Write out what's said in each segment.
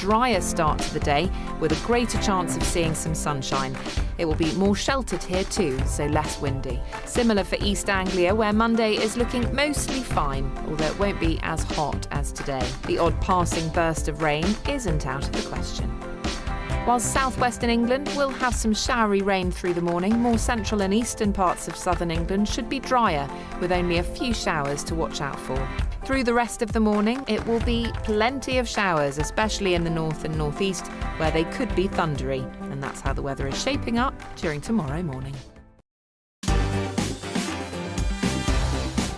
drier start to the day with a greater chance of seeing some sunshine. It will be more sheltered here too, so less windy. Similar for East Anglia, where Monday is looking mostly fine, although it won't be as hot as today. The odd passing burst of rain isn't out of the question. While southwestern England will have some showery rain through the morning, more central and eastern parts of southern England should be drier, with only a few showers to watch out for. Through the rest of the morning, it will be plenty of showers, especially in the north and northeast, where they could be thundery. And that's how the weather is shaping up during tomorrow morning.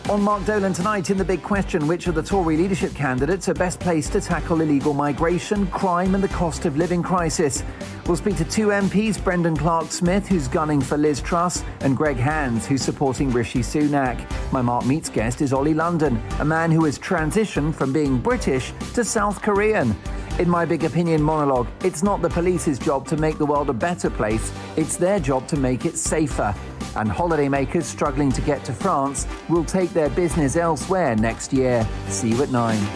On Mark Dolan tonight, in The Big Question, which of the Tory leadership candidates are best placed to tackle illegal migration, crime and the cost of living crisis? We'll speak to two MPs, Brendan Clark-Smith, who's gunning for Liz Truss, and Greg Hands, who's supporting Rishi Sunak. My Mark Meets guest is Ollie London, a man who has transitioned from being British to South Korean. In my Big Opinion monologue, it's not the police's job to make the world a better place, it's their job to make it safer. And holidaymakers struggling to get to France will take their business elsewhere next year. See you at 9.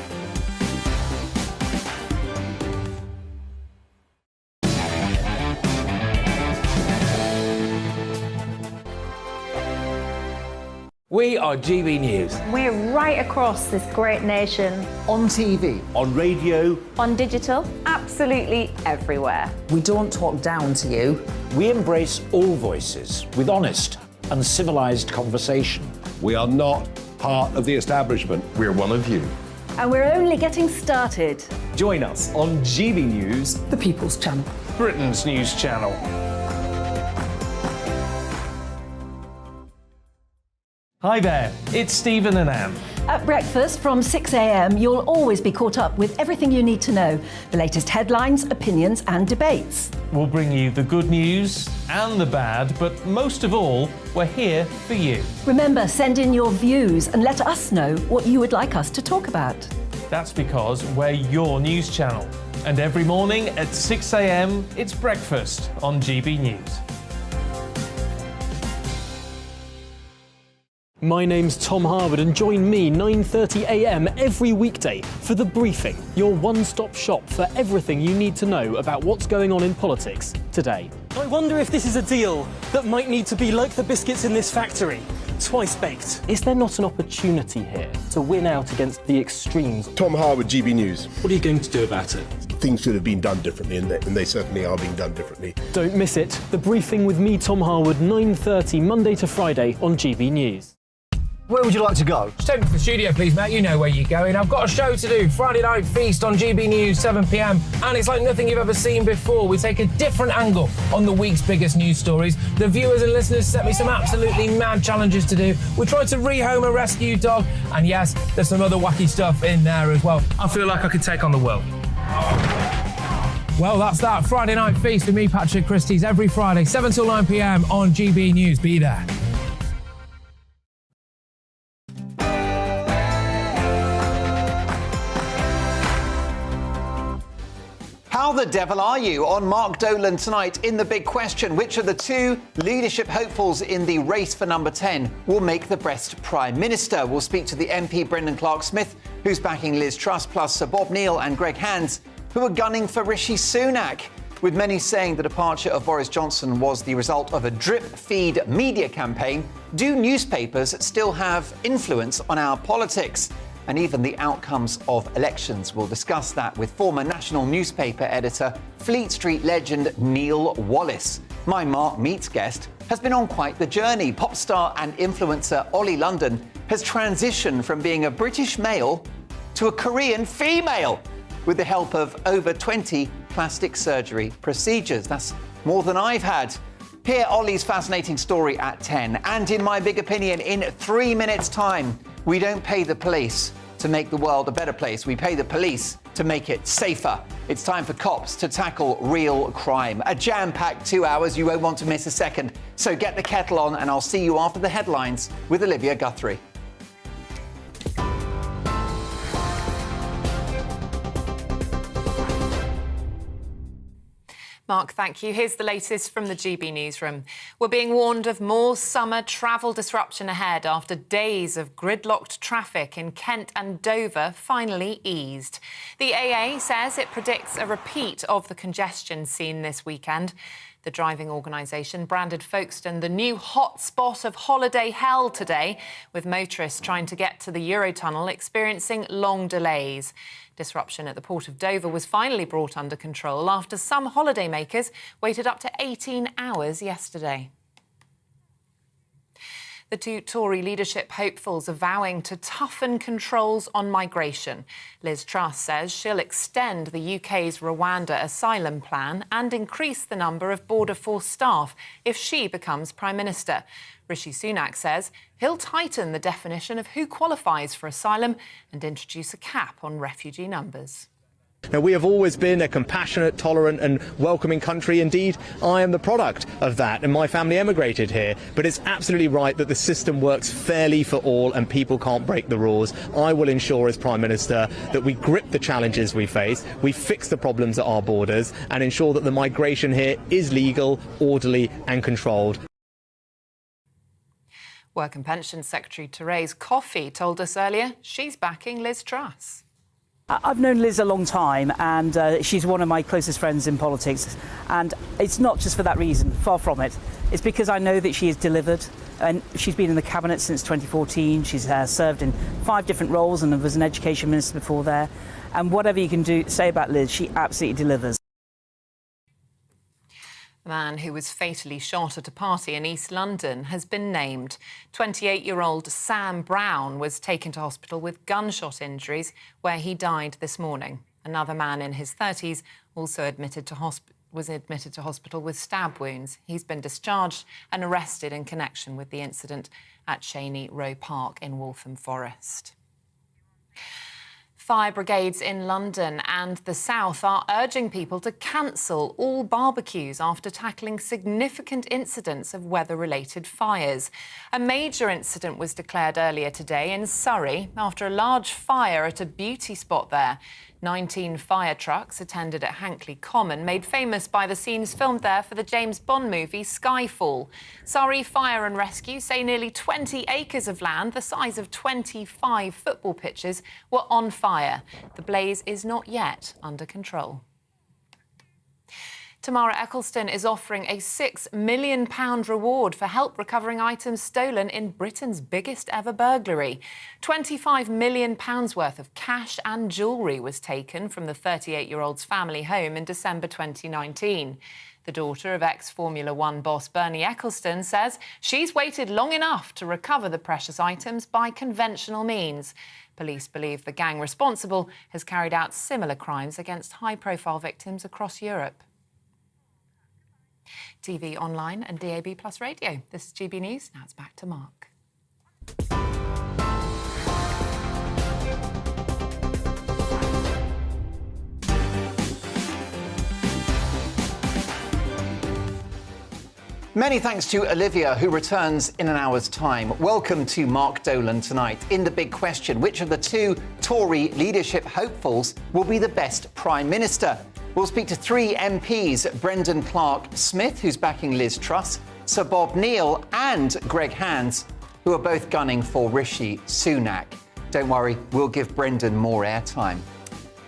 We are GB News. We're right across this great nation. On TV. On radio. On digital. Absolutely everywhere. We don't talk down to you. We embrace all voices with honest and civilised conversation. We are not part of the establishment. We're one of you. And we're only getting started. Join us on GB News, The People's Channel. Britain's news channel. Hi there, it's Stephen and Anne. At breakfast from 6 a.m, you'll always be caught up with everything you need to know, the latest headlines, opinions and debates. We'll bring you the good news and the bad, but most of all, we're here for you. Remember, send in your views and let us know what you would like us to talk about. That's because we're your news channel. And every morning at 6 a.m, it's breakfast on GB News. My name's Tom Harwood and join me 9:30 a.m. every weekday for The Briefing, your one-stop shop for everything you need to know about what's going on in politics today. I wonder if this is a deal that might need to be like the biscuits in this factory, twice baked. Is there not an opportunity here to win out against the extremes? Tom Harwood, GB News. What are you going to do about it? Things should have been done differently, and they certainly are being done differently. Don't miss it. The Briefing with me, Tom Harwood, 9:30 Monday to Friday on GB News. Where would you like to go? Just take me to the studio, please, mate. You know where you're going. I've got a show to do. Friday Night Feast on GB News, 7 p.m. And it's like nothing you've ever seen before. We take a different angle on the week's biggest news stories. The viewers and listeners set me some absolutely mad challenges to do. We tried to rehome a rescue dog. And yes, there's some other wacky stuff in there as well. I feel like I could take on the world. Well, that's that. Friday Night Feast with me, Patrick Christie's, every Friday, 7 till 9 p.m. on GB News. Be there. How the devil are you? On Mark Dolan tonight in The Big Question, which of the two leadership hopefuls in the race for number 10 will make the best Prime Minister? We'll speak to the MP Brendan Clark-Smith, who's backing Liz Truss, plus Sir Bob Neill and Greg Hands, who are gunning for Rishi Sunak, with many saying the departure of Boris Johnson was the result of a drip-feed media campaign. Do newspapers still have influence on our politics? And even the outcomes of elections. We'll discuss that with former national newspaper editor, Fleet Street legend Neil Wallace. My Mark Meets guest has been on quite the journey. Pop star and influencer Ollie London has transitioned from being a British male to a Korean female with the help of over 20 plastic surgery procedures. That's more than I've had. Hear Ollie's fascinating story at 10. And in my big opinion, in 3 minutes' time, we don't pay the police to make the world a better place. We pay the police to make it safer. It's time for cops to tackle real crime. A jam-packed 2 hours. You won't want to miss a second. So get the kettle on and I'll see you after the headlines with Olivia Guthrie. Mark, thank you. Here's the latest from the GB newsroom. We're being warned of more summer travel disruption ahead after days of gridlocked traffic in Kent and Dover finally eased. The AA says it predicts a repeat of the congestion seen this weekend. The driving organisation branded Folkestone the new hotspot of holiday hell today, with motorists trying to get to the Eurotunnel experiencing long delays. Disruption at the Port of Dover was finally brought under control after some holidaymakers waited up to 18 hours yesterday. The two Tory leadership hopefuls are vowing to toughen controls on migration. Liz Truss says she'll extend the UK's Rwanda asylum plan and increase the number of Border Force staff if she becomes Prime Minister. Rishi Sunak says he'll tighten the definition of who qualifies for asylum and introduce a cap on refugee numbers. Now, we have always been a compassionate, tolerant and welcoming country. Indeed, I am the product of that, and my family emigrated here. But it's absolutely right that the system works fairly for all and people can't break the rules. I will ensure as Prime Minister that we grip the challenges we face, we fix the problems at our borders and ensure that the migration here is legal, orderly and controlled. Work and Pensions Secretary Therese Coffey told us earlier she's backing Liz Truss. I've known Liz a long time, and she's one of my closest friends in politics. And it's not just for that reason, far from it. It's because I know that she has delivered, and she's been in the Cabinet since 2014. She's served in 5 different roles and was an Education Minister before there. And whatever you can say about Liz, she absolutely delivers. The man who was fatally shot at a party in East London has been named. 28-year-old Sam Brown was taken to hospital with gunshot injuries, where he died this morning. Another man in his 30s also was admitted to hospital with stab wounds. He's been discharged and arrested in connection with the incident at Cheney Row Park in Waltham Forest. Fire brigades in London and the south are urging people to cancel all barbecues after tackling significant incidents of weather-related fires. A major incident was declared earlier today in Surrey after a large fire at a beauty spot there. 19 fire trucks attended at Hankley Common, made famous by the scenes filmed there for the James Bond movie Skyfall. Surrey Fire and Rescue say nearly 20 acres of land, the size of 25 football pitches, were on fire. The blaze is not yet under control. Tamara Eccleston is offering a £6 million reward for help recovering items stolen in Britain's biggest ever burglary. £25 million worth of cash and jewellery was taken from the 38-year-old's family home in December 2019. The daughter of ex-Formula One boss Bernie Eccleston says she's waited long enough to recover the precious items by conventional means. Police believe the gang responsible has carried out similar crimes against high-profile victims across Europe. TV, online and DAB+ radio. This is GB News. Now it's back to Mark. Many thanks to Olivia, who returns in an hour's time. Welcome to Mark Dolan tonight. In the big question, which of the two Tory leadership hopefuls will be the best Prime Minister? We'll speak to 3 MPs, Brendan Clark-Smith, who's backing Liz Truss, Sir Bob Neill and Greg Hands, who are both gunning for Rishi Sunak. Don't worry, we'll give Brendan more airtime.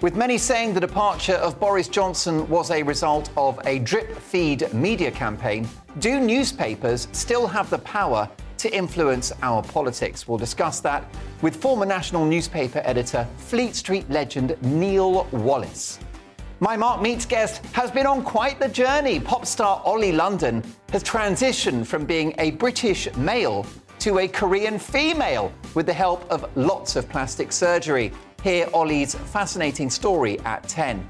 With many saying the departure of Boris Johnson was a result of a drip-feed media campaign, do newspapers still have the power to influence our politics? We'll discuss that with former national newspaper editor, Fleet Street legend Neil Wallace. My Mark Meets guest has been on quite the journey. Pop star Ollie London has transitioned from being a British male to a Korean female with the help of lots of plastic surgery. Hear Ollie's fascinating story at 10.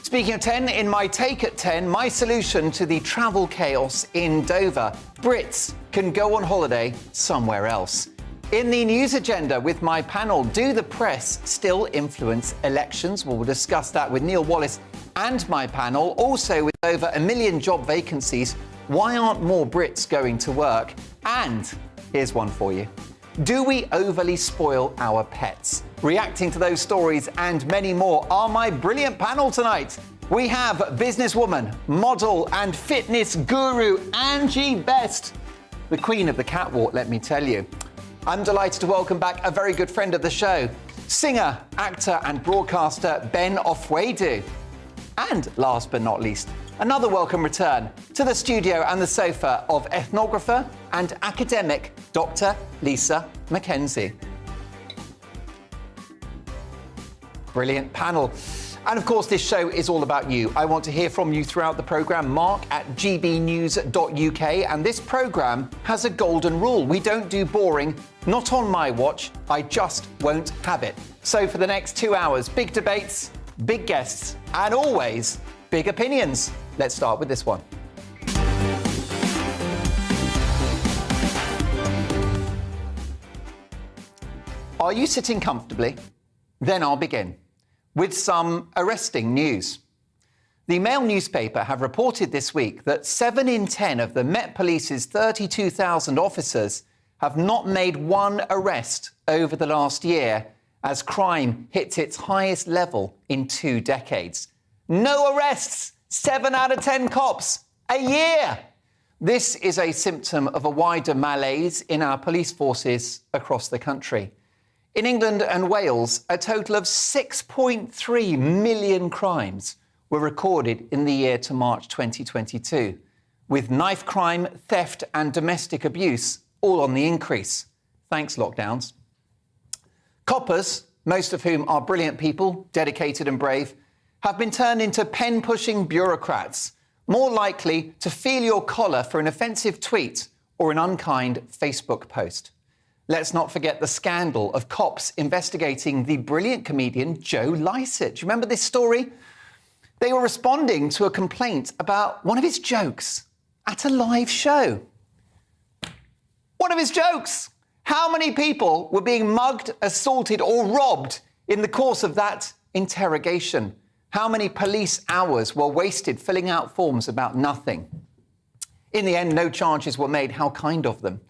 Speaking of 10, in my take at 10, my solution to the travel chaos in Dover. Brits can go on holiday somewhere else. In the news agenda with my panel, do the press still influence elections? Well, we'll discuss that with Neil Wallace and my panel. Also, with over 1 million job vacancies, why aren't more Brits going to work? And here's one for you. Do we overly spoil our pets? Reacting to those stories and many more are my brilliant panel tonight. We have businesswoman, model and fitness guru Angie Best, the queen of the catwalk, let me tell you. I'm delighted to welcome back a very good friend of the show, singer, actor and broadcaster Ben Ofwedu. And last but not least, another welcome return to the studio and the sofa of ethnographer and academic Dr. Lisa Mackenzie. Brilliant panel. And of course, this show is all about you. I want to hear from you throughout the programme. Mark at gbnews.uk. And this programme has a golden rule. We don't do boring. Not on my watch. I just won't have it. So for the next 2 hours, big debates, big guests, and always big opinions. Let's start with this one. Are you sitting comfortably? Then I'll begin with some arresting news. The Mail newspaper have reported this week that 7 in 10 of the Met Police's 32,000 officers have not made one arrest over the last year as crime hits its highest level in 2 decades. No arrests! 7 out of 10 cops a year! This is a symptom of a wider malaise in our police forces across the country. In England and Wales, a total of 6.3 million crimes were recorded in the year to March 2022, with knife crime, theft and domestic abuse all on the increase. Thanks, lockdowns. Coppers, most of whom are brilliant people, dedicated and brave, have been turned into pen-pushing bureaucrats, more likely to feel your collar for an offensive tweet or an unkind Facebook post. Let's not forget the scandal of cops investigating the brilliant comedian Joe Lycett. Remember this story? They were responding to a complaint about one of his jokes at a live show. One of his jokes! How many people were being mugged, assaulted or robbed in the course of that interrogation? How many police hours were wasted filling out forms about nothing? In the end, no charges were made. How kind of them.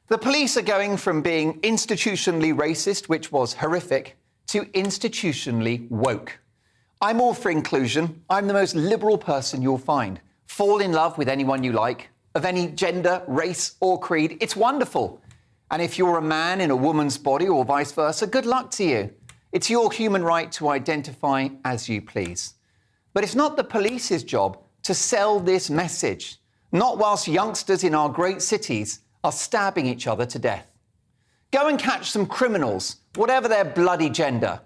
The police are going from being institutionally racist, which was horrific, to institutionally woke. I'm all for inclusion. I'm the most liberal person you'll find. Fall in love with anyone you like, of any gender, race or creed. It's wonderful. And if you're a man in a woman's body or vice versa, good luck to you. It's your human right to identify as you please. But it's not the police's job to sell this message, not whilst youngsters in our great cities are stabbing each other to death. Go and catch some criminals, whatever their bloody gender.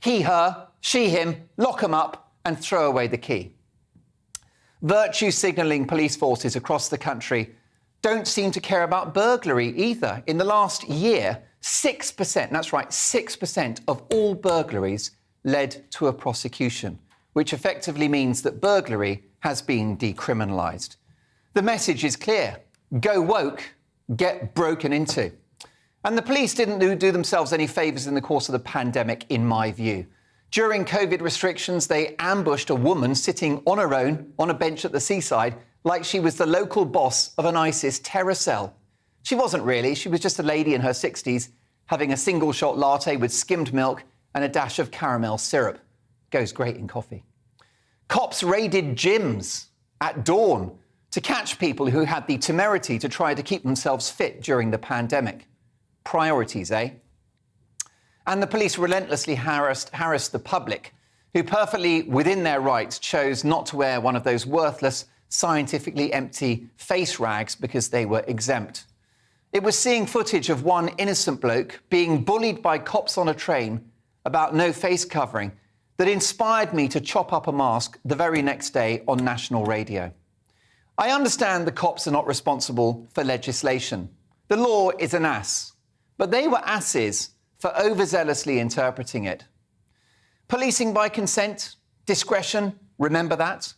He, her, she, him, lock them up and throw away the key. Virtue signalling police forces across the country don't seem to care about burglary either. In the last year, 6%, that's right, 6% of all burglaries led to a prosecution, which effectively means that burglary has been decriminalised. The message is clear. Go woke, get broken into. And the police didn't do themselves any favours in the course of the pandemic, in my view. During COVID restrictions, they ambushed a woman sitting on her own on a bench at the seaside like she was the local boss of an ISIS terror cell. She wasn't really. She was just a lady in her 60s having a single-shot latte with skimmed milk and a dash of caramel syrup. Goes great in coffee. Cops raided gyms at dawn to catch people who had the temerity to try to keep themselves fit during the pandemic. Priorities, eh? And the police relentlessly harassed the public, who perfectly within their rights chose not to wear one of those worthless, scientifically empty face rags because they were exempt. It was seeing footage of one innocent bloke being bullied by cops on a train about no face covering that inspired me to chop up a mask the very next day on national radio. I understand the cops are not responsible for legislation. The law is an ass, but they were asses for overzealously interpreting it. Policing by consent, discretion, remember that?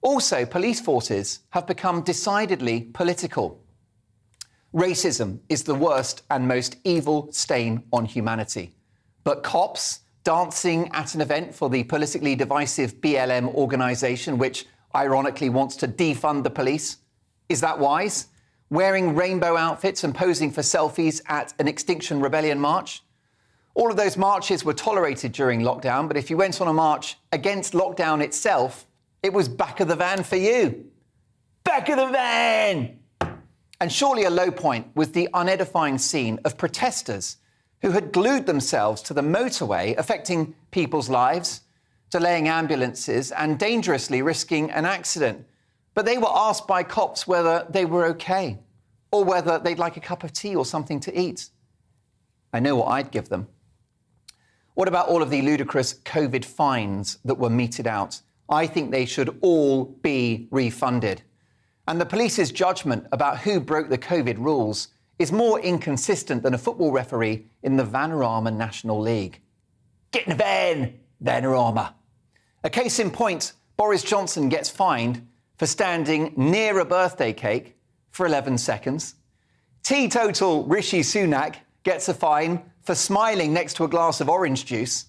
Also, police forces have become decidedly political. Racism is the worst and most evil stain on humanity. But cops dancing at an event for the politically divisive BLM organisation, which ironically wants to defund the police, is that wise? Wearing rainbow outfits and posing for selfies at an Extinction Rebellion march? All of those marches were tolerated during lockdown, but if you went on a march against lockdown itself, it was back of the van for you. Back of the van! And surely a low point was the unedifying scene of protesters who had glued themselves to the motorway, affecting people's lives, delaying ambulances and dangerously risking an accident. But they were asked by cops whether they were OK or whether they'd like a cup of tea or something to eat. I know what I'd give them. What about all of the ludicrous COVID fines that were meted out? I think they should all be refunded. And the police's judgment about who broke the COVID rules is more inconsistent than a football referee in the Vanarama National League. Get in the van, Vanarama. A case in point, Boris Johnson gets fined for standing near a birthday cake for 11 seconds. Teetotal Rishi Sunak gets a fine for smiling next to a glass of orange juice.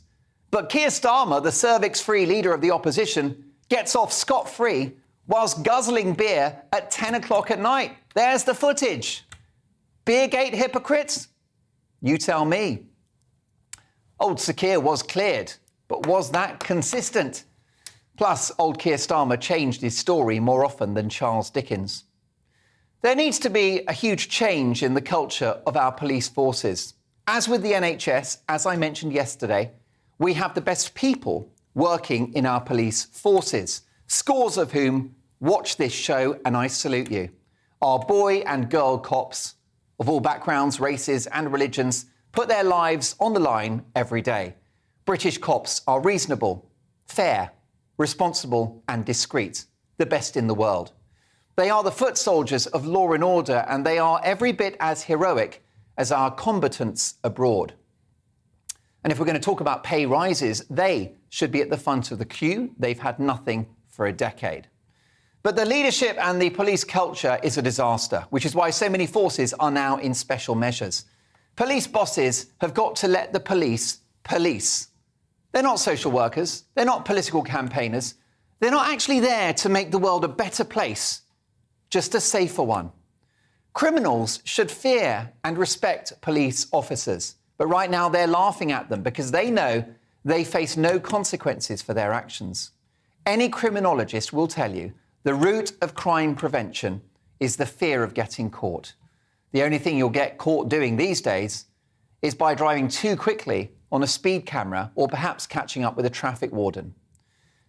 But Keir Starmer, the cervix-free leader of the opposition, gets off scot-free whilst guzzling beer at 10 o'clock at night. There's the footage. Beergate hypocrites? You tell me. Old Sir Keir was cleared, but was that consistent? Plus, old Keir Starmer changed his story more often than Charles Dickens. There needs to be a huge change in the culture of our police forces. As with the NHS, as I mentioned yesterday, we have the best people working in our police forces, scores of whom watch this show, and I salute you. Our boy and girl cops of all backgrounds, races and religions put their lives on the line every day. British cops are reasonable, fair, responsible and discreet, the best in the world. They are the foot soldiers of law and order, and they are every bit as heroic as our combatants abroad. And if we're going to talk about pay rises, they should be at the front of the queue. They've had nothing for a decade. But the leadership and the police culture is a disaster, which is why so many forces are now in special measures. Police bosses have got to let the police police. They're not social workers. They're not political campaigners. They're not actually there to make the world a better place, just a safer one. Criminals should fear and respect police officers, but right now they're laughing at them because they know they face no consequences for their actions. Any criminologist will tell you the root of crime prevention is the fear of getting caught. The only thing you'll get caught doing these days is by driving too quickly on a speed camera or perhaps catching up with a traffic warden.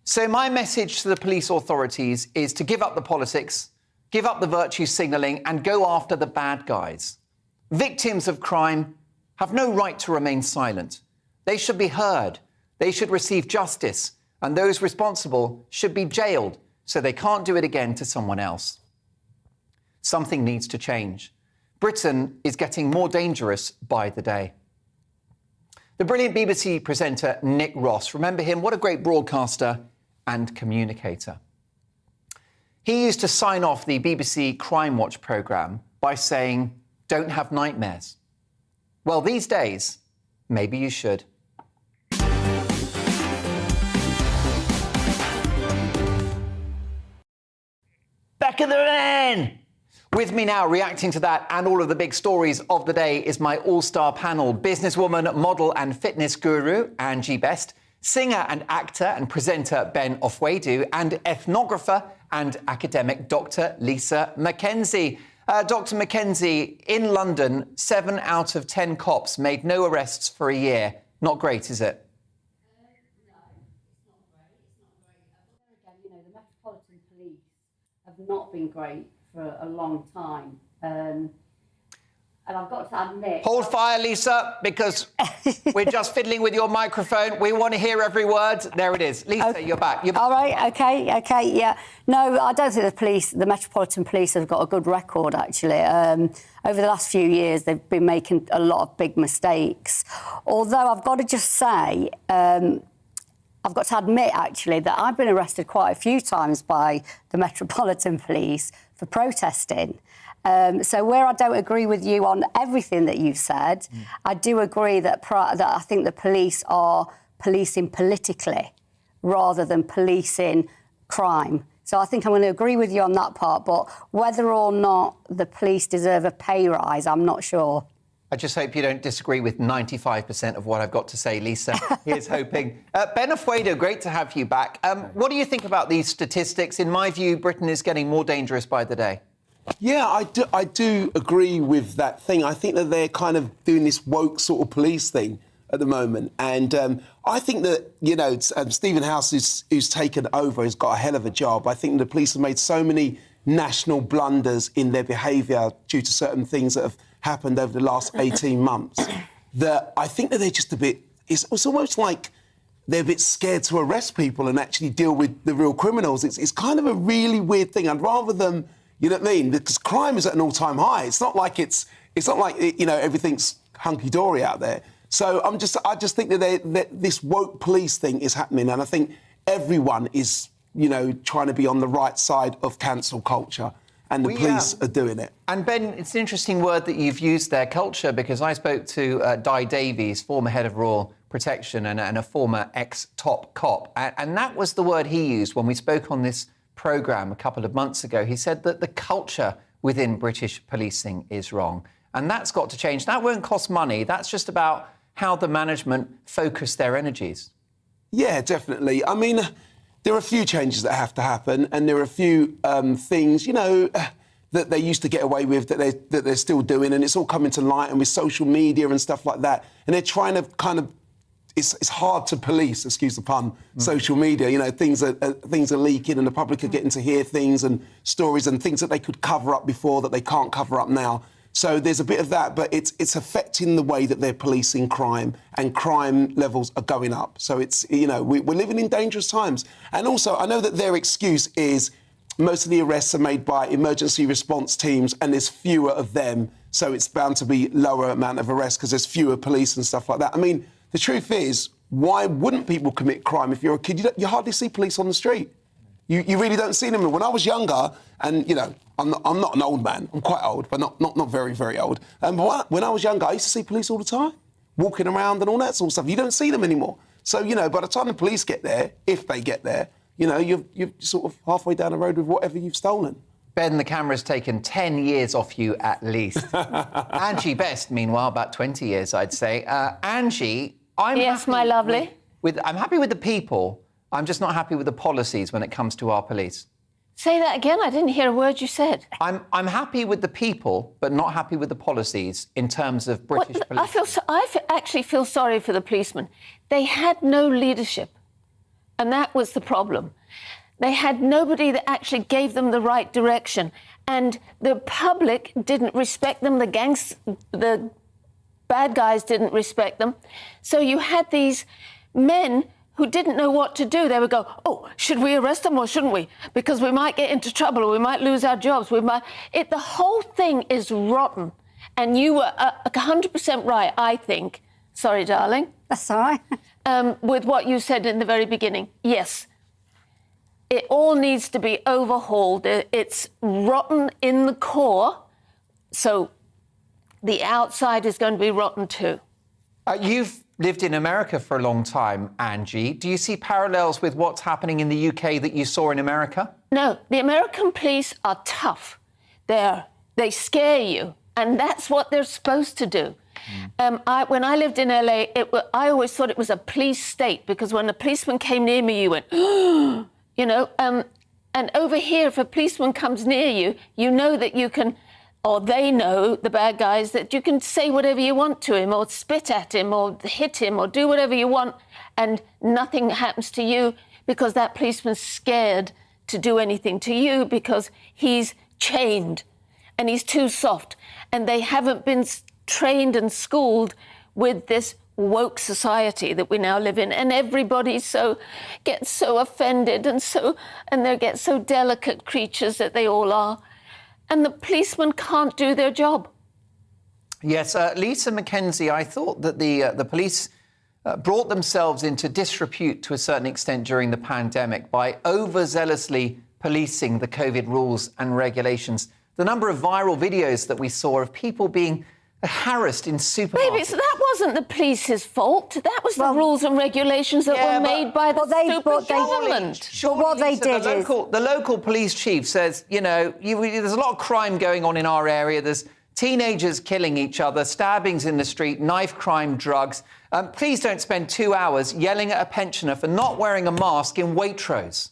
So my message to the police authorities is to give up the politics, give up the virtue signalling and go after the bad guys. Victims of crime have no right to remain silent. They should be heard. They should receive justice. And those responsible should be jailed so they can't do it again to someone else. Something needs to change. Britain is getting more dangerous by the day. The brilliant BBC presenter Nick Ross, remember him? What a great broadcaster and communicator. He used to sign off the BBC Crime Watch programme by saying, "Don't have nightmares." Well, these days, maybe you should. Back of the van! With me now, reacting to that and all of the big stories of the day, is my all-star panel. Businesswoman, model and fitness guru, Angie Best. Singer and actor and presenter, Ben Ofwedu. And ethnographer and academic, Dr. Lisa Mackenzie. Dr. Mackenzie, in London, 7 out of 10 cops made no arrests for a year. Not great, is it? No, it's not great. It's not great. But then again, you know, the Metropolitan Police have not been great for a long time. And I've got to admit... Hold fire, Lisa, because we're just fiddling with your microphone. We want to hear every word. There it is. Lisa, okay. You're back. All right, OK, yeah. No, I don't think the Metropolitan Police have got a good record, actually. Over the last few years, they've been making a lot of big mistakes. Although I've got to just say, I've got to admit, actually, that I've been arrested quite a few times by the Metropolitan Police for protesting. So where I don't agree with you on everything that you've said, I do agree that I think the police are policing politically rather than policing crime. So I think I'm going to agree with you on that part, but whether or not the police deserve a pay rise, I'm not sure. I just hope you don't disagree with 95% of what I've got to say, Lisa. Here's hoping. Ben Afuedo, great to have you back. What do you think about these statistics? In my view, Britain is getting more dangerous by the day. Yeah, I do agree with that thing. I think that they're kind of doing this woke sort of police thing at the moment. And I think that, you know, Stephen House, who's taken over, has got a hell of a job. I think the police have made so many national blunders in their behaviour due to certain things that have happened over the last 18 months that I think that they're just a bit... It's almost like they're a bit scared to arrest people and actually deal with the real criminals. It's kind of a really weird thing. I'd rather them... You know what I mean? Because crime is at an all-time high. It's not like you know, everything's hunky-dory out there. So I just think that this woke police thing is happening, and I think everyone is, you know, trying to be on the right side of cancel culture, and the police are doing it. And Ben, it's an interesting word that you've used there, culture, because I spoke to Di Davies, former head of Royal Protection and a former ex-top cop, and that was the word he used when we spoke on this programme a couple of months ago. He said that the culture within British policing is wrong, and that's got to change. That won't cost money. That's just about how the management focus their energies. Yeah, definitely. I mean, there are a few changes that have to happen, and there are a few things, you know, that they used to get away with that they're still doing, and it's all coming to light, and with social media and stuff like that, and they're trying to kind of... It's hard to police, excuse the pun, social media. You know, things are leaking and the public are getting to hear things and stories and things that they could cover up before that they can't cover up now. So there's a bit of that, but it's affecting the way that they're policing crime, and crime levels are going up. So it's, you know, we're living in dangerous times. And also, I know that their excuse is most of the arrests are made by emergency response teams and there's fewer of them, so it's bound to be lower amount of arrests because there's fewer police and stuff like that. I mean, the truth is, why wouldn't people commit crime if you're a kid? You hardly see police on the street. You really don't see them. When I was younger, and, you know, I'm not an old man. I'm quite old, but not very, very old. But when I was younger, I used to see police all the time, walking around and all that sort of stuff. You don't see them anymore. So, you know, by the time the police get there, if they get there, you know, you're sort of halfway down the road with whatever you've stolen. Ben, the camera's taken 10 years off you at least. Angie Best, meanwhile, about 20 years, I'd say. Angie... Yes, my lovely. I'm happy with the people. I'm just not happy with the policies when it comes to our police. Say that again. I didn't hear a word you said. I'm happy with the people, but not happy with the policies in terms of British police. I actually feel sorry for the policemen. They had no leadership, and that was the problem. They had nobody that actually gave them the right direction, and the public didn't respect them. The bad guys didn't respect them. So you had these men who didn't know what to do. They would go, oh, should we arrest them or shouldn't we? Because we might get into trouble or we might lose our jobs. The whole thing is rotten. And you were 100% right, I think. Sorry, darling. That's all right. With what you said in the very beginning. Yes, it all needs to be overhauled. It's rotten in the core. So the outside is going to be rotten too. You've lived in America for a long time, Angie. Do you see parallels with what's happening in the UK that you saw in America? No, the American police are tough. They scare you, and that's what they're supposed to do. When I lived in LA, I always thought it was a police state, because when a policeman came near me, you went, you know. And over here, if a policeman comes near you, you know that you can... or they know, the bad guys, that you can say whatever you want to him, or spit at him, or hit him, or do whatever you want, and nothing happens to you, because that policeman's scared to do anything to you because he's chained and he's too soft. And they haven't been trained and schooled with this woke society that we now live in, and everybody gets so offended and they get so delicate creatures that they all are. And the policemen can't do their job. Yes, Lisa McKenzie, I thought that the police brought themselves into disrepute to a certain extent during the pandemic by overzealously policing the COVID rules and regulations. The number of viral videos that we saw of people being harassed in supermarkets. Baby, so that wasn't the police's fault. That was the rules and regulations that were made by the stupid government. The local police chief says, you know, there's a lot of crime going on in our area. There's Teenagers killing each other, stabbings in the street, knife crime, drugs. Please don't spend 2 hours yelling at a pensioner for not wearing a mask in Waitrose.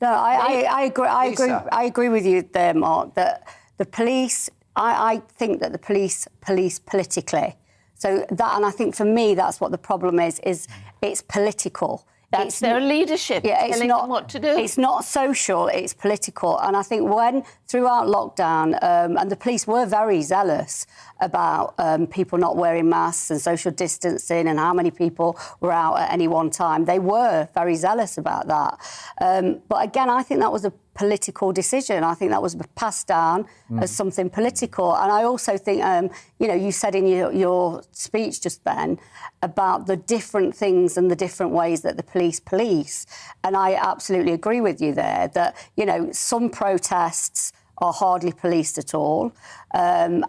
No, I agree. I agree with you there, Mark. That the police. I think that the police politically. So that, and I think for me, that's what the problem is it's political. That's their leadership, telling them what to do. It's not social, it's political. And I think when, throughout lockdown, and the police were very zealous about people not wearing masks and social distancing and how many people were out at any one time, they were very zealous about that. But again, I think that was a political decision. I think that was passed down as something political. And I also think, you said in your speech just then about the different things and the different ways that the police. And I absolutely agree with you there that, some protests are hardly policed at all. The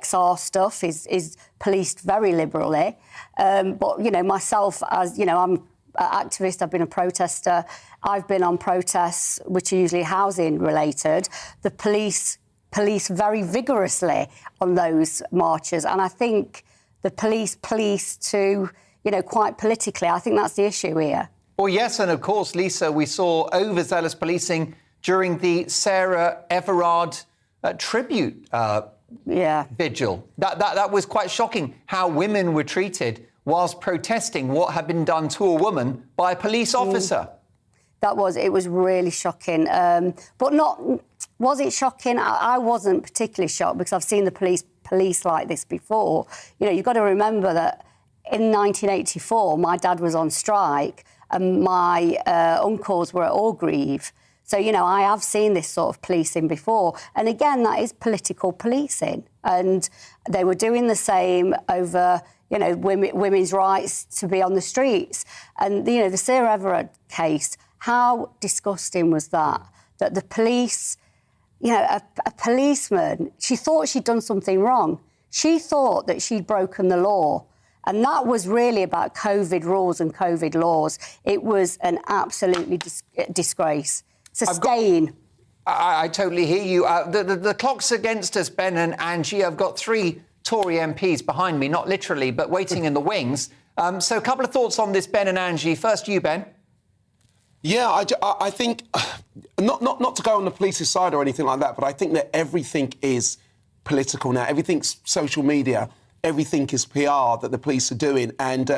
XR stuff is policed very liberally. But, myself, as, I'm an activist, I've been a protester. I've been on protests, which are usually housing related. The police very vigorously on those marches. And I think the police to, quite politically. I think that's the issue here. Well, yes, and of course, Lisa, we saw overzealous policing during the Sarah Everard tribute vigil. That was quite shocking, how women were treated whilst protesting what had been done to a woman by a police officer. It was really shocking. Was it shocking? I wasn't particularly shocked because I've seen the police like this before. You've got to remember that in 1984, my dad was on strike and my uncles were at Orgreave. So, I have seen this sort of policing before. And again, that is political policing. And they were doing the same over, women's rights to be on the streets. And, the Sarah Everard case, how disgusting was that? That the police, a policeman, she thought she'd done something wrong. She thought that she'd broken the law. And that was really about COVID rules and COVID laws. It was an absolutely disgrace. Sustain. I totally hear you. The clock's against us, Ben and Angie. I've got 3 Tory MPs behind me, not literally, but waiting in the wings. So a couple of thoughts on this, Ben and Angie. First, you, Ben. Yeah, I think, not to go on the police's side or anything like that, but I think that everything is political now. Everything's social media. Everything is PR that the police are doing. And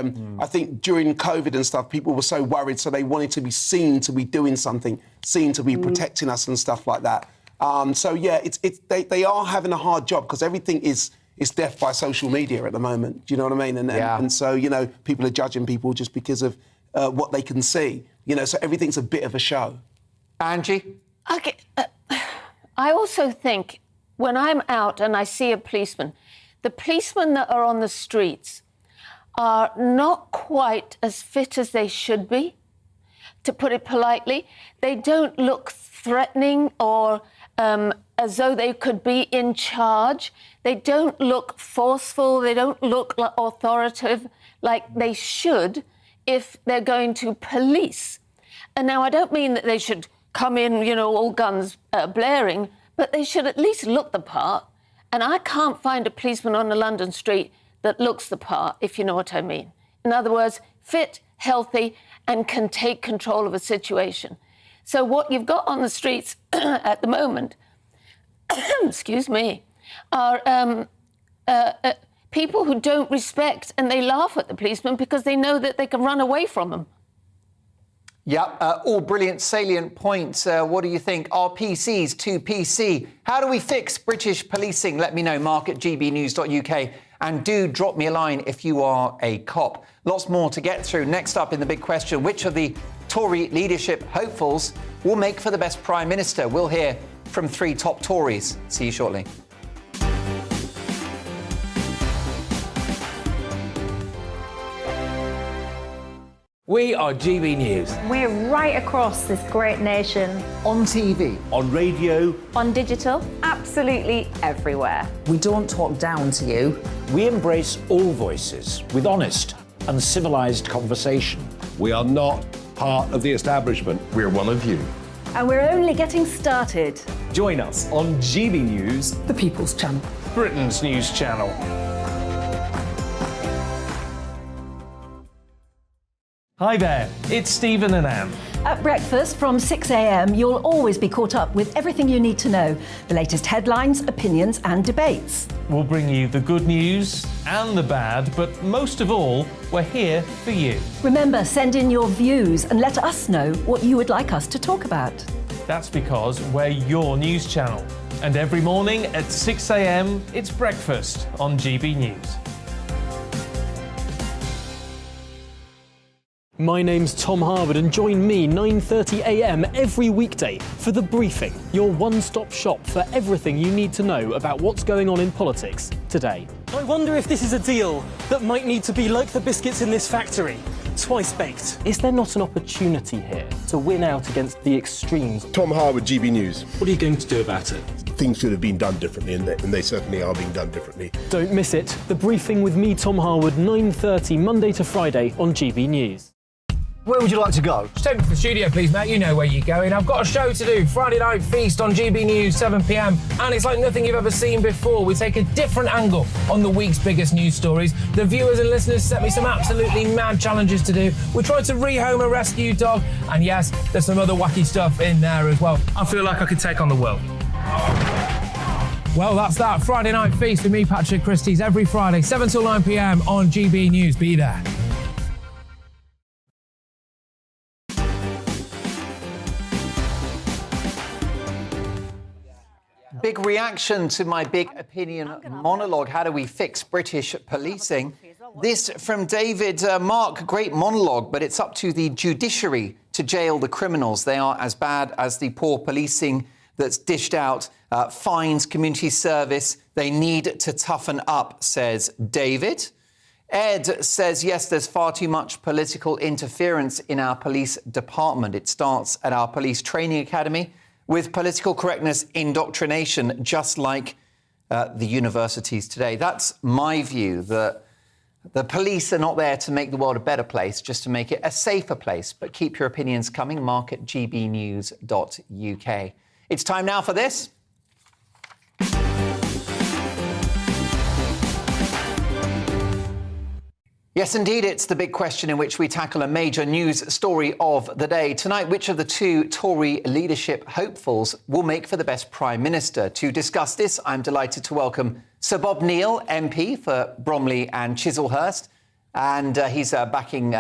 I think during COVID and stuff, people were so worried, so they wanted to be seen to be doing something, seen to be protecting us and stuff like that. They are having a hard job because everything is death by social media at the moment. Do you know what I mean? And so, people are judging people just because of what they can see. So everything's a bit of a show. Angie? Okay. I also think when I'm out and I see a policeman, the policemen that are on the streets are not quite as fit as they should be, to put it politely. They don't look threatening or as though they could be in charge. They don't look forceful. They don't look authoritative like they should if they're going to police. And now I don't mean that they should come in, all guns blaring, but they should at least look the part. And I can't find a policeman on a London street that looks the part, if you know what I mean. In other words, fit, healthy, and can take control of a situation. So what you've got on the streets at the moment, excuse me, are people who don't respect and they laugh at the policeman because they know that they can run away from them. Yeah, all brilliant, salient points. What do you think? Are PCs too PC? How do we fix British policing? Let me know, Mark at gbnews.uk. And do drop me a line if you are a cop. Lots more to get through. Next up in the big question, which of the Tory leadership hopefuls will make for the best Prime Minister? We'll hear from 3 top Tories. See you shortly. We are GB News. We're right across this great nation. On TV. On radio. On digital. Absolutely everywhere. We don't talk down to you. We embrace all voices with honest and civilised conversation. We are not part of the establishment. We're one of you. And we're only getting started. Join us on GB News, the People's Channel. Britain's news channel. Hi there, it's Stephen and Anne. At breakfast from 6 a.m, you'll always be caught up with everything you need to know, the latest headlines, opinions and debates. We'll bring you the good news and the bad, but most of all, we're here for you. Remember, send in your views and let us know what you would like us to talk about. That's because we're your news channel. And every morning at 6 a.m, it's breakfast on GB News. My name's Tom Harwood and join me 9:30 a.m. every weekday for The Briefing, your one-stop shop for everything you need to know about what's going on in politics today. I wonder if this is a deal that might need to be like the biscuits in this factory, twice baked. Is there not an opportunity here to win out against the extremes? Tom Harwood, GB News. What are you going to do about it? Things should have been done differently, and they certainly are being done differently. Don't miss it. The Briefing with me, Tom Harwood, 9:30 Monday to Friday on GB News. Where would you like to go? Just take me to the studio, please, mate. You know where you're going. I've got a show to do. Friday Night Feast on GB News, 7 p.m. And it's like nothing you've ever seen before. We take a different angle on the week's biggest news stories. The viewers and listeners set me some absolutely mad challenges to do. We tried to rehome a rescue dog. And yes, there's some other wacky stuff in there as well. I feel like I could take on the world. Well, that's that. Friday Night Feast with me, Patrick Christie's, every Friday, 7 till 9 p.m. on GB News. Be there. Big reaction to my big opinion monologue. How do we fix British policing? This from David. Mark, great monologue, but it's up to the judiciary to jail the criminals. They are as bad as the poor policing that's dished out. Fines, community service. They need to toughen up, says David. Ed says, yes, there's far too much political interference in our police department. It starts at our police training academy with political correctness indoctrination, just like the universities today. That's my view, that the police are not there to make the world a better place, just to make it a safer place. But keep your opinions coming. Mark at gbnews.uk. It's time now for this. Yes, indeed, it's the big question in which we tackle a major news story of the day. Tonight, which of the two Tory leadership hopefuls will make for the best Prime Minister? To discuss this, I'm delighted to welcome Sir Bob Neill, MP for Bromley and Chislehurst, and he's backing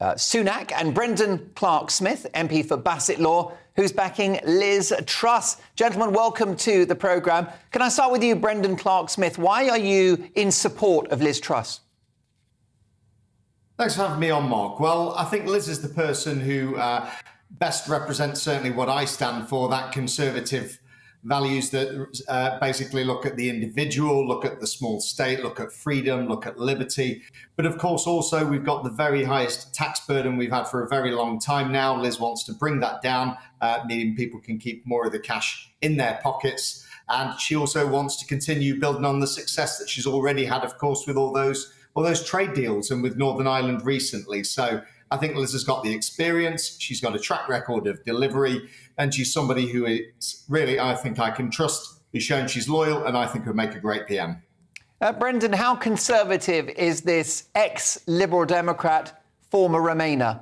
Sunak, and Brendan Clark-Smith, MP for Bassetlaw, who's backing Liz Truss. Gentlemen, welcome to the programme. Can I start with you, Brendan Clark-Smith? Why are you in support of Liz Truss? Thanks for having me on, Mark. Well, I think Liz is the person who best represents certainly what I stand for, that conservative values that basically look at the individual, look at the small state, look at freedom, look at liberty. But of course, also, we've got the very highest tax burden we've had for a very long time now. Liz wants to bring that down, meaning people can keep more of the cash in their pockets. And she also wants to continue building on the success that she's already had, of course, with all those trade deals and with Northern Ireland recently. So I think Liz has got the experience. She's got a track record of delivery, and she's somebody who is really, I think I can trust, who's shown she's loyal, and I think would make a great PM. Brendan, how conservative is this ex-Liberal Democrat, former Remainer?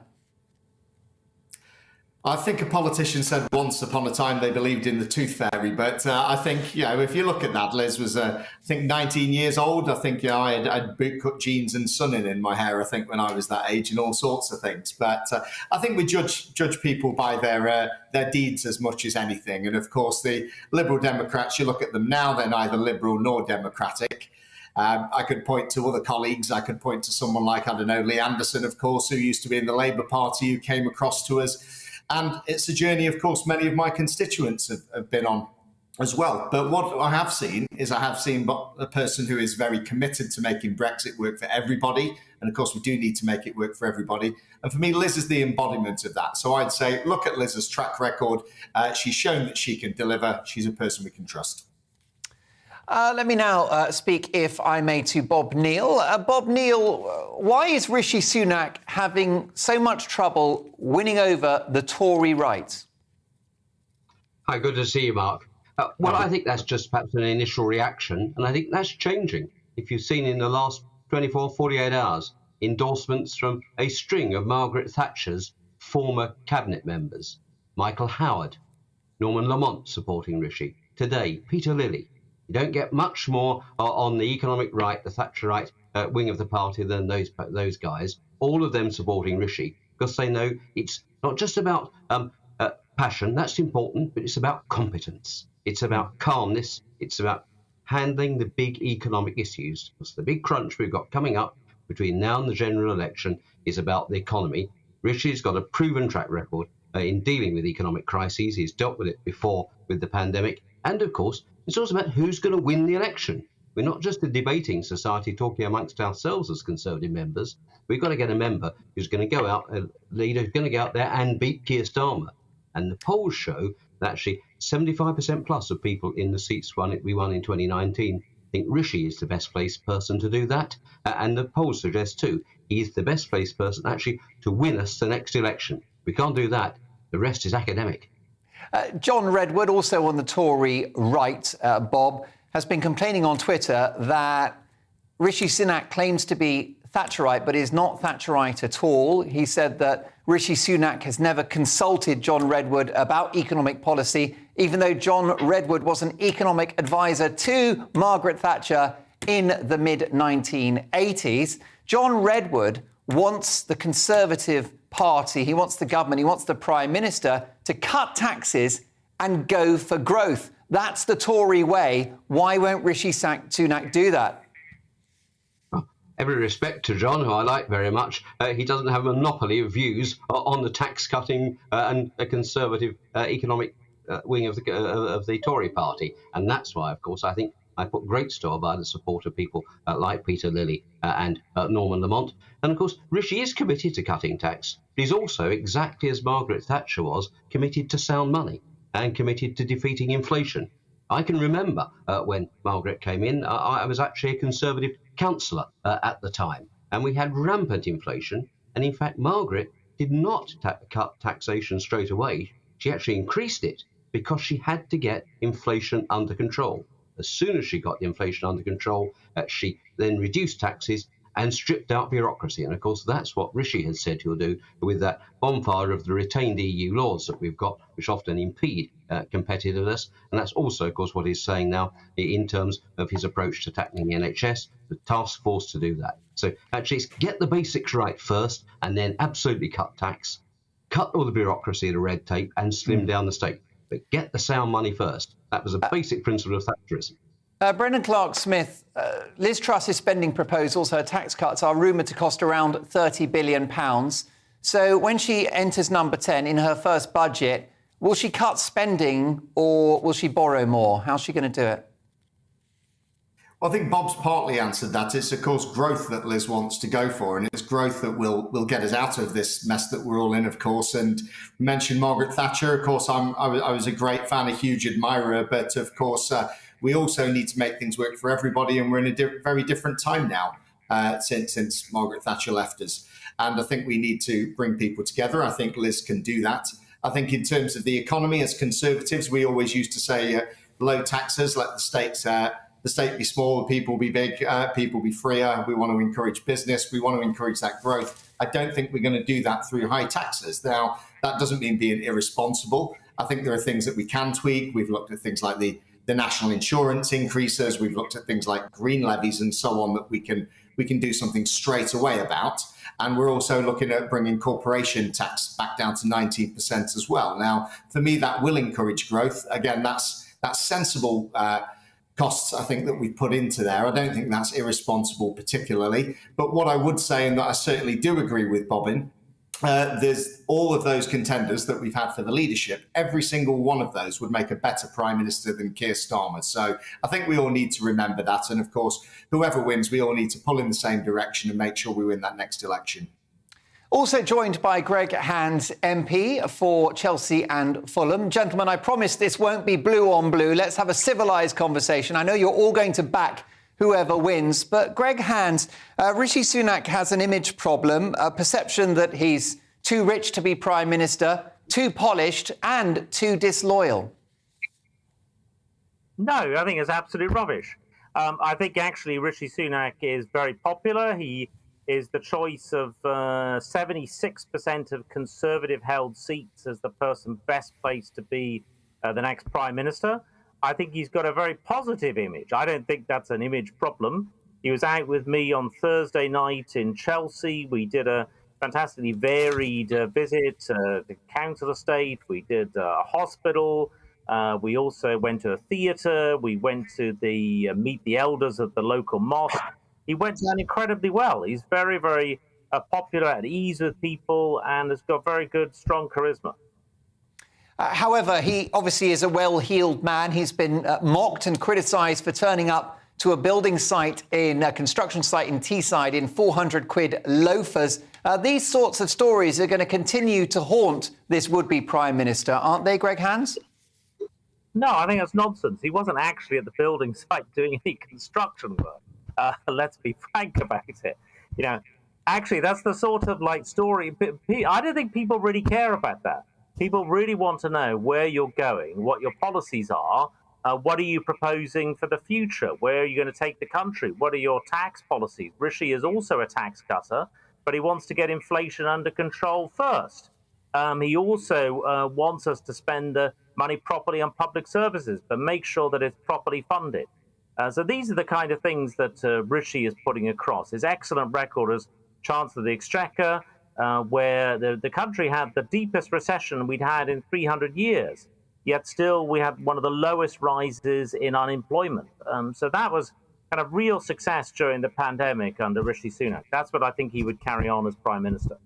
I think a politician said once upon a time they believed in the tooth fairy, but I think, if you look at that, Liz was, I think, 19 years old. I think, I had bootcut jeans and sunning in my hair, I think, when I was that age, and all sorts of things. But I think we judge people by their deeds as much as anything. And of course, the Liberal Democrats, you look at them now, they're neither Liberal nor Democratic. I could point to other colleagues. I could point to someone like, Lee Anderson, of course, who used to be in the Labour Party, who came across to us. And it's a journey, of course, many of my constituents have been on as well. But what I have seen is a person who is very committed to making Brexit work for everybody. And of course, we do need to make it work for everybody. And for me, Liz is the embodiment of that. So I'd say, look at Liz's track record. She's shown that she can deliver. She's a person we can trust. Let me now speak, if I may, to Bob Neill. Bob Neill, why is Rishi Sunak having so much trouble winning over the Tory right? Hi, good to see you, Mark. Well, I think that's just perhaps an initial reaction, and I think that's changing. If you've seen in the last 24, 48 hours, endorsements from a string of Margaret Thatcher's former cabinet members, Michael Howard, Norman Lamont supporting Rishi, today, Peter Lilly. You don't get much more on the economic right, the Thatcherite wing of the party than those guys, all of them supporting Rishi, because they know it's not just about passion, that's important, but it's about competence. It's about calmness. It's about handling the big economic issues. Because the big crunch we've got coming up between now and the general election is about the economy. Rishi's got a proven track record in dealing with economic crises. He's dealt with it before with the pandemic. And of course, it's also about who's going to win the election. We're not just a debating society talking amongst ourselves as Conservative members. We've got to get a member who's going to go out, a leader who's going to go out there and beat Keir Starmer. And the polls show that actually 75% plus of people in the seats we won in 2019 think Rishi is the best placed person to do that. And the polls suggest too, he's the best placed person actually to win us the next election. We can't do that. The rest is academic. John Redwood, also on the Tory right, Bob, has been complaining on Twitter that Rishi Sunak claims to be Thatcherite, but is not Thatcherite at all. He said that Rishi Sunak has never consulted John Redwood about economic policy, even though John Redwood was an economic advisor to Margaret Thatcher in the mid-1980s. John Redwood wants the Conservative Party, he wants the government, he wants the Prime Minister to cut taxes and go for growth. That's the Tory way. Why won't Rishi Sunak do that? Every respect to John, who I like very much, he doesn't have a monopoly of views on the tax cutting and a Conservative economic wing of the Tory party. And that's why, of course, I think I put great store by the support of people like Peter Lilly and Norman Lamont. And of course, Rishi is committed to cutting tax. But he's also, exactly as Margaret Thatcher was, committed to sound money and committed to defeating inflation. I can remember when Margaret came in, I was actually a Conservative councillor at the time, and we had rampant inflation. And in fact, Margaret did not cut taxation straight away. She actually increased it because she had to get inflation under control. As soon as she got the inflation under control, she then reduced taxes and stripped out bureaucracy. And of course, that's what Rishi has said he'll do with that bonfire of the retained EU laws that we've got, which often impede competitiveness. And that's also, of course, what he's saying now in terms of his approach to tackling the NHS, the task force to do that. So actually, it's get the basics right first, and then absolutely cut tax, cut all the bureaucracy, the red tape, and slim down the state. But get the sound money first. That was a basic principle of Thatcherism. Brendan Clark-Smith, Liz Truss's spending proposals, her tax cuts, are rumoured to cost around £30 billion. So when she enters number 10 in her first budget, will she cut spending or will she borrow more? How's she going to do it? Well, I think Bob's partly answered that. It's, of course, growth that Liz wants to go for, and it's growth that will get us out of this mess that we're all in, of course. And we mentioned Margaret Thatcher. Of course, I was a great fan, a huge admirer, but of course, we also need to make things work for everybody, and we're in a very different time now since Margaret Thatcher left us. And I think we need to bring people together. I think Liz can do that. I think in terms of the economy, as Conservatives, we always used to say low taxes, let the state be small, the people be big, people be freer. We want to encourage business. We want to encourage that growth. I don't think we're going to do that through high taxes. Now, that doesn't mean being irresponsible. I think there are things that we can tweak. We've looked at things like the national insurance increases. We've looked at things like green levies and so on that we can do something straight away about. And we're also looking at bringing corporation tax back down to 19% as well. Now, for me, that will encourage growth. Again, that's sensible costs, I think, that we put into there. I don't think that's irresponsible particularly. But what I would say, and that I certainly do agree with Bob in, there's all of those contenders that we've had for the leadership. Every single one of those would make a better Prime Minister than Keir Starmer. So I think we all need to remember that. And of course, whoever wins, we all need to pull in the same direction and make sure we win that next election. Also joined by Greg Hands, MP for Chelsea and Fulham. Gentlemen, I promise this won't be blue on blue. Let's have a civilised conversation. I know you're all going to back whoever wins, but Greg Hands, Rishi Sunak has an image problem, a perception that he's too rich to be Prime Minister, too polished and too disloyal. No, I think it's absolute rubbish. I think actually Rishi Sunak is very popular. He is the choice of 76% of Conservative-held seats as the person best placed to be the next Prime Minister. I think he's got a very positive image. I don't think that's an image problem. He was out with me on Thursday night in Chelsea. We did a fantastically varied visit to the council estate. We did a hospital. We also went to a theatre. We went to the meet the elders at the local mosque. He went down incredibly well. He's very, very popular, at ease with people, and has got very good, strong charisma. However, he obviously is a well-heeled man. He's been mocked and criticised for turning up to a building site in a construction site in Teesside in 400 quid loafers. These sorts of stories are going to continue to haunt this would-be Prime Minister, aren't they, Greg Hans? No, I think that's nonsense. He wasn't actually at the building site doing any construction work. Let's be frank about it. You know, actually, that's the sort of story. I don't think people really care about that. People really want to know where you're going, what your policies are, what are you proposing for the future, where are you going to take the country, what are your tax policies. Rishi is also a tax cutter, but he wants to get inflation under control first. He also wants us to spend the money properly on public services, but make sure that it's properly funded. So these are the kind of things that Rishi is putting across. His excellent record as Chancellor of the Exchequer, where the country had the deepest recession we'd had in 300 years, yet still we had one of the lowest rises in unemployment. So that was kind of real success during the pandemic under Rishi Sunak. That's what I think he would carry on as Prime Minister.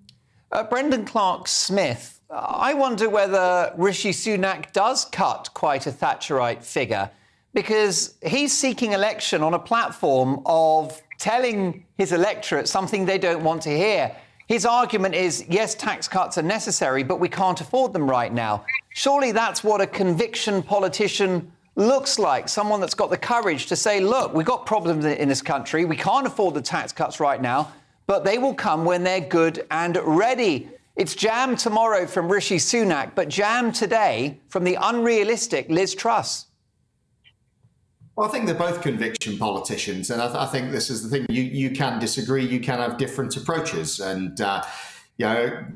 Brendan Clark-Smith, I wonder whether Rishi Sunak does cut quite a Thatcherite figure, because he's seeking election on a platform of telling his electorate something they don't want to hear. His argument is, yes, tax cuts are necessary, but we can't afford them right now. Surely that's what a conviction politician looks like, someone that's got the courage to say, look, we've got problems in this country. We can't afford the tax cuts right now, but they will come when they're good and ready. It's jam tomorrow from Rishi Sunak, but jam today from the unrealistic Liz Truss. Well, I think they're both conviction politicians, and I think this is the thing. You can disagree, you can have different approaches, and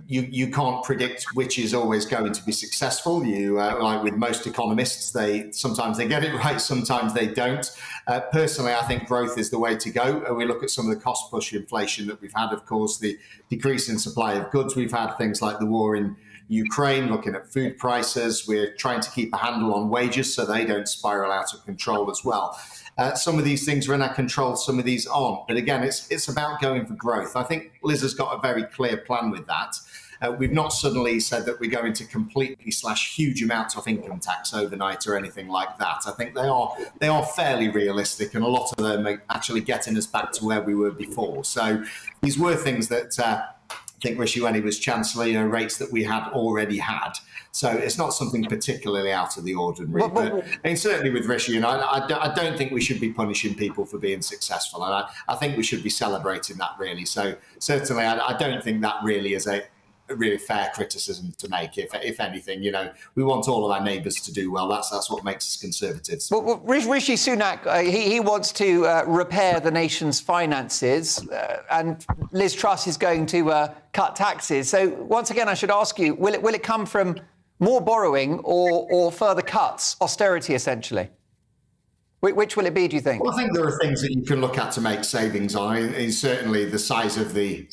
you can't predict which is always going to be successful. Like with most economists, sometimes they get it right, sometimes they don't. Personally, I think growth is the way to go. We look at some of the cost push inflation that we've had, of course, the decrease in supply of goods. We've had things like the war in Ukraine, looking at food prices. We're trying to keep a handle on wages so they don't spiral out of control as well. Some of these things are in our control, some of these aren't. But again, it's about going for growth. I think Liz has got a very clear plan with that. We've not suddenly said that we're going to completely slash huge amounts of income tax overnight or anything like that. I think they are fairly realistic, and a lot of them are actually getting us back to where we were before. So these were things that I think Rishi, when he was Chancellor, rates that we had already had. So it's not something particularly out of the ordinary. But and certainly with Rishi, I don't think we should be punishing people for being successful. And I think we should be celebrating that, really. So certainly I don't think that really is a really fair criticism to make. If anything, we want all of our neighbours to do well. That's what makes us Conservatives. Well, Rishi Sunak, he wants to repair the nation's finances, and Liz Truss is going to cut taxes. So once again, I should ask you: will it come from more borrowing or further cuts, austerity, essentially? Which will it be, do you think? Well, I think there are things that you can look at to make savings on. Certainly the size of the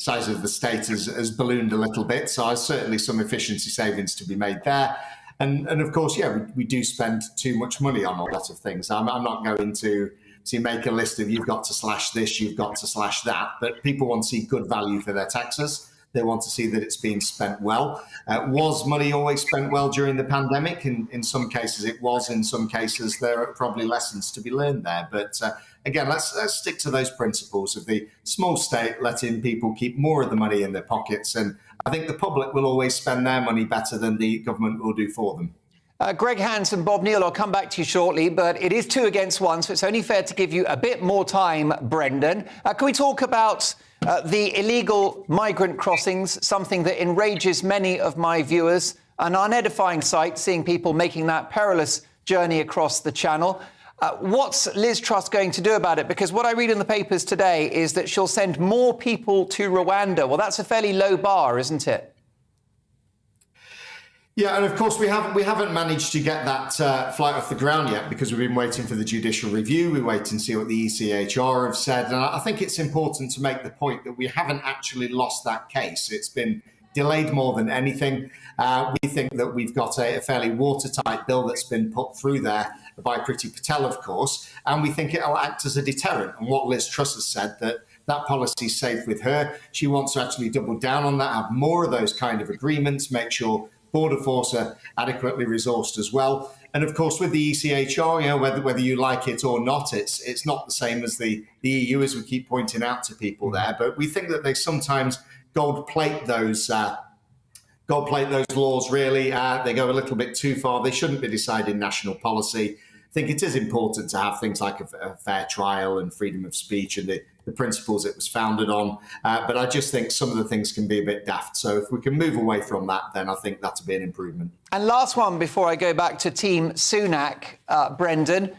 state has ballooned a little bit, so there's certainly some efficiency savings to be made there. And of course, we do spend too much money on a lot of things. I'm not going to make a list of you've got to slash this, you've got to slash that, but people want to see good value for their taxes. They want to see that it's being spent well. Was money always spent well during the pandemic? In some cases it was. In some cases there are probably lessons to be learned there. But again, let's stick to those principles of the small state, letting people keep more of the money in their pockets. And I think the public will always spend their money better than the government will do for them. Greg Hans and Bob Neal, I'll come back to you shortly, but it is 2 against 1, so it's only fair to give you a bit more time, Brendan. Can we talk about the illegal migrant crossings, something that enrages many of my viewers, an unedifying sight, seeing people making that perilous journey across the channel. What's Liz Truss going to do about it? Because what I read in the papers today is that she'll send more people to Rwanda. Well, that's a fairly low bar, isn't it? Yeah, and of course we haven't managed to get that flight off the ground yet because we've been waiting for the judicial review. We wait and see what the ECHR have said. And I think it's important to make the point that we haven't actually lost that case. It's been delayed more than anything. We think that we've got a fairly watertight bill that's been put through there by Priti Patel, of course, and we think it'll act as a deterrent. And what Liz Truss has said, that policy is safe with her. She wants to actually double down on that, have more of those kind of agreements, make sure Border Force are adequately resourced as well. And of course, with the ECHR, whether you like it or not, it's not the same as the EU, as we keep pointing out to people there. But we think that they sometimes gold plate those laws. Really, they go a little bit too far. They shouldn't be deciding national policy. I think it is important to have things like a fair trial and freedom of speech and the principles it was founded on. But I just think some of the things can be a bit daft. So if we can move away from that, then I think that'll be an improvement. And last one before I go back to Team Sunak, Brendan.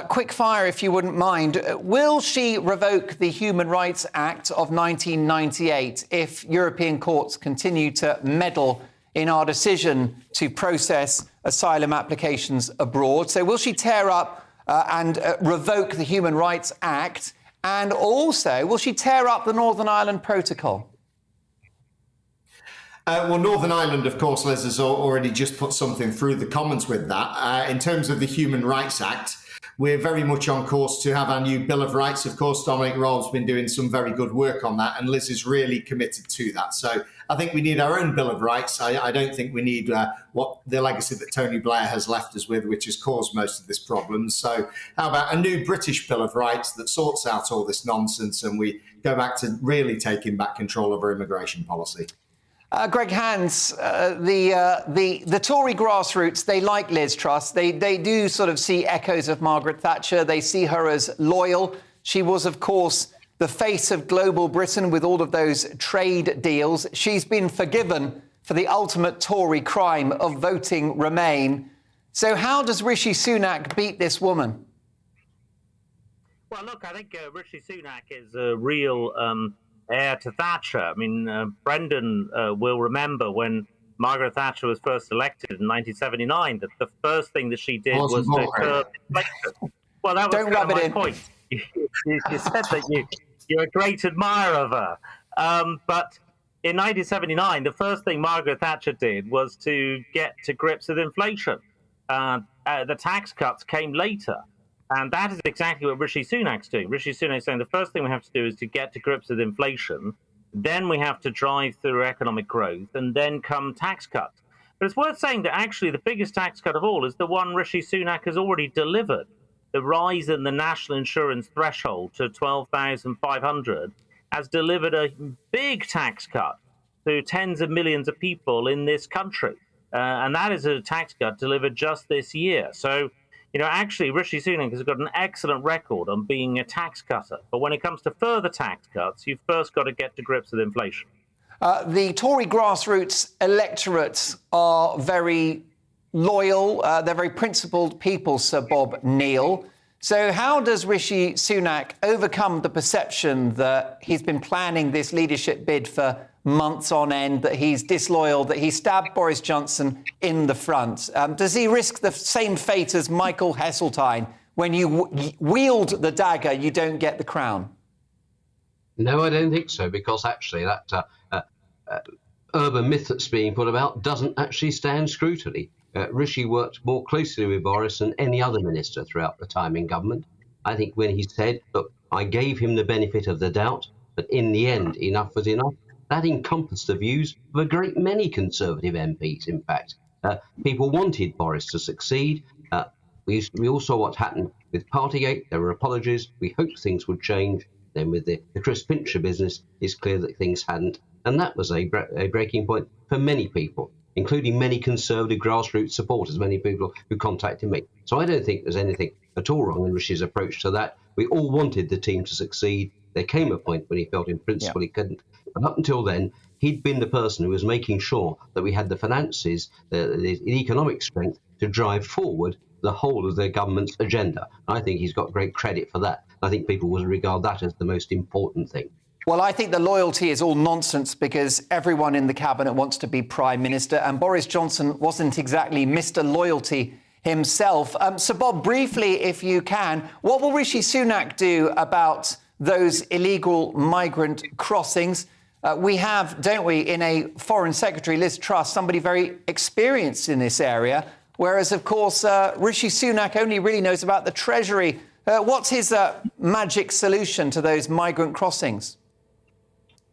Quick fire, if you wouldn't mind. Will she revoke the Human Rights Act of 1998 if European courts continue to meddle in our decision to process asylum applications abroad? So will she tear up and revoke the Human Rights Act? And also, will she tear up the Northern Ireland Protocol? Well, Northern Ireland, of course, Liz has already just put something through the Commons with that. In terms of the Human Rights Act, we're very much on course to have our new Bill of Rights. Of course, Dominic Raab's been doing some very good work on that, and Liz is really committed to that. So I think we need our own Bill of Rights. I don't think we need what the legacy that Tony Blair has left us with, which has caused most of this problem. So how about a new British Bill of Rights that sorts out all this nonsense and we go back to really taking back control of our immigration policy? Greg Hands, the Tory grassroots, they like Liz Truss. They do sort of see echoes of Margaret Thatcher. They see her as loyal. She was, of course, the face of global Britain with all of those trade deals. She's been forgiven for the ultimate Tory crime of voting Remain. So how does Rishi Sunak beat this woman? Well, look, I think Rishi Sunak is a real heir to Thatcher. I mean, Brendan will remember when Margaret Thatcher was first elected in 1979, that the first thing that she did was to curb inflation. Well, that was Don't rub it in. Point. You said that you're a great admirer of her. But in 1979, the first thing Margaret Thatcher did was to get to grips with inflation. The tax cuts came later. And that is exactly what Rishi Sunak's doing. Rishi Sunak's saying the first thing we have to do is to get to grips with inflation. Then we have to drive through economic growth and then come tax cuts. But it's worth saying that actually the biggest tax cut of all is the one Rishi Sunak has already delivered. The rise in the national insurance threshold to 12,500 has delivered a big tax cut to tens of millions of people in this country. And that is a tax cut delivered just this year. So, you know, actually, Rishi Sunak has got an excellent record on being a tax cutter. But when it comes to further tax cuts, you've first got to get to grips with inflation. The Tory grassroots electorates are very loyal. They're very principled people, Sir Bob Neal. So how does Rishi Sunak overcome the perception that he's been planning this leadership bid for months on end, that he's disloyal, that he stabbed Boris Johnson in the front? Does he risk the same fate as Michael Heseltine? When you wield the dagger, you don't get the crown. No, I don't think so, because actually that urban myth that's being put about doesn't actually stand scrutiny. Rishi worked more closely with Boris than any other minister throughout the time in government. I think when he said, look, I gave him the benefit of the doubt, but in the end, enough was enough, that encompassed the views of a great many Conservative MPs, in fact. People wanted Boris to succeed. We all saw what happened with Partygate. There were apologies. We hoped things would change. Then with the Chris Pincher business, it's clear that things hadn't. And that was a breaking point for many people, including many Conservative grassroots supporters, many people who contacted me. So I don't think there's anything at all wrong in Rishi's approach to that. We all wanted the team to succeed. There came a point when he felt in principle he couldn't. But up until then, he'd been the person who was making sure that we had the finances, the economic strength to drive forward the whole of their government's agenda. I think he's got great credit for that. I think people will regard that as the most important thing. Well, I think the loyalty is all nonsense because everyone in the cabinet wants to be Prime Minister, and Boris Johnson wasn't exactly Mr. Loyalty himself. So, Bob, briefly, if you can, what will Rishi Sunak do about those illegal migrant crossings? We have, don't we, in a Foreign Secretary, Liz Truss, somebody very experienced in this area, whereas, of course, Rishi Sunak only really knows about the Treasury. What's his magic solution to those migrant crossings?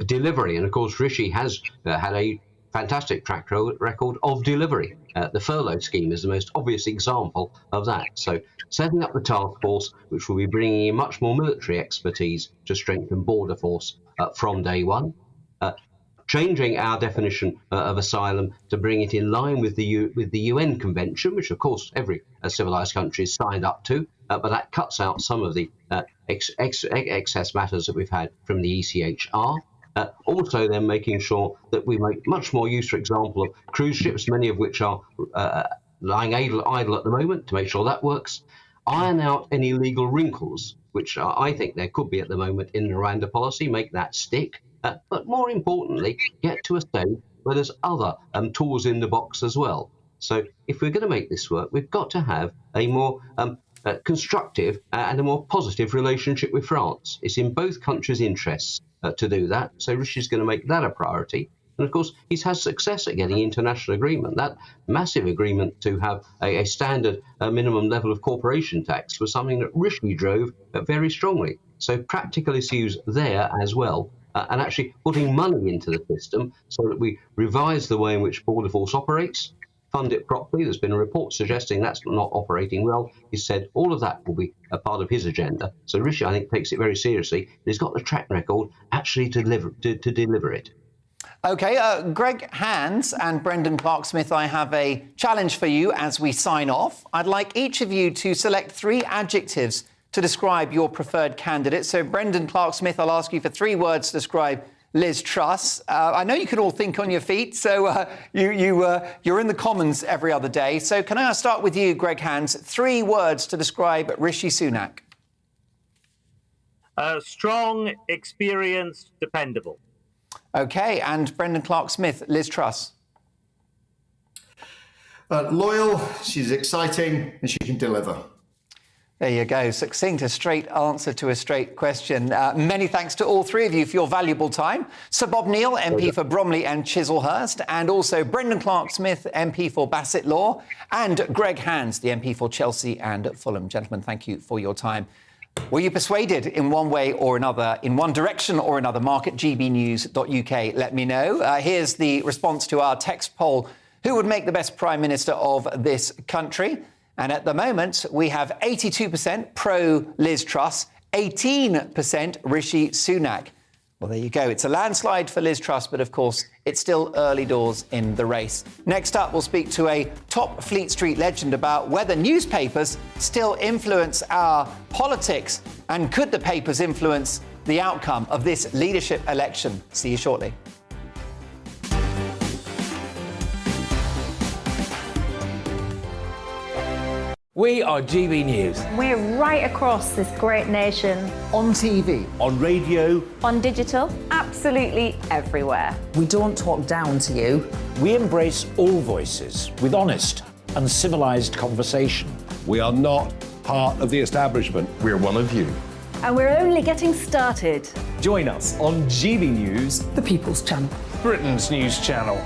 Delivery. And, of course, Rishi has had a fantastic track record of delivery. The furlough scheme is the most obvious example of that. So setting up the task force, which will be bringing in much more military expertise to strengthen border force from day one. Changing our definition of asylum to bring it in line with the UN Convention, which, of course, every civilised country is signed up to, but that cuts out some of the excess matters that we've had from the ECHR. Also, then making sure that we make much more use, for example, of cruise ships, many of which are lying idle at the moment, to make sure that works. Iron out any legal wrinkles, which I think there could be at the moment in the Rwanda policy, make that stick. But more importantly, get to a stage where there's other tools in the box as well. So if we're going to make this work, we've got to have a more constructive and a more positive relationship with France. It's in both countries' interests to do that. So Rishi's going to make that a priority. And of course, he's had success at getting international agreement. That massive agreement to have a standard minimum level of corporation tax was something that Rishi drove very strongly. So practical issues there as well. And actually putting money into the system so that we revise the way in which Border Force operates, fund it properly. There's been a report suggesting that's not operating well. He said all of that will be a part of his agenda. So Rishi, I think, takes it very seriously. He's got the track record actually to deliver it. OK, Greg Hands and Brendan Clark-Smith, I have a challenge for you as we sign off. I'd like each of you to select 3 adjectives to describe your preferred candidate. So, Brendan Clark-Smith, I'll ask you for 3 words to describe Liz Truss. I know you can all think on your feet, so you're in the Commons every other day. So can I start with you, Greg Hands? 3 words to describe Rishi Sunak. Strong, experienced, dependable. OK, and Brendan Clark-Smith, Liz Truss. Loyal, she's exciting, and she can deliver. There you go. Succinct, a straight answer to a straight question. Many thanks to all 3 of you for your valuable time. Sir Bob Neill, MP for Bromley and Chislehurst, and also Brendan Clark-Smith, MP for Bassett Law, and Greg Hands, the MP for Chelsea and Fulham. Gentlemen, thank you for your time. Were you persuaded in one way or another, in one direction or another? Mark at gbnews.uk. Let me know. Here's the response to our text poll. Who would make the best Prime Minister of this country? And at the moment, we have 82% pro-Liz Truss, 18% Rishi Sunak. Well, there you go. It's a landslide for Liz Truss, but of course, it's still early doors in the race. Next up, we'll speak to a top Fleet Street legend about whether newspapers still influence our politics, and could the papers influence the outcome of this leadership election? See you shortly. We are GB News. We're right across this great nation. On TV. On radio. On digital. Absolutely everywhere. We don't talk down to you. We embrace all voices with honest and civilised conversation. We are not part of the establishment. We're one of you. And we're only getting started. Join us on GB News, the People's Channel. Britain's news channel.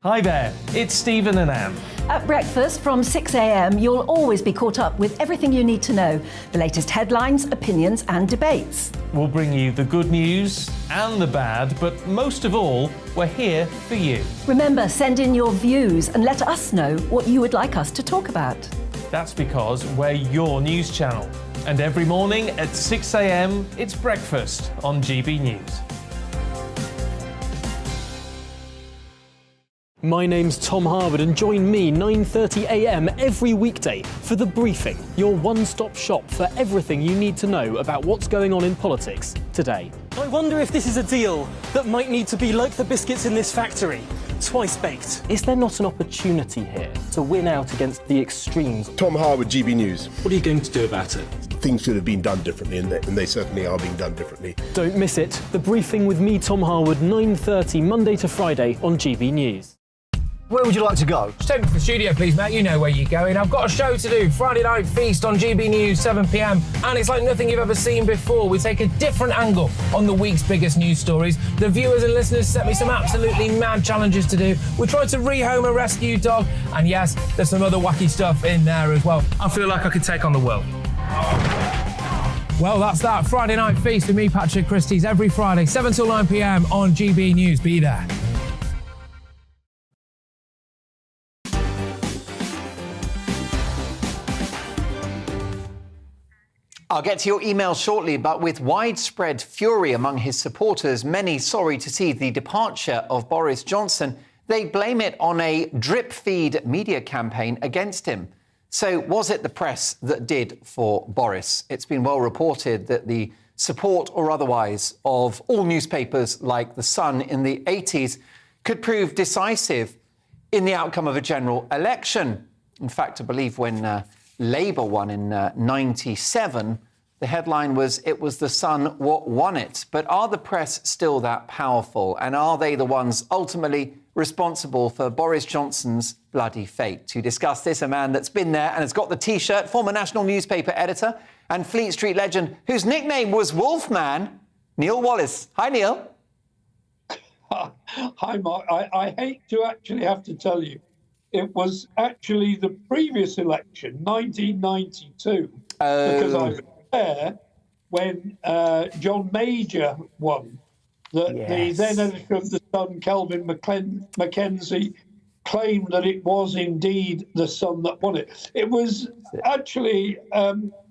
Hi there, it's Stephen and Anne. At breakfast from 6 a.m, you'll always be caught up with everything you need to know. The latest headlines, opinions and debates. We'll bring you the good news and the bad, but most of all, we're here for you. Remember, send in your views and let us know what you would like us to talk about. That's because we're your news channel. And every morning at 6 a.m, it's breakfast on GB News. My name's Tom Harwood, and join me 9:30 a.m. every weekday for The Briefing, your one-stop shop for everything you need to know about what's going on in politics today. I wonder if this is a deal that might need to be like the biscuits in this factory. twice baked. Is there not an opportunity here to win out against the extremes? Tom Harwood, GB News. What are you going to do about it? Things should have been done differently, and they certainly are being done differently. Don't miss it. The Briefing with me, Tom Harwood, 9:30 Monday to Friday on GB News. Where would you like to go? Just take me to the studio, please, Matt. You know where you're going. I've got a show to do. Friday Night Feast on GB News, 7 p.m. And it's like nothing you've ever seen before. We take a different angle on the week's biggest news stories. The viewers and listeners set me some absolutely mad challenges to do. We tried to rehome a rescue dog. And yes, there's some other wacky stuff in there as well. I feel like I could take on the world. Well, that's that. Friday Night Feast with me, Patrick Christie's, every Friday, 7 till 9 p.m. on GB News. Be there. I'll get to your email shortly, but with widespread fury among his supporters, many sorry to see the departure of Boris Johnson, they blame it on a drip-feed media campaign against him. So was it the press that did for Boris? It's been well reported that the support or otherwise of all newspapers like The Sun in the 80s could prove decisive in the outcome of a general election. In fact, I believe when Labour won in 97, the headline was, "It was the Sun what won it." But are the press still that powerful? And are they the ones ultimately responsible for Boris Johnson's bloody fate? To discuss this, a man that's been there and has got the T-shirt, former national newspaper editor and Fleet Street legend, whose nickname was Wolfman, Neil Wallace. Hi, Neil. Hi, Mark. I hate to actually have to tell you, it was actually the previous election, 1992, because I was there when John Major won. The then editor of The Sun, Kelvin Mackenzie, claimed that it was indeed the Sun that won it. It was actually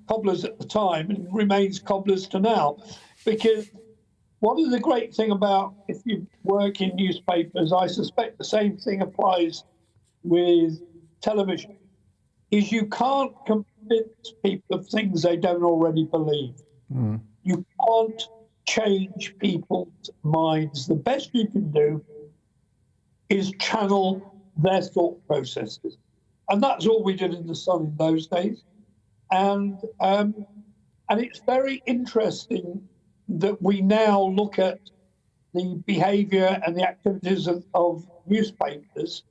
cobblers at the time and remains cobblers to now, because one of the great thing about if you work in newspapers, I suspect the same thing applies with television, is you can't convince people of things they don't already believe. You can't change people's minds. The best you can do is channel their thought processes. And that's all we did in The Sun in those days. And it's very interesting that we now look at the behaviour and the activities of newspapers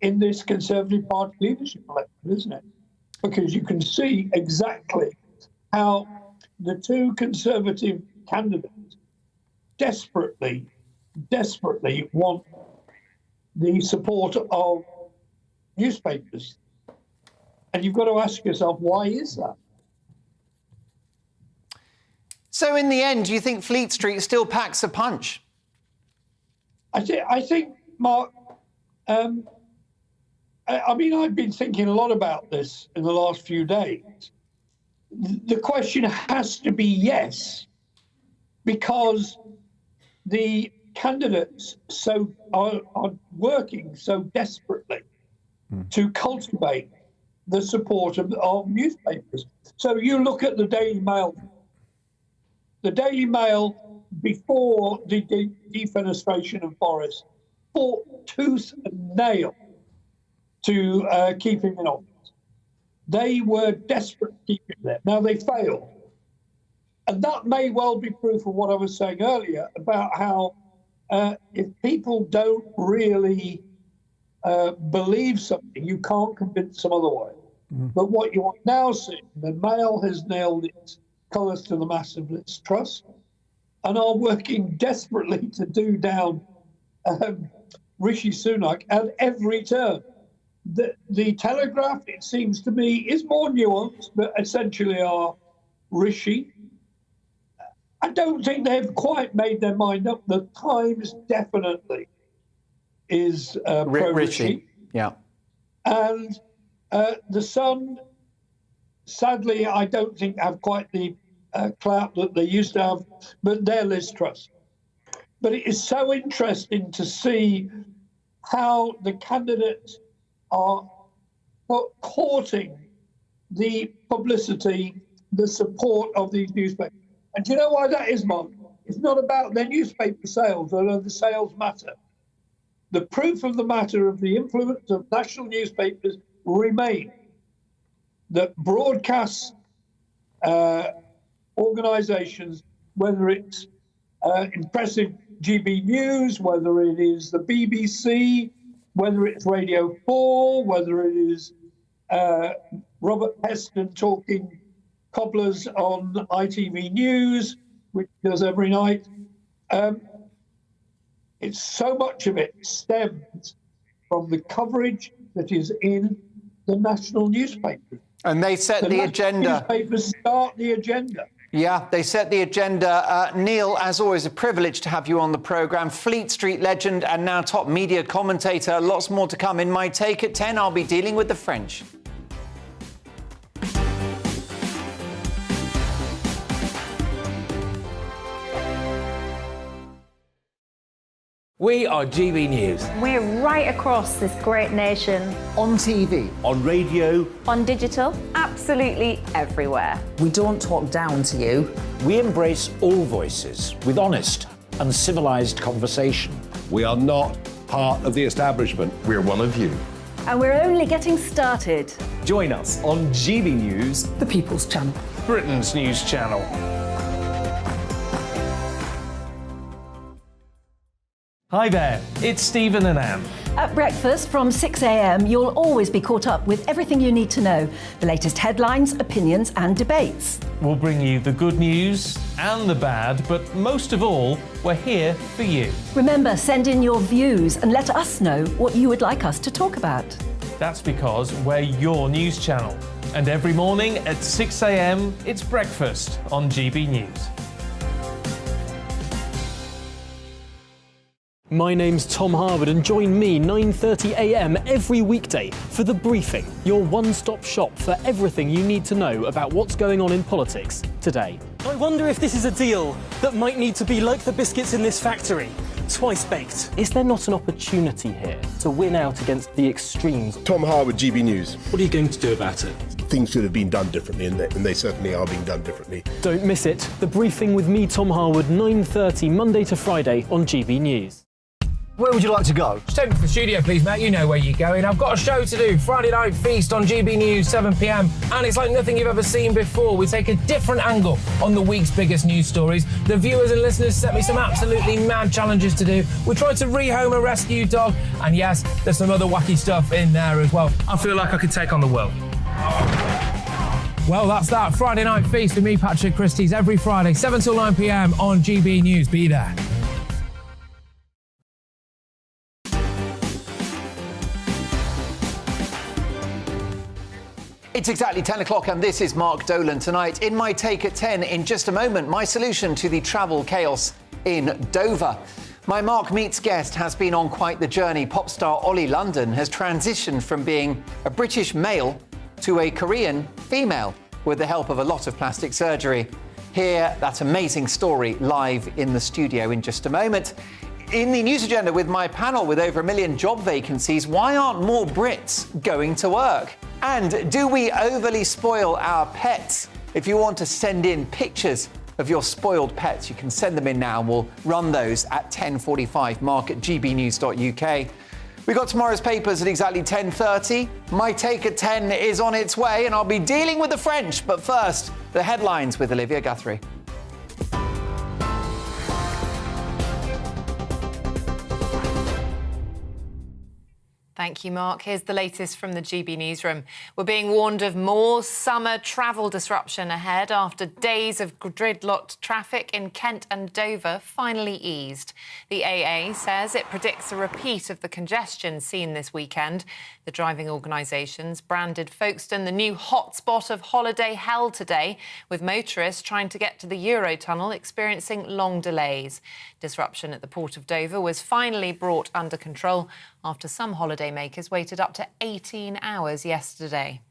in this Conservative Party leadership election, isn't it? Because you can see exactly how the two Conservative candidates desperately want the support of newspapers. And you've got to ask yourself, why is that? So in the end, do you think Fleet Street still packs a punch? I think, Mark, I mean, I've been thinking a lot about this in the last few days. The question has to be yes, because the candidates are working so desperately to cultivate the support of newspapers. So you look at the Daily Mail. The Daily Mail, before the defenestration of Boris, fought tooth and nail to keep him in office. They were desperate to keep him there. Now, they failed. And that may well be proof of what I was saying earlier about how if people don't really believe something, you can't convince them otherwise. But what you are now seeing, the Mail has nailed its colours to the mast of its trust and are working desperately to do down Rishi Sunak at every turn. The Telegraph, it seems to me, is more nuanced, but essentially are Rishi. I don't think they've quite made their mind up. The Times definitely is pro-Rishi. Yeah. And the Sun, sadly, I don't think have quite the clout that they used to have, but they're Liz Truss. But it is so interesting to see how the candidates are courting the publicity, the support of these newspapers. And do you know why that is, Mark? It's not about their newspaper sales, although the sales matter. the proof of the matter of the influence of national newspapers remain that broadcast organisations, whether it's impressive GBNews, whether it is the BBC, whether it's Radio 4, whether it is Robert Heston talking cobblers on ITV News, which he does every night. It's so much of it stems from the coverage that is in the national newspapers. And they set the agenda. Newspapers start the agenda. Yeah, they set the agenda. Neil, as always, a privilege to have you on the programme. Fleet Street legend and now top media commentator. Lots more to come in my take at 10. I'll be dealing with the French. We are GB News. We're right across this great nation. On TV. On radio. On digital. Absolutely everywhere. We don't talk down to you. We embrace all voices with honest and civilised conversation. We are not part of the establishment. We're one of you. And we're only getting started. Join us on GB News, The People's Channel. Britain's news channel. Hi there, it's Stephen and Anne. At breakfast from 6 a.m, you'll always be caught up with everything you need to know. The latest headlines, opinions and debates. We'll bring you the good news and the bad, but most of all, we're here for you. Remember, send in your views and let us know what you would like us to talk about. That's because we're your news channel. And every morning at 6 a.m, it's breakfast on GB News. My name's Tom Harwood and join me 9:30 a.m. every weekday for The Briefing, your one-stop shop for everything you need to know about what's going on in politics today. I wonder if this is a deal that might need to be like the biscuits in this factory, twice baked. Is there not an opportunity here to win out against the extremes? Tom Harwood, GB News. What are you going to do about it? Things should have been done differently, and they certainly are being done differently. Don't miss it. The Briefing with me, Tom Harwood, 9:30 Monday to Friday on GB News. Where would you like to go? Just take me to the studio, please, mate. You know where you're going. I've got a show to do. Friday Night Feast on GB News, 7 p.m. And it's like nothing you've ever seen before. We take a different angle on the week's biggest news stories. The viewers and listeners set me some absolutely mad challenges to do. We tried to rehome a rescue dog. And yes, there's some other wacky stuff in there as well. I feel like I could take on the world. Well, that's that. Friday Night Feast with me, Patrick Christie's, every Friday, 7 till 9 p.m. on GB News. Be there. It's exactly 10 o'clock and this is Mark Dolan tonight. In my take at 10, in just a moment, my solution to the travel chaos in Dover. My Mark Meets guest has been on quite the journey. Pop star Ollie London has transitioned from being a British male to a Korean female with the help of a lot of plastic surgery. Hear that amazing story live in the studio in just a moment. In the news agenda with my panel with over 1 million job vacancies, why aren't more Brits going to work? And do we overly spoil our pets? If you want to send in pictures of your spoiled pets, you can send them in now and we'll run those at 10:45, mark@gbnews.uk. We got tomorrow's papers at exactly 10:30. My take at 10 is on its way and I'll be dealing with the French. But first, the headlines with Olivia Guthrie. Thank you, Mark. Here's the latest from the GB newsroom. We're being warned of more summer travel disruption ahead after days of gridlocked traffic in Kent and Dover finally eased. The AA says it predicts a repeat of the congestion seen this weekend. The driving organisations branded Folkestone the new hotspot of holiday hell today, with motorists trying to get to the Eurotunnel experiencing long delays. Disruption at the Port of Dover was finally brought under control after some holidaymakers waited up to 18 hours yesterday.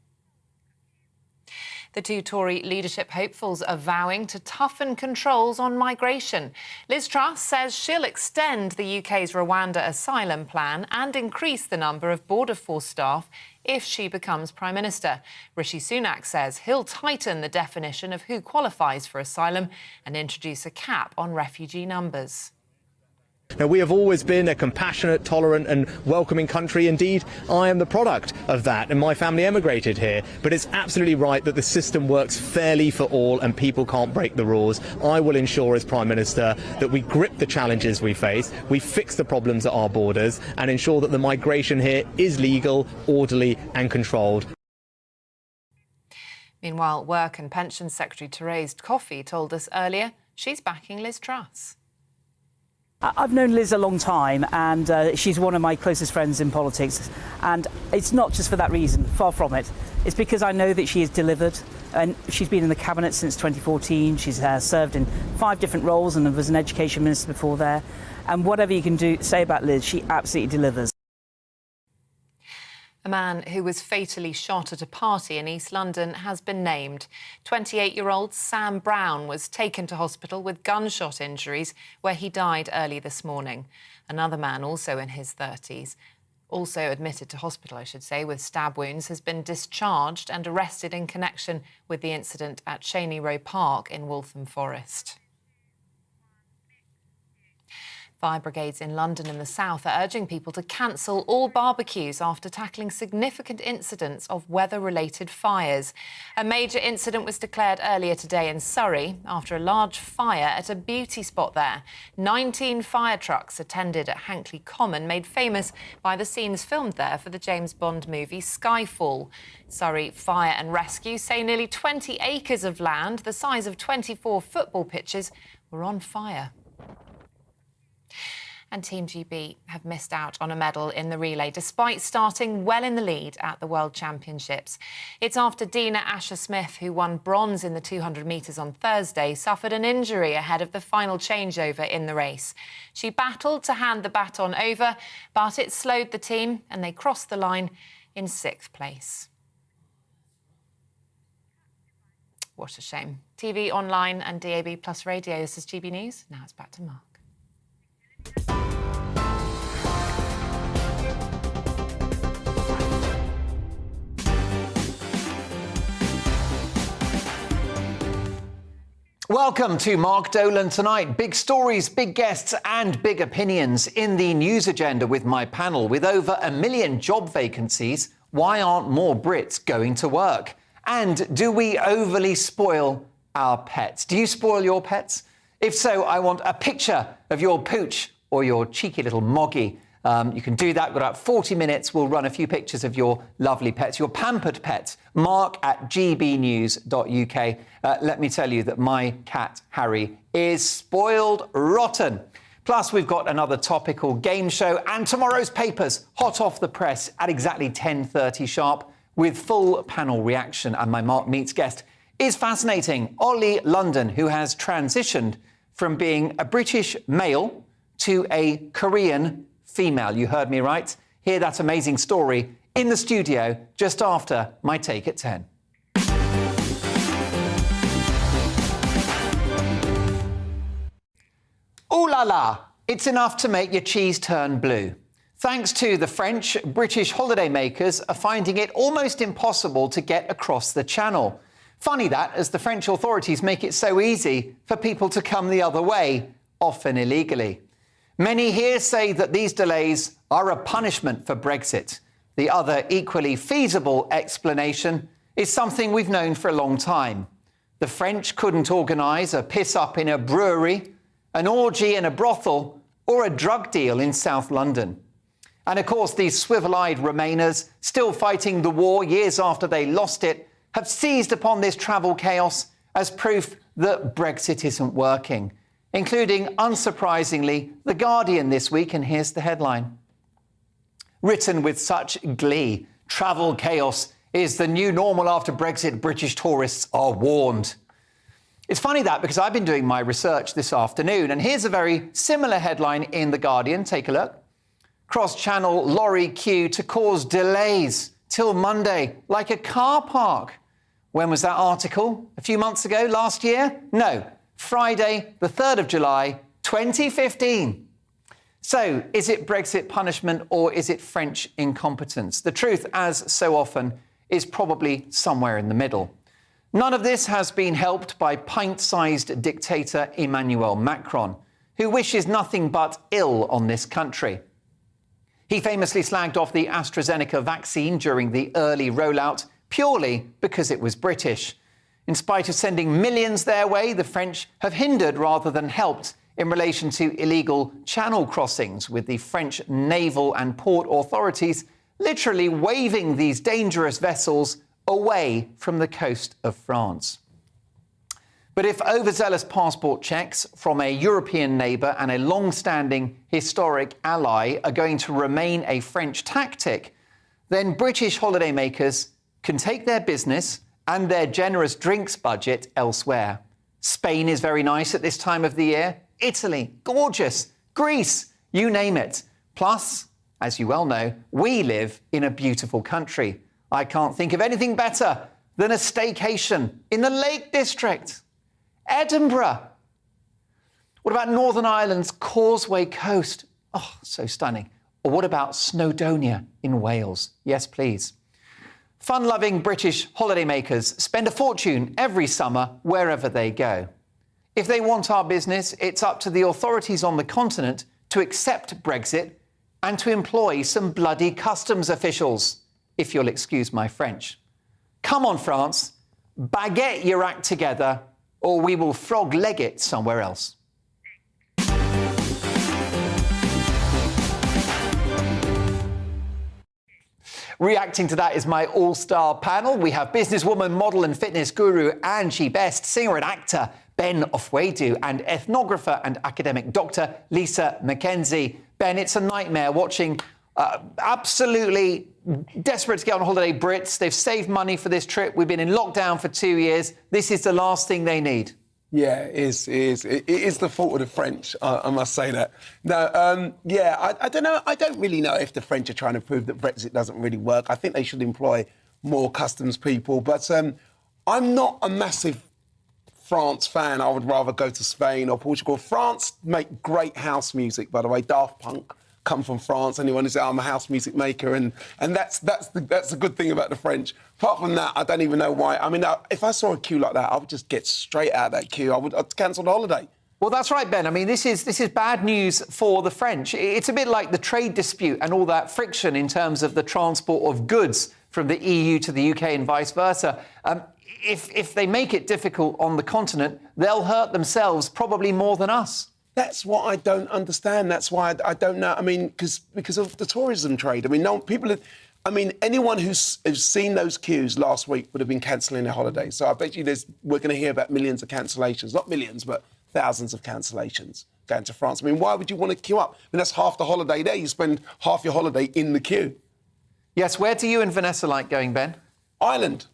The two Tory leadership hopefuls are vowing to toughen controls on migration. Liz Truss says she'll extend the UK's Rwanda asylum plan and increase the number of Border Force staff if she becomes Prime Minister. Rishi Sunak says he'll tighten the definition of who qualifies for asylum and introduce a cap on refugee numbers. Now, we have always been a compassionate, tolerant and welcoming country. Indeed, I am the product of that, and my family emigrated here. But it's absolutely right that the system works fairly for all and people can't break the rules. I will ensure as Prime Minister that we grip the challenges we face, we fix the problems at our borders and ensure that the migration here is legal, orderly and controlled. Meanwhile, Work and Pensions Secretary Therese Coffey told us earlier she's backing Liz Truss. I've known Liz a long time, and she's one of my closest friends in politics. And it's not just for that reason, far from it. It's because I know that she has delivered, and she's been in the cabinet since 2014. She's served in 5 different roles and was an education minister before there. And whatever you can say about Liz, she absolutely delivers. A man who was fatally shot at a party in East London has been named. 28-year-old Sam Brown was taken to hospital with gunshot injuries, where he died early this morning. Another man, also in his 30s, also admitted to hospital, I should say, with stab wounds, has been discharged and arrested in connection with the incident at Cheney Row Park in Waltham Forest. Fire brigades in London and the south are urging people to cancel all barbecues after tackling significant incidents of weather-related fires. A major incident was declared earlier today in Surrey after a large fire at a beauty spot there. 19 fire trucks attended at Hankley Common, made famous by the scenes filmed there for the James Bond movie Skyfall. Surrey Fire and Rescue say nearly 20 acres of land, the size of 24 football pitches, were on fire. And Team GB have missed out on a medal in the relay, despite starting well in the lead at the World Championships. It's after Dina Asher-Smith, who won bronze in the 200 metres on Thursday, suffered an injury ahead of the final changeover in the race. She battled to hand the baton over, but it slowed the team and they crossed the line in 6th place. What a shame. TV, online and DAB plus radio. This is GB News. Now it's back to Mark. Welcome to Mark Dolan Tonight. Big stories, big guests and big opinions in the news agenda with my panel. With over 1 million job vacancies, why aren't more Brits going to work? And do we overly spoil our pets? Do you spoil your pets? If so, I want a picture of your pooch or your cheeky little moggy. You can do that. We've got about 40 minutes. We'll run a few pictures of your lovely pets, your pampered pets. mark@gbnews.uk. Let me tell you that my cat, Harry, is spoiled rotten. Plus, we've got another topical game show and tomorrow's papers, hot off the press at exactly 10:30 sharp, with full panel reaction. And my Mark Meets guest is fascinating. Ollie London, who has transitioned from being a British male to a Korean female. You heard me right. Hear that amazing story in the studio just after my take at 10. Ooh la la, it's enough to make your cheese turn blue. Thanks to the French, British holidaymakers are finding it almost impossible to get across the channel. Funny that, as the French authorities make it so easy for people to come the other way, often illegally. Many here say that these delays are a punishment for Brexit. The other equally feasible explanation is something we've known for a long time. The French couldn't organise a piss-up in a brewery, an orgy in a brothel, or a drug deal in South London. And of course, these swivel-eyed Remainers, still fighting the war years after they lost it, have seized upon this travel chaos as proof that Brexit isn't working, including, unsurprisingly, The Guardian this week, and here's the headline. Written with such glee, travel chaos is the new normal after Brexit, British tourists are warned. It's funny that, because I've been doing my research this afternoon, and here's a very similar headline in The Guardian. Take a look. Cross-channel lorry queue to cause delays till Monday, like a car park. When was that article? A few months ago? Last year? No. Friday, the 3rd of July, 2015. So, is it Brexit punishment or is it French incompetence? The truth, as so often, is probably somewhere in the middle. None of this has been helped by pint-sized dictator Emmanuel Macron, who wishes nothing but ill on this country. He famously slagged off the AstraZeneca vaccine during the early rollout purely because it was British. In spite of sending millions their way, the French have hindered rather than helped in relation to illegal channel crossings, with the French naval and port authorities literally waving these dangerous vessels away from the coast of France. But if overzealous passport checks from a European neighbour and a long-standing historic ally are going to remain a French tactic, then British holidaymakers can take their business and their generous drinks budget elsewhere. Spain is very nice at this time of the year. Italy, gorgeous. Greece, you name it. Plus, as you well know, we live in a beautiful country. I can't think of anything better than a staycation in the Lake District. Edinburgh. What about Northern Ireland's Causeway Coast? Oh, so stunning. Or what about Snowdonia in Wales? Yes, please. Fun-loving British holidaymakers spend a fortune every summer wherever they go. If they want our business, it's up to the authorities on the continent to accept Brexit and to employ some bloody customs officials, if you'll excuse my French. Come on, France, baguette your act together, or we will frog-leg it somewhere else. Reacting to that is my all-star panel. We have businesswoman, model and fitness guru Angie Best, singer and actor Ben Ofwedu, and ethnographer and academic doctor Lisa McKenzie. Ben, it's a nightmare watching absolutely desperate to get on holiday Brits. They've saved money for this trip. We've been in lockdown for 2 years. This is the last thing they need. Yeah, it is. It is the fault of the French, I must say that. No, I don't know. I don't really know if the French are trying to prove that Brexit doesn't really work. I think they should employ more customs people. But I'm not a massive France fan. I would rather go to Spain or Portugal. France make great house music, by the way. Daft Punk come from France. Anyone who says I'm a house music maker, and that's the good thing about the French. Apart from that, I don't even know why. I mean, if I saw a queue like that, I would just get straight out of that queue. I'd cancel the holiday. Well, that's right, Ben. I mean, this is bad news for the French. It's a bit like the trade dispute and all that friction in terms of the transport of goods from the EU to the UK and vice versa. If they make it difficult on the continent, they'll hurt themselves probably more than us. That's what I don't understand. That's why I don't know. I mean, because of the tourism trade. I mean, anyone who's seen those queues last week would have been cancelling their holidays. So I bet you we're going to hear about millions of cancellations. Not millions, but thousands of cancellations going to France. I mean, why would you want to queue up? I mean, that's half the holiday there. You spend half your holiday in the queue. Yes, where do you and Vanessa like going, Ben? Ireland.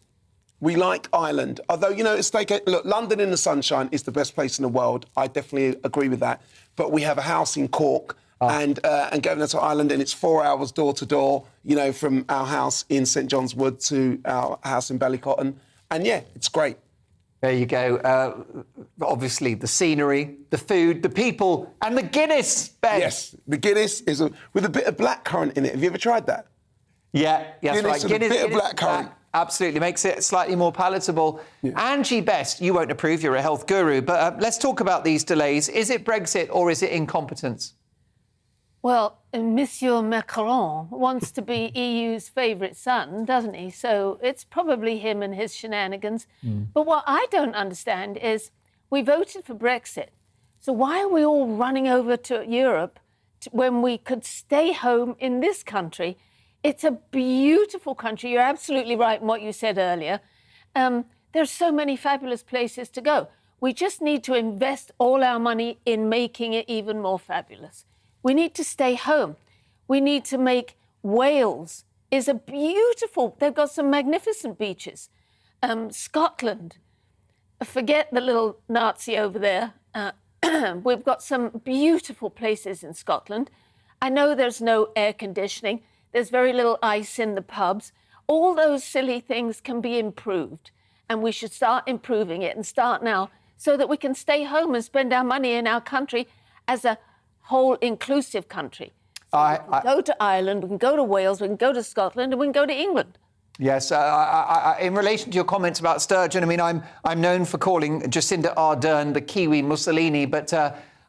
We like Ireland. Although, look, London in the sunshine is the best place in the world. I definitely agree with that. But we have a house in Cork and going to Ireland, and it's 4 hours door to door, from our house in St John's Wood to our house in Ballycotton. And yeah, it's great. There you go. Obviously, the scenery, the food, the people, and the Guinness, Ben. Yes, the Guinness is with a bit of blackcurrant in it. Have you ever tried that? Yeah, that's right. Guinness, a bit of blackcurrant. Absolutely, makes it slightly more palatable. Yeah. Angie Best, you won't approve, you're a health guru, but let's talk about these delays. Is it Brexit or is it incompetence? Well, Monsieur Macron wants to be EU's favourite son, doesn't he? So it's probably him and his shenanigans. But what I don't understand is we voted for Brexit. So why are we all running over to Europe when we could stay home in this country? It's a beautiful country. You're absolutely right in what you said earlier. There's so many fabulous places to go. We just need to invest all our money in making it even more fabulous. We need to stay home. We need to make Wales is a beautiful, they've got some magnificent beaches. Scotland, forget the little Nazi over there. We've got some beautiful places in Scotland. I know there's no air conditioning. There's very little ice in the pubs. All those silly things can be improved, and we should start improving it and start now so that we can stay home and spend our money in our country as a whole inclusive country. So we can go to Ireland, we can go to Wales, we can go to Scotland, and we can go to England. Yes, in relation to your comments about Sturgeon, I mean, I'm known for calling Jacinda Ardern the Kiwi Mussolini, but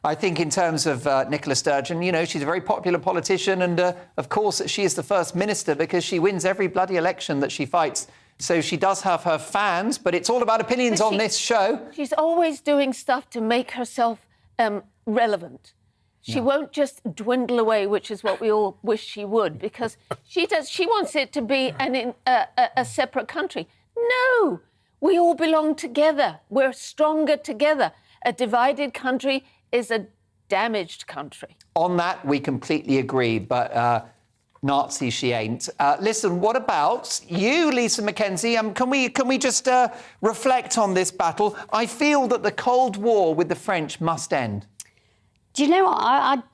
I think in terms of Nicola Sturgeon, you know, she's a very popular politician, and of course she is the first minister because she wins every bloody election that she fights. So she does have her fans, but it's all about opinions on this show. She's always doing stuff to make herself relevant. She won't just dwindle away, which is what we all wish she would, because she wants it to be a separate country. No, we all belong together. We're stronger together. A divided country is a damaged country. On that, we completely agree, but Nazi she ain't. Listen, what about you, Lisa McKenzie? Can we just reflect on this battle? I feel that the Cold War with the French must end. Do you know what?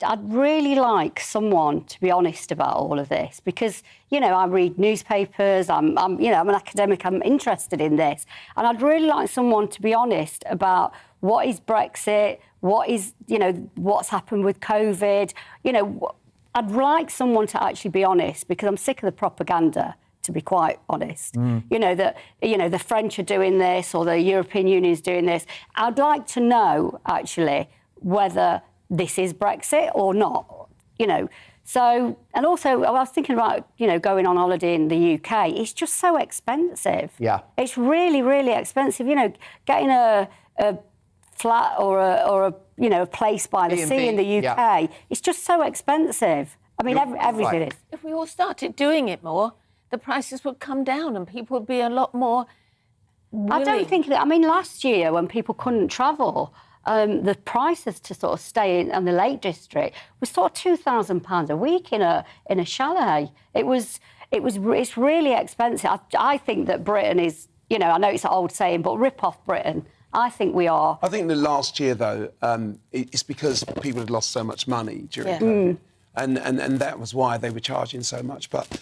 I'd really like someone to be honest about all of this because, you know, I read newspapers, I'm an academic, I'm interested in this. And I'd really like someone to be honest about what is Brexit, what is, you know, what's happened with COVID. You know, I'd like someone to actually be honest because I'm sick of the propaganda, to be quite honest. You know, that, you know, the French are doing this or the European Union is doing this. I'd like to know, actually, whether this is Brexit or not, you know. So, and also I was thinking about, you know, going on holiday in the UK. It's just so expensive. Yeah. It's really, really expensive. You know, getting a flat or a you know, a place by the sea in the UK, it's just so expensive. I mean, everything is. If we all started doing it more, the prices would come down and people would be a lot more willing. I don't think that. I mean, last year when people couldn't travel, the prices to sort of stay in the Lake District was sort of £2,000 a week in a chalet. It's really expensive. I think that Britain is, you know, I know it's an old saying, but rip off Britain. I think we are. I think the last year, though, it's because people had lost so much money during COVID. And that was why they were charging so much. But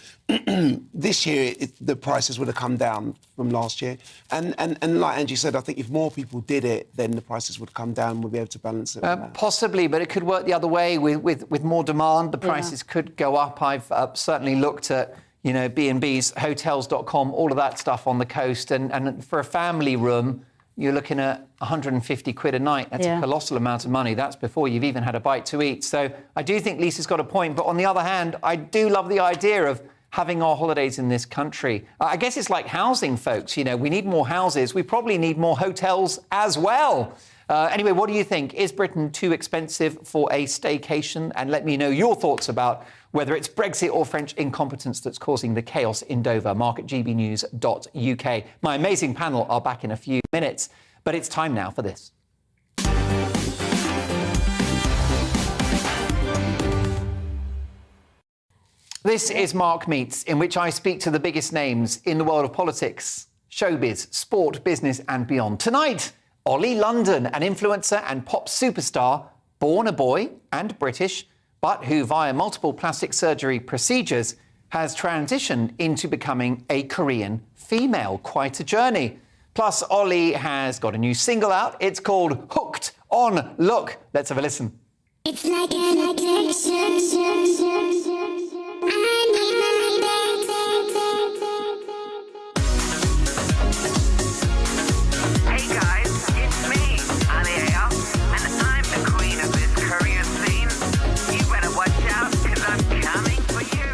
this year, the prices would have come down from last year. And like Angie said, I think if more people did it, then the prices would come down. We'll be able to balance it. Possibly, but it could work the other way. With more demand, the prices could go up. I've certainly looked at, you know, B&Bs, hotels.com, all of that stuff on the coast. And for a family room, you're looking at 150 quid a night. That's a colossal amount of money. That's before you've even had a bite to eat. So I do think Lisa's got a point. But on the other hand, I do love the idea of having our holidays in this country. I guess it's like housing, folks. You know, we need more houses. We probably need more hotels as well. Anyway, what do you think? Is Britain too expensive for a staycation? And let me know your thoughts about whether it's Brexit or French incompetence that's causing the chaos in Dover. Mark at gbnews.uk. My amazing panel are back in a few minutes, but it's time now for this. This is Mark Meets, in which I speak to the biggest names in the world of politics, showbiz, sport, business and beyond. Tonight, Ollie London, an influencer and pop superstar, born a boy and British, but who, via multiple plastic surgery procedures, has transitioned into becoming a Korean female. Quite a journey. Plus, Ollie has got a new single out. It's called Hooked on Look. Let's have a listen. It's like an addiction. Hey guys, it's me, Alia, and I'm the queen of this Korean scene. You better watch out, because I'm coming for you.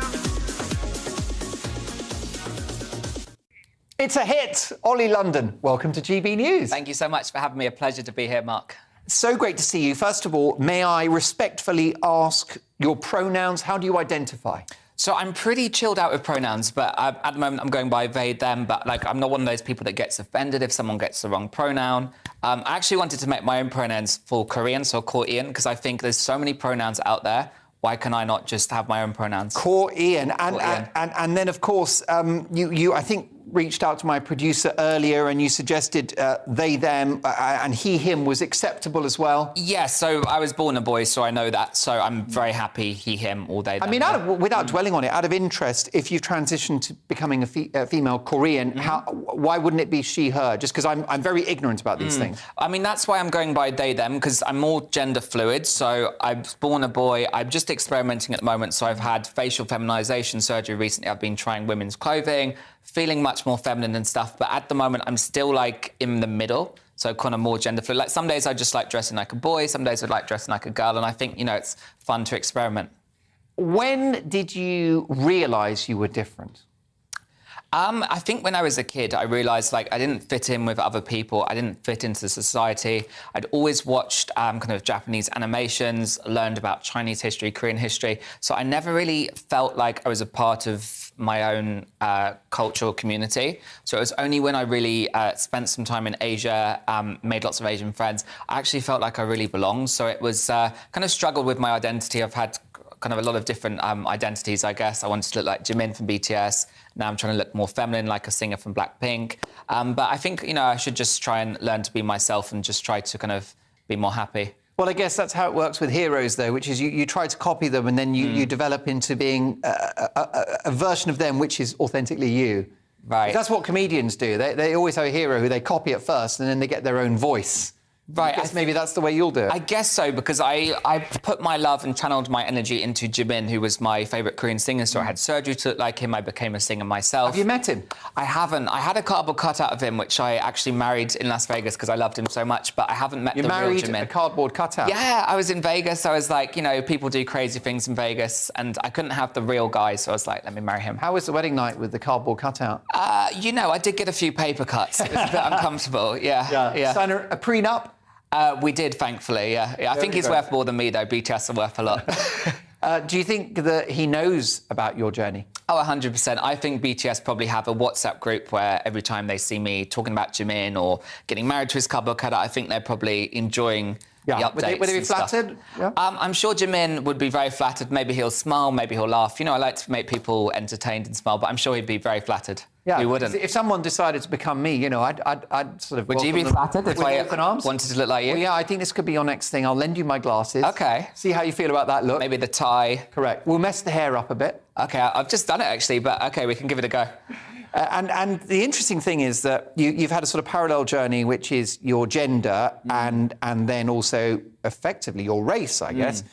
It's a hit. Ollie London, welcome to GB News. Thank you so much for having me. A pleasure to be here, Mark. So great to see you. First of all, may I respectfully ask your pronouns? How do you identify? So I'm pretty chilled out with pronouns, but at the moment I'm going by they, them, but like I'm not one of those people that gets offended if someone gets the wrong pronoun. I actually wanted to make my own pronouns for Korean, so call Ian, because I think there's so many pronouns out there. Why can I not just have my own pronouns? Call Ian. And then, of course, you I think, reached out to my producer earlier and you suggested they, them, and he, him was acceptable as well. Yeah, so I was born a boy, so I know that. So I'm very happy he, him, or they, them. I mean, without dwelling on it, out of interest, if you transitioned to becoming a female Korean, why wouldn't it be she, her? Just because I'm very ignorant about these things. I mean, that's why I'm going by they, them, because I'm more gender fluid. So I was born a boy. I'm just experimenting at the moment. So I've had facial feminization surgery recently. I've been trying women's clothing, feeling much more feminine and stuff. But at the moment, I'm still like in the middle. So kind of more gender fluid. Like some days I just like dressing like a boy, some days I like dressing like a girl, and I think, it's fun to experiment. When did you realise you were different? I think when I was a kid, I realised I didn't fit in with other people. I didn't fit into society. I'd always watched kind of Japanese animations, learned about Chinese history, Korean history. So I never really felt like I was a part of my own cultural community. So it was only when I really spent some time in Asia, made lots of Asian friends, I actually felt like I really belonged. So it was kind of struggled with my identity. I've had kind of a lot of different identities, I guess. I wanted to look like Jimin from BTS. Now I'm trying to look more feminine, like a singer from Blackpink. But I think, I should just try and learn to be myself and just try to kind of be more happy. Well, I guess that's how it works with heroes, though, which is you try to copy them and then you develop into being a version of them which is authentically you. Right. That's what comedians do. They always have a hero who they copy at first and then they get their own voice. Right. I guess maybe that's the way you'll do it. I guess so, because I put my love and channeled my energy into Jimin, who was my favourite Korean singer, so I had surgery to look like him. I became a singer myself. Have you met him? I haven't. I had a cardboard cutout of him, which I actually married in Las Vegas because I loved him so much, but I haven't met the real Jimin. You married a cardboard cutout? Yeah, I was in Vegas. I was like, people do crazy things in Vegas, and I couldn't have the real guy, so I was like, let me marry him. How was the wedding night with the cardboard cutout? I did get a few paper cuts. It was a bit uncomfortable, yeah. Sign a prenup? We did, thankfully, yeah. I think he's worth more than me, though. BTS are worth a lot. Do you think that he knows about your journey? Oh, 100%. I think BTS probably have a WhatsApp group where every time they see me talking about Jimin or getting married to his cardboard cutout, I think they're probably enjoying the updates. Would they be flattered? Yeah. I'm sure Jimin would be very flattered. Maybe he'll smile, maybe he'll laugh. I like to make people entertained and smile, but I'm sure he'd be very flattered. Yeah, Who wouldn't? If someone decided to become me, I'd sort of... Would you be flattered if I wanted to look like you? Well, yeah, I think this could be your next thing. I'll lend you my glasses. OK. See how you feel about that look. Maybe the tie. Correct. We'll mess the hair up a bit. OK, I've just done it, actually, but OK, we can give it a go. And the interesting thing is that you've had a sort of parallel journey, which is your gender and then also effectively your race, I guess.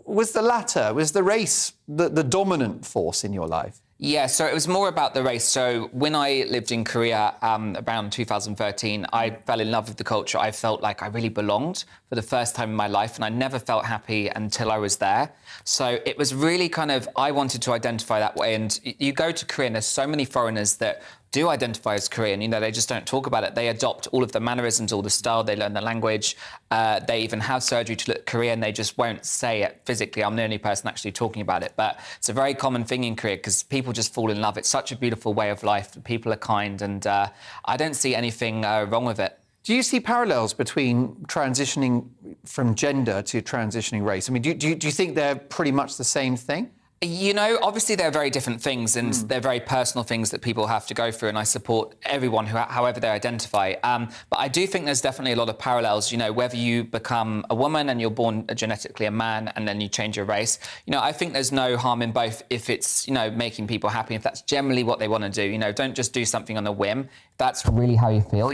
Was the latter, was the race the dominant force in your life? Yeah, so it was more about the race. So when I lived in Korea around 2013, I fell in love with the culture. I felt like I really belonged for the first time in my life, and I never felt happy until I was there. So it was really kind of, I wanted to identify that way. And you go to Korea and there's so many foreigners that do identify as Korean. They just don't talk about it. They adopt all of the mannerisms, all the style, they learn the language. They even have surgery to look Korean. They just won't say it physically. I'm the only person actually talking about it. But it's a very common thing in Korea because people just fall in love. It's such a beautiful way of life. People are kind, and I don't see anything wrong with it. Do you see parallels between transitioning from gender to transitioning race? I mean, do you think they're pretty much the same thing? Obviously they're very different things, and they're very personal things that people have to go through, and I support everyone however they identify. But I do think there's definitely a lot of parallels, whether you become a woman and you're born genetically a man and then you change your race. I think there's no harm in both if it's, making people happy, if that's generally what they want to do. Don't just do something on a whim. If that's really how you feel,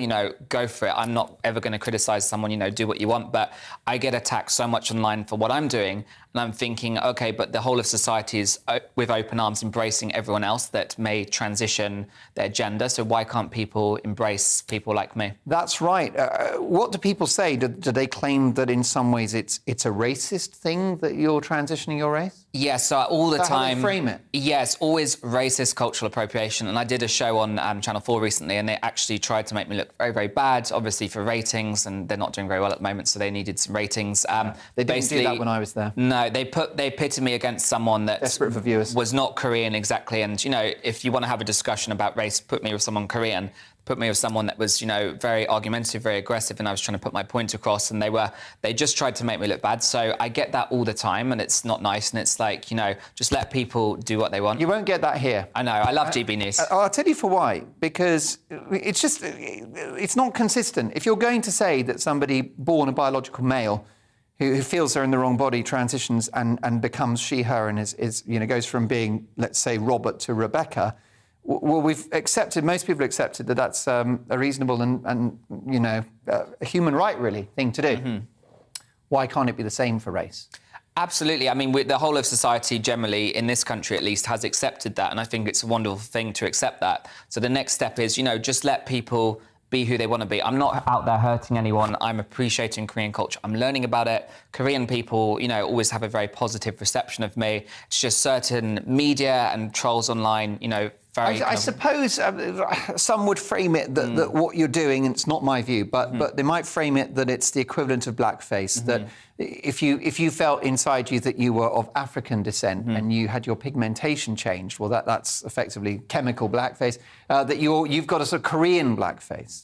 go for it. I'm not ever going to criticise someone, do what you want, but I get attacked so much online for what I'm doing, and I'm thinking, OK, but the whole of society is with open arms embracing everyone else that may transition their gender, so why can't people embrace people like me? That's right. What do people say? Do they claim that in some ways it's a racist thing that you're transitioning your race? Yes, so all the time... How do they frame it? Yes, always racist cultural appropriation, and I did a show on Channel 4 recently, and they actually tried to make me look very, very bad, obviously for ratings, and they're not doing very well at the moment, so they needed some ratings. They didn't do that when I was there. No, they pitted me against someone that desperate for viewers. Was not Korean exactly, and if you want to have a discussion about race, put me with someone Korean. Put me with someone that was, very argumentative, very aggressive, and I was trying to put my point across, and they just tried to make me look bad. So I get that all the time, and it's not nice, and it's like, just let people do what they want. You won't get that here. I know, I love GBNews. I'll tell you for why, because it's not consistent. If you're going to say that somebody born a biological male who feels they're in the wrong body transitions and becomes she, her, and goes from being, let's say, Robert to Rebecca, well, most people have accepted that that's a reasonable and a human right, really, thing to do. Mm-hmm. Why can't it be the same for race? Absolutely. I mean, the whole of society generally, in this country at least, has accepted that, and I think it's a wonderful thing to accept that. So the next step is, just let people be who they want to be. I'm not out there hurting anyone. I'm appreciating Korean culture. I'm learning about it. Korean people, you know, always have a very positive reception of me. It's just certain media and trolls online, you know, I suppose some would frame it that what you're doing, and it's not my view, but they might frame it that it's the equivalent of blackface. That if you felt inside you that you were of African descent and you had your pigmentation changed, well, that's effectively chemical blackface. That you've got a sort of Korean blackface.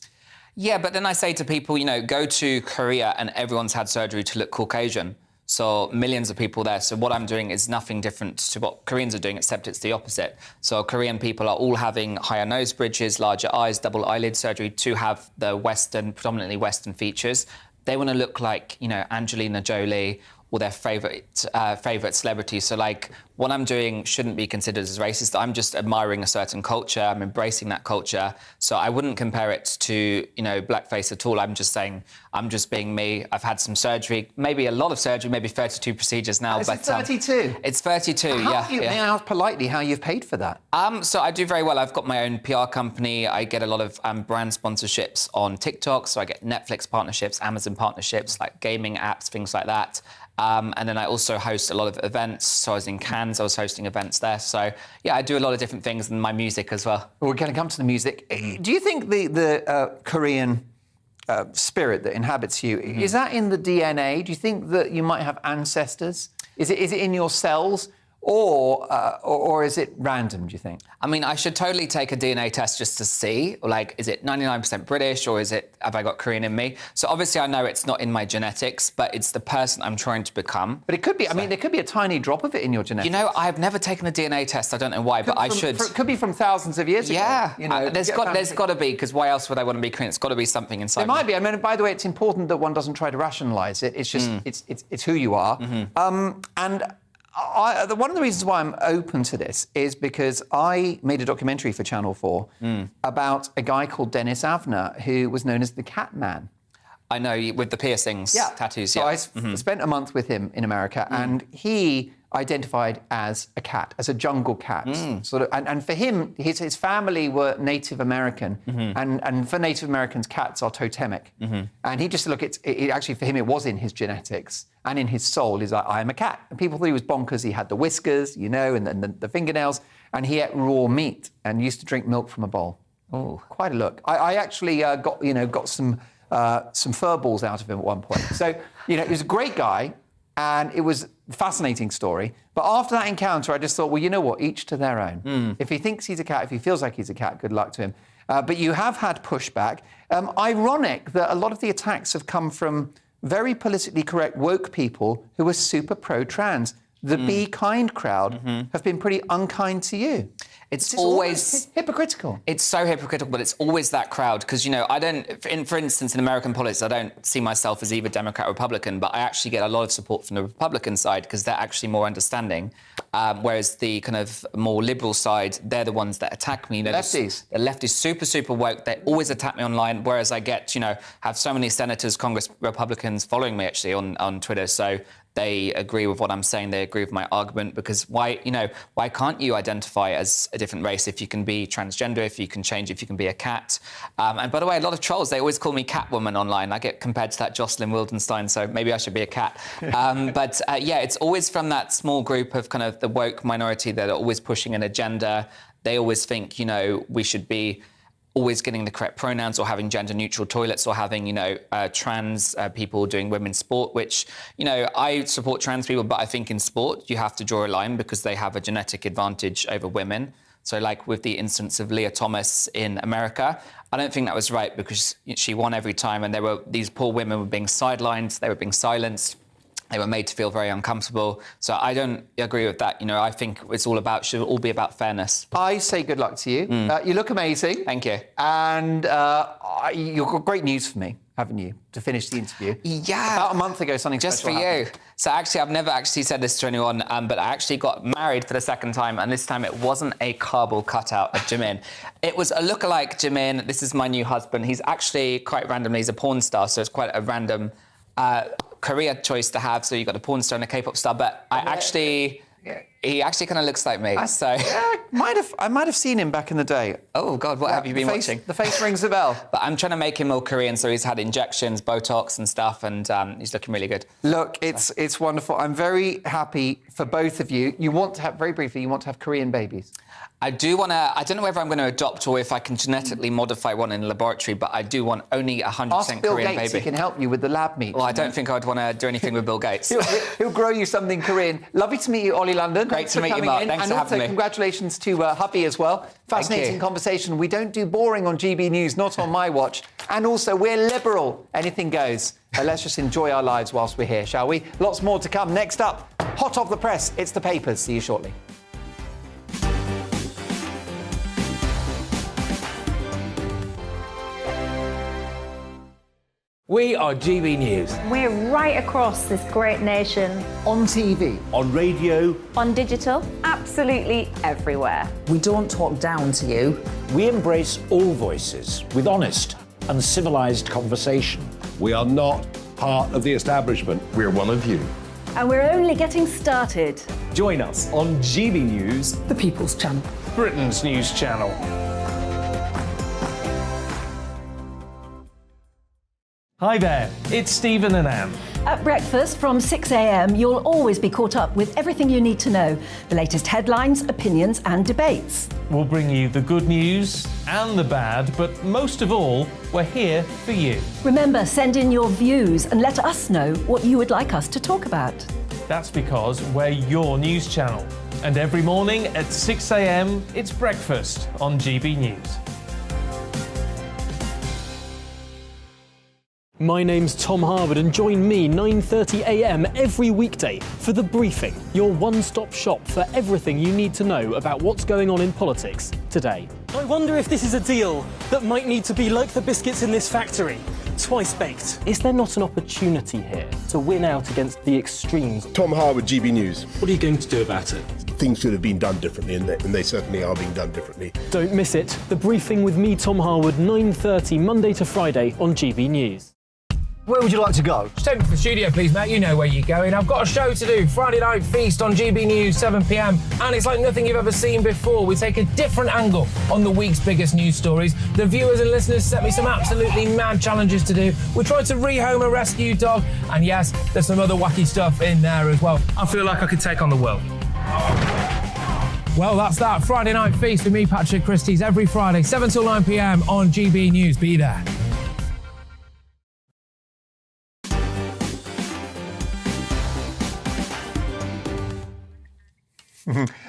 Yeah, but then I say to people, you know, go to Korea and everyone's had surgery to look Caucasian. So millions of people there. So what I'm doing is nothing different to what Koreans are doing, except it's the opposite. So Korean people are all having higher nose bridges, larger eyes, double eyelid surgery to have the predominantly Western features. They want to look like, you know, Angelina Jolie or their favourite celebrity. So, like, what I'm doing shouldn't be considered as racist. I'm just admiring a certain culture. I'm embracing that culture. So I wouldn't compare it to, you know, blackface at all. I'm just saying, I'm just being me. I've had some surgery, maybe a lot of surgery, maybe 32 procedures now. Is it 32? It's 32, May I ask politely how you've paid for that? So I do very well. I've got my own PR company. I get a lot of brand sponsorships on TikTok. So I get Netflix partnerships, Amazon partnerships, like gaming apps, things like that. And then I also host a lot of events. So I was in Cannes, I was hosting events there. So, yeah, I do a lot of different things and my music as well. We're going to come to the music. Do you think the Korean spirit that inhabits you, is that in the DNA? Do you think that you might have ancestors? Is it in your cells? Or is it random, do you think? I mean, I should totally take a DNA test just to see, like, is it 99% British or have I got Korean in me? So obviously I know it's not in my genetics, but it's the person I'm trying to become. But it could be, I mean, there could be a tiny drop of it in your genetics. You know, I've never taken a DNA test. I don't know why, but I should. It could be from thousands of years ago. Yeah, you know, there's got to be, because why else would I want to be Korean? It's got to be something inside. There might be. I mean, by the way, it's important that one doesn't try to rationalise it. It's just, it's who you are. And one of the reasons why I'm open to this is because I made a documentary for Channel 4 about a guy called Dennis Avner, who was known as the Cat Man. I know, with the piercings, tattoos. So I spent a month with him in America, and he identified as a cat, as a jungle cat. Sort of, and for him, his family were Native American, and for Native Americans, cats are totemic. And he just look, actually for him, it was in his genetics and in his soul. He's like, I am a cat. And people thought he was bonkers. He had the whiskers, you know, and the fingernails, and he ate raw meat and used to drink milk from a bowl. Oh, quite a look. I actually got some fur balls out of him at one point. So, you know, he was a great guy. And it was a fascinating story. But after that encounter, I just thought, well, you know what? Each to their own. If he thinks he's a cat, if he feels like he's a cat, good luck to him. But you have had pushback. Ironic that a lot of the attacks have come from very politically correct woke people who are super pro-trans. The Be Kind crowd have been pretty unkind to you. It's always hypocritical. It's so hypocritical, but it's always that crowd. Because, you know, for instance, in American politics, I don't see myself as either Democrat or Republican, but I actually get a lot of support from the Republican side because they're actually more understanding. Whereas the kind of more liberal side, they're the ones that attack me. You know, lefties. The left is super, super woke. They always attack me online, whereas I get, you know, have so many senators, Congress Republicans following me actually on Twitter. So they agree with what I'm saying. They agree with my argument because why can't you identify as a different race if you can be transgender, if you can change, if you can be a cat? And by the way, a lot of trolls, they always call me Catwoman online. I get compared to that Jocelyn Wildenstein, so maybe I should be a cat. But yeah, it's always from that small group of kind of the woke minority that are always pushing an agenda. They always think, you know, we should be always getting the correct pronouns or having gender-neutral toilets or having, you know, trans people doing women's sport, which, you know, I support trans people, but I think in sport you have to draw a line because they have a genetic advantage over women. So, like with the instance of Leah Thomas in America, I don't think that was right because she won every time and these poor women were being sidelined, they were being silenced. They were made to feel very uncomfortable. So I don't agree with that. You know, I think should all be about fairness. I say good luck to you. You look amazing. Thank you. And you've got great news for me, haven't you, to finish the interview? Yeah. About a month ago, something just special for happened. you. So actually, I've never actually said this to anyone, but I actually got married for the second time, and this time it wasn't a cardboard cutout of Jimin. It was a lookalike Jimin. This is my new husband. He's actually quite randomly, he's a porn star, so it's quite a random career choice to have. So you've got a porn star and a K-pop star, but I actually... He actually kind of looks like me, so... I might have seen him back in the day. Oh, God, what have you been watching? The face rings a bell. But I'm trying to make him more Korean, so he's had injections, Botox and stuff, and he's looking really good. Look, it's wonderful. I'm very happy for both of you. You want to have, very briefly, you want to have Korean babies? I do want to... I don't know whether I'm going to adopt or if I can genetically modify one in a laboratory, but I do want only 100% Ask Bill Korean Gates, baby. he can help you with the lab meat. Well, I don't think I'd want to do anything with Bill Gates. He'll grow you something Korean. Lovely to meet you, Ollie London. Great Thanks to for meet you, coming Mark. in. Thanks and for having also me. congratulations to Hubby as well. Fascinating conversation. We don't do boring on GB News, not on my watch. And also, we're liberal. Anything goes. Let's just enjoy our lives whilst we're here, shall we? Lots more to come. Next up, hot off the press, it's the papers. See you shortly. We are GB News. We're right across this great nation. On TV. On radio. On digital. Absolutely everywhere. We don't talk down to you. We embrace all voices with honest and civilised conversation. We are not part of the establishment. We're one of you. And we're only getting started. Join us on GB News, The People's Channel. Britain's news channel. Hi there, it's Stephen and Anne. At breakfast from 6 a.m, you'll always be caught up with everything you need to know, the latest headlines, opinions and debates. We'll bring you the good news and the bad, but most of all, we're here for you. Remember, send in your views and let us know what you would like us to talk about. That's because we're your news channel. And every morning at 6 a.m, it's breakfast on GB News. My name's Tom Harwood and join me 9:30 a.m. every weekday for The Briefing, your one-stop shop for everything you need to know about what's going on in politics today. I wonder if this is a deal that might need to be like the biscuits in this factory, twice baked. Is there not an opportunity here to win out against the extremes? Tom Harwood, GB News. What are you going to do about it? Things should have been done differently, and they certainly are being done differently. Don't miss it. The Briefing with me, Tom Harwood, 9:30 Monday to Friday on GB News. Where would you like to go? Just take me to the studio, please, mate. You know where you're going. I've got a show to do. Friday Night Feast on GB News, 7 p.m. And it's like nothing you've ever seen before. We take a different angle on the week's biggest news stories. The viewers and listeners set me some absolutely mad challenges to do. We tried to rehome a rescue dog. And yes, there's some other wacky stuff in there as well. I feel like I could take on the world. Well, that's that. Friday Night Feast with me, Patrick Christie's, every Friday, 7 till 9 p.m. on GB News. Be there.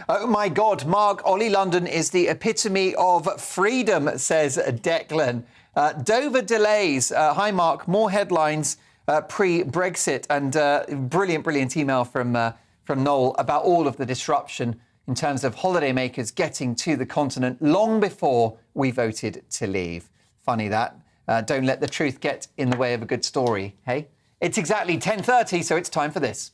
Oh my God, Mark, Ollie London is the epitome of freedom, says Declan. Dover delays. Hi, Mark. More headlines pre-Brexit, and brilliant email from Noel about all of the disruption in terms of holidaymakers getting to the continent long before we voted to leave. Funny that. Don't let the truth get in the way of a good story, hey? It's exactly 10:30, so it's time for this.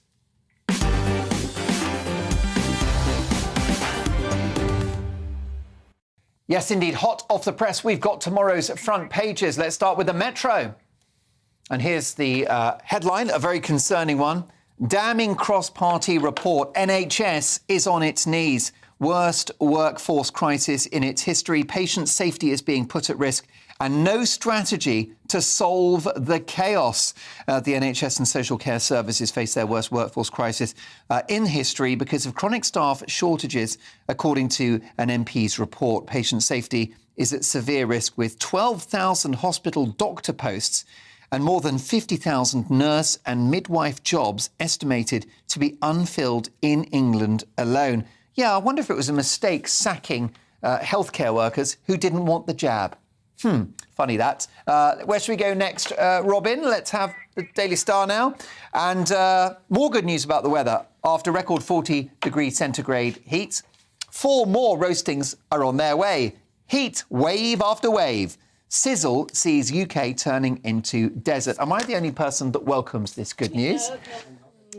Yes, indeed, hot off the press, we've got tomorrow's front pages. Let's start with the Metro. And here's the headline, a very concerning one. Damning cross-party report. NHS is on its knees. Worst workforce crisis in its history. Patient safety is being put at risk. And no strategy to solve the chaos. The NHS and social care services face their worst workforce crisis in history because of chronic staff shortages, according to an MP's report. Patient safety is at severe risk with 12,000 hospital doctor posts and more than 50,000 nurse and midwife jobs estimated to be unfilled in England alone. Yeah, I wonder if it was a mistake sacking healthcare workers who didn't want the jab. Funny that. Where should we go next, Robin? Let's have the Daily Star now. And more good news about the weather. After record 40 degrees centigrade heat, 4 more roastings are on their way. Heat wave after wave. Sizzle sees UK turning into desert. Am I the only person that welcomes this good news?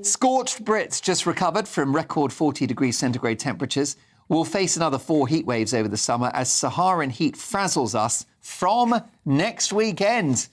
Scorched Brits just recovered from record 40 degrees centigrade temperatures. We'll face another 4 heat waves over the summer as Saharan heat frazzles us from next weekend.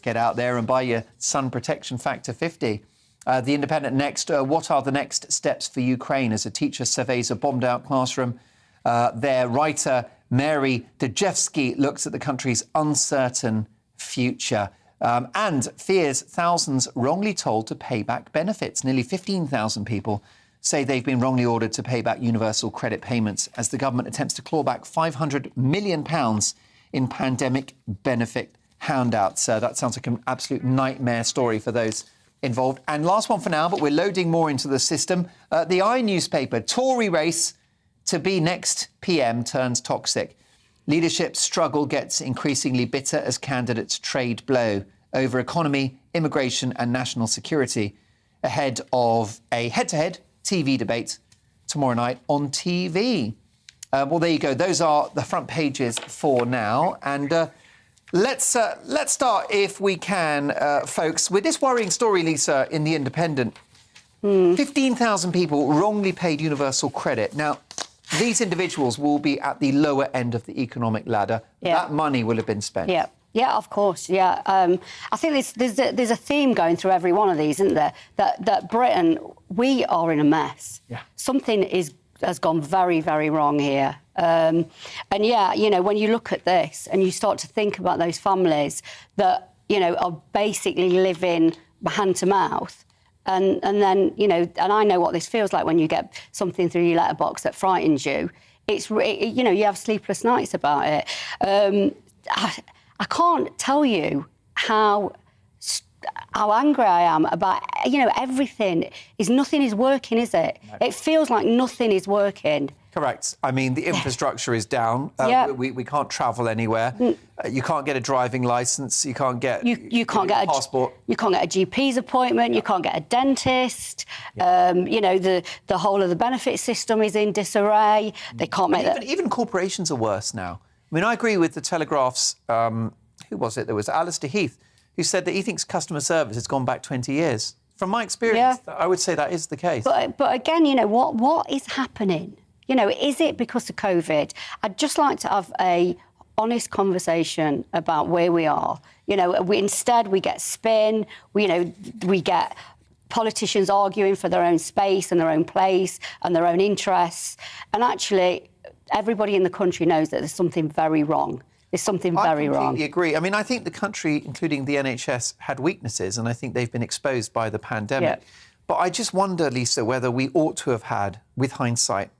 Get out there and buy your sun protection factor 50. The Independent next, what are the next steps for Ukraine as a teacher surveys a bombed-out classroom? Their writer, Mary Dejevsky, looks at the country's uncertain future and fears thousands wrongly told to pay back benefits. Nearly 15,000 people say they've been wrongly ordered to pay back universal credit payments as the government attempts to claw back £500 million in pandemic benefit handouts. That sounds like an absolute nightmare story for those involved. And last one for now, but we're loading more into the system. The newspaper, Tory race to be next PM turns toxic. Leadership struggle gets increasingly bitter as candidates trade blow over economy, immigration and national security ahead of a head-to-head TV debate tomorrow night on TV. Well, there you go. Those are the front pages for now. And let's start, if we can, folks, with this worrying story, Lisa, in The Independent. 15,000 people wrongly paid universal credit. Now, these individuals will be at the lower end of the economic ladder. Yeah. That money will have been spent. Yeah. Yeah, of course. Yeah, I think there's a theme going through every one of these, isn't there? That Britain, we are in a mess. Yeah. Something has gone very, very wrong here. And yeah, you know, when you look at this and you start to think about those families that, you know, are basically living hand to mouth. And then, you know, and I know what this feels like when you get something through your letterbox that frightens you. You know, you have sleepless nights about it. I can't tell you how angry I am about, you know, everything. Nothing is working, is it? No. It feels like nothing is working. Correct. I mean, the infrastructure is down. We can't travel anywhere. You can't get a driving licence. You can't get you can't get a passport. You can't get a GP's appointment. You can't get a dentist. You know, the whole of the benefit system is in disarray. They can't make even corporations are worse now. I mean, I agree with the Telegraph's, who was it? There was Alistair Heath, who said that he thinks customer service has gone back 20 years. From my experience, I would say that is the case. But again, you know, what is happening? You know, is it because of COVID? I'd just like to have a honest conversation about where we are. You know, instead we get spin, we get politicians arguing for their own space and their own place and their own interests. And actually, everybody in the country knows that there's something very wrong. There's something very wrong. I completely agree. I mean, I think the country, including the NHS, had weaknesses, and I think they've been exposed by the pandemic. Yeah. But I just wonder, Lisa, whether we ought to have had, with hindsight,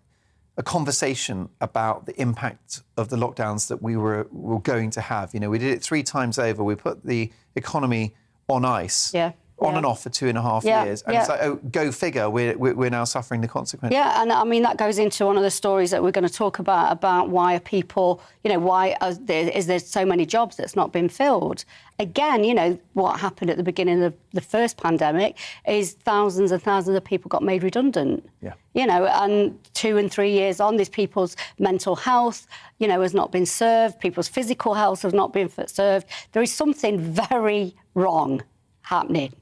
a conversation about the impact of the lockdowns that we were going to have. You know, we did it 3 times over. We put the economy on ice. Yeah. On and off for 2.5 years. And it's like, oh, go figure, we're now suffering the consequences. Yeah, and I mean, that goes into one of the stories that we're going to talk about why are people, you know, why is there so many jobs that's not been filled? Again, you know, what happened at the beginning of the first pandemic is thousands and thousands of people got made redundant. Yeah. You know, and 2 and 3 years on, these people's mental health, you know, has not been served. People's physical health has not been served. There is something very wrong happening.